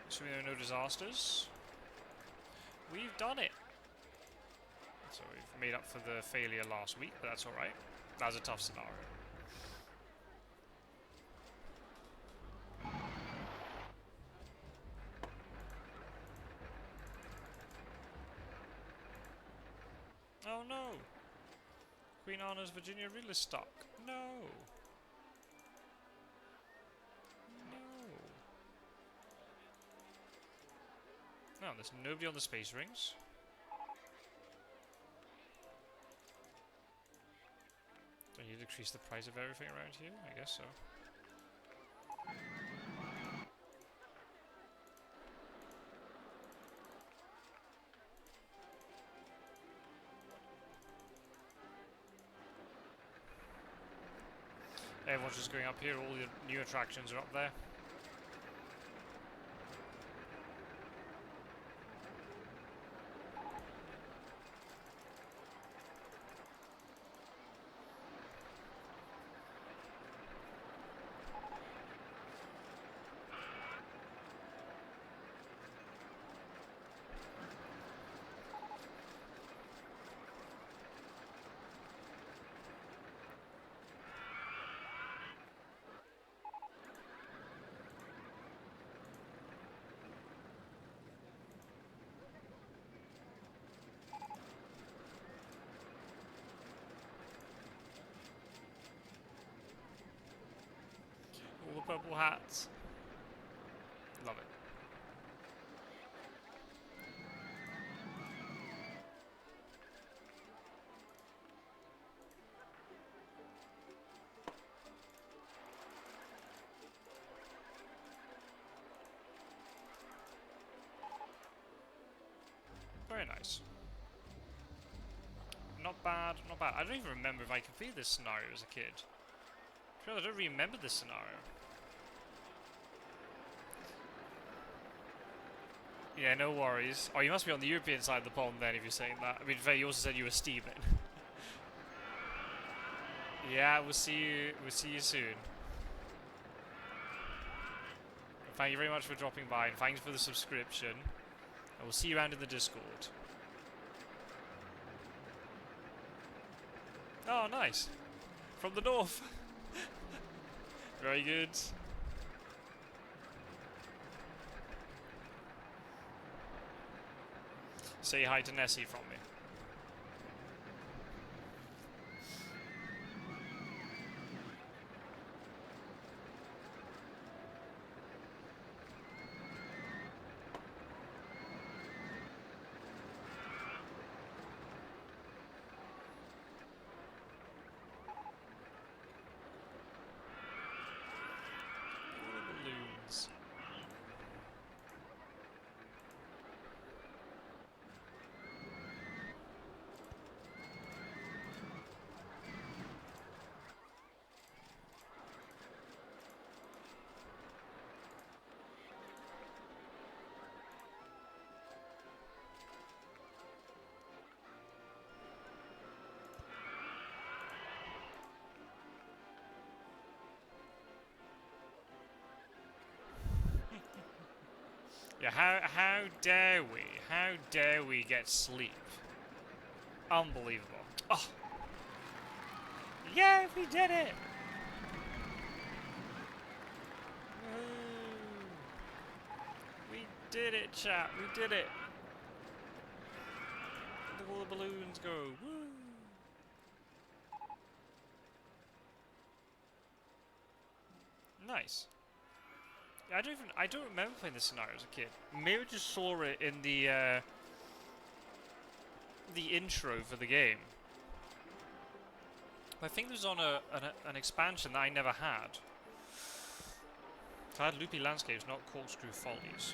assuming there are no disasters, we've done it. So we've made up for the failure last week, but that's alright. That was a tough scenario. Oh no! Queen Anne's Virginia Reel is stuck. No! No, there's nobody on the space rings. Do I need to increase the price of everything around here? I guess so. Everyone's just going up here, all the new attractions are up there. All the purple hats. Love it. Very nice. Not bad, not bad. I don't even remember if I completed this scenario as a kid. I don't really remember this scenario. Yeah, no worries. Oh, you must be on the European side of the pond then if you're saying that. I mean, you also said you were steaming. Yeah, we'll see you soon. Thank you very much for dropping by, and thanks for the subscription. And we'll see you around in the Discord. Oh, nice. From the north. Very good. Say hi to Nessie from me. Balloons. Yeah, how dare we get sleep? Unbelievable. Oh! Yeah, we did it! We did it, chat, we did it! Look at all the balloons go, woo! Nice. I don't remember playing this scenario as a kid. Maybe I just saw it in the intro for the game. I think it was on an expansion that I never had. So I had Loopy Landscapes, not Corkscrew Follies.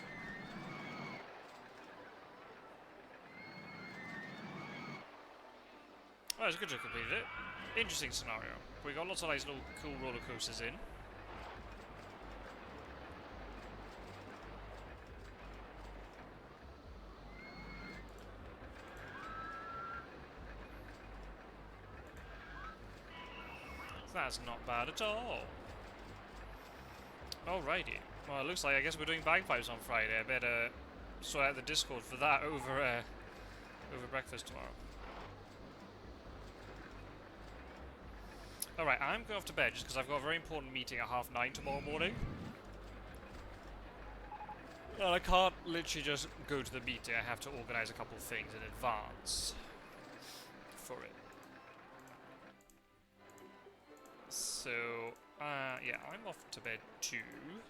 Well, it's good to complete it. Interesting scenario. We got lots of nice little cool roller coasters in. That's not bad at all. Alrighty. Well, it looks like I guess we're doing bagpipes on Friday. I better sort out the Discord for that over breakfast tomorrow. Alright, I'm going off to bed just because I've got a very important meeting at 9:30 tomorrow morning. And I can't literally just go to the meeting. I have to organise a couple of things in advance for it. So, yeah, I'm off to bed too,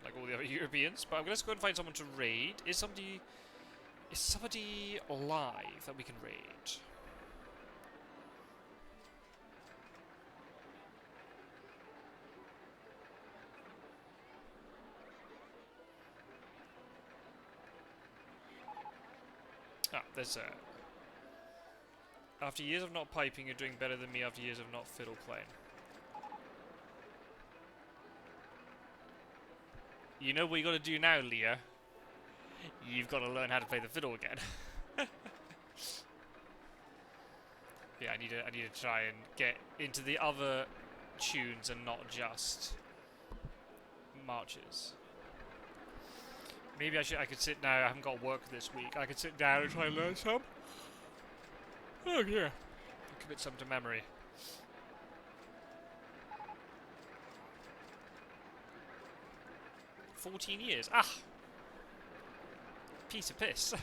like all the other Europeans. But I'm going to go and find someone to raid. Is somebody alive that we can raid? Ah, there's a... After years of not piping, you're doing better than me after years of not fiddle playing. You know what you gotta do now, Leah? You've got to learn how to play the fiddle again. Yeah, I need to try and get into the other tunes and not just marches. Maybe I could sit now. I haven't got work this week. I could sit down and try and learn some. Oh yeah, commit some to memory. "14 years. Ah, piece of piss."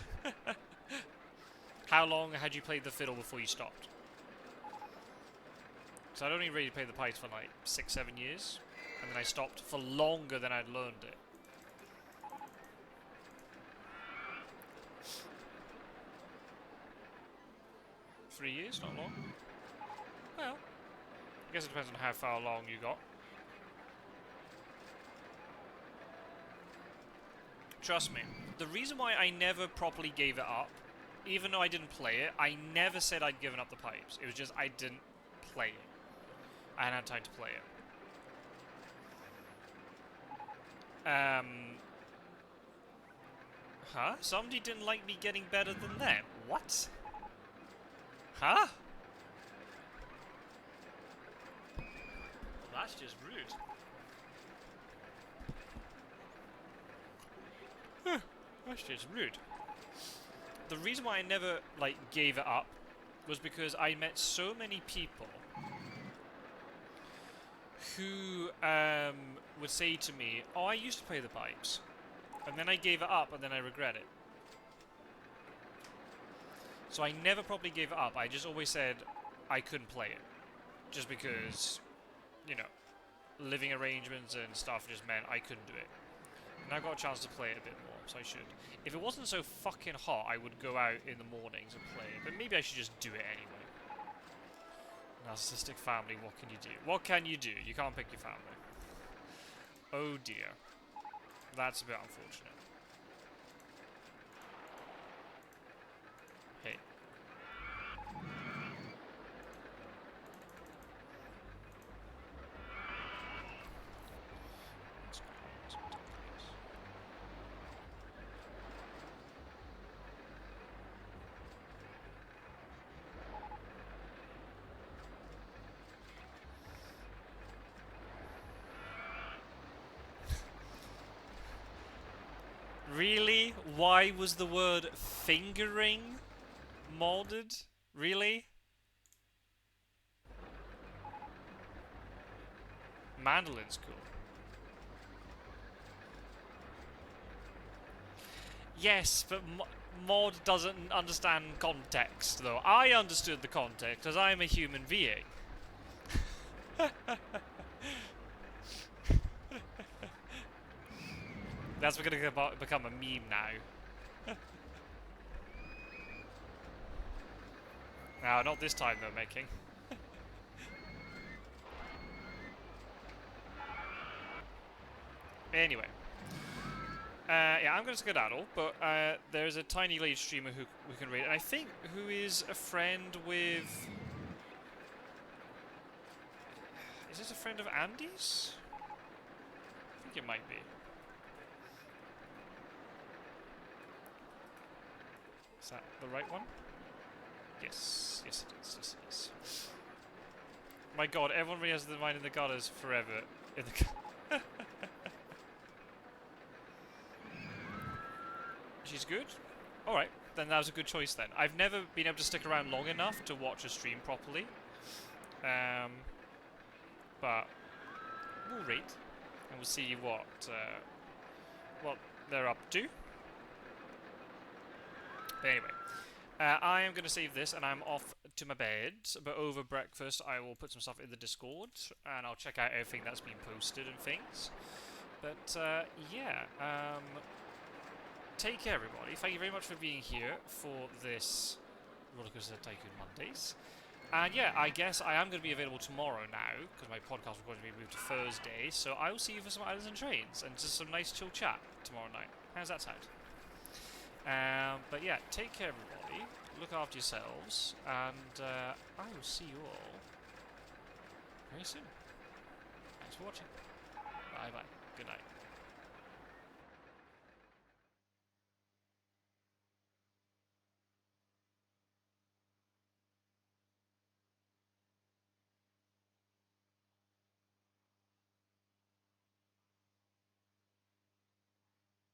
How long had you played the fiddle before you stopped? So I'd only really played the pipes for like 6-7 years, and then I stopped for longer than I'd learned it. "3 years, not long." Well, I guess it depends on how far along you got. Trust me, the reason why I never properly gave it up, even though I didn't play it, I never said I'd given up the pipes. It was just I didn't play it. I hadn't had time to play it. Huh? Somebody didn't like me getting better than them. What? Huh? Well, that's just rude. Huh, that's just rude. The reason why I never, like, gave it up was because I met so many people who would say to me, "Oh, I used to play the pipes, and then I gave it up, and then I regret it." So I never properly gave it up. I just always said I couldn't play it. Just because, you know, living arrangements and stuff just meant I couldn't do it. And I got a chance to play it a bit more, so I should. If it wasn't so fucking hot, I would go out in the mornings and play it. But maybe I should just do it anyway. Narcissistic family, what can you do? What can you do? You can't pick your family. Oh dear. That's a bit unfortunate. Hey. Really? Why was the word fingering modded? Really? Mandolin's cool. Yes, but mod doesn't understand context, though. I understood the context, because I'm a human being. That's going to become a meme now. No, not this time, though, making. Anyway. Yeah, I'm going to skedaddle, but there's a tiny lady streamer who can read, and I think who is a friend with... Is this a friend of Andy's? I think it might be. Is that the right one? Yes. Yes, it is. Yes, it is. My god, everyone really has the mind in the gutters forever. In the She's good? Alright, then that was a good choice then. I've never been able to stick around long enough to watch a stream properly. But we'll rate. And we'll see what they're up to. But anyway, I am going to save this and I'm off to my bed. But over breakfast, I will put some stuff in the Discord and I'll check out everything that's been posted and things. But yeah, take care, everybody. Thank you very much for being here for this RollerCoaster Tycoon Mondays. And yeah, I guess I am going to be available tomorrow now, because my podcast will going to be moved to Thursday, so I will see you for some Islands and Trains, and just some nice chill chat tomorrow night. How's that sound? But yeah, take care everybody, look after yourselves, and I will see you all very soon. Thanks for watching. Bye bye. Good night.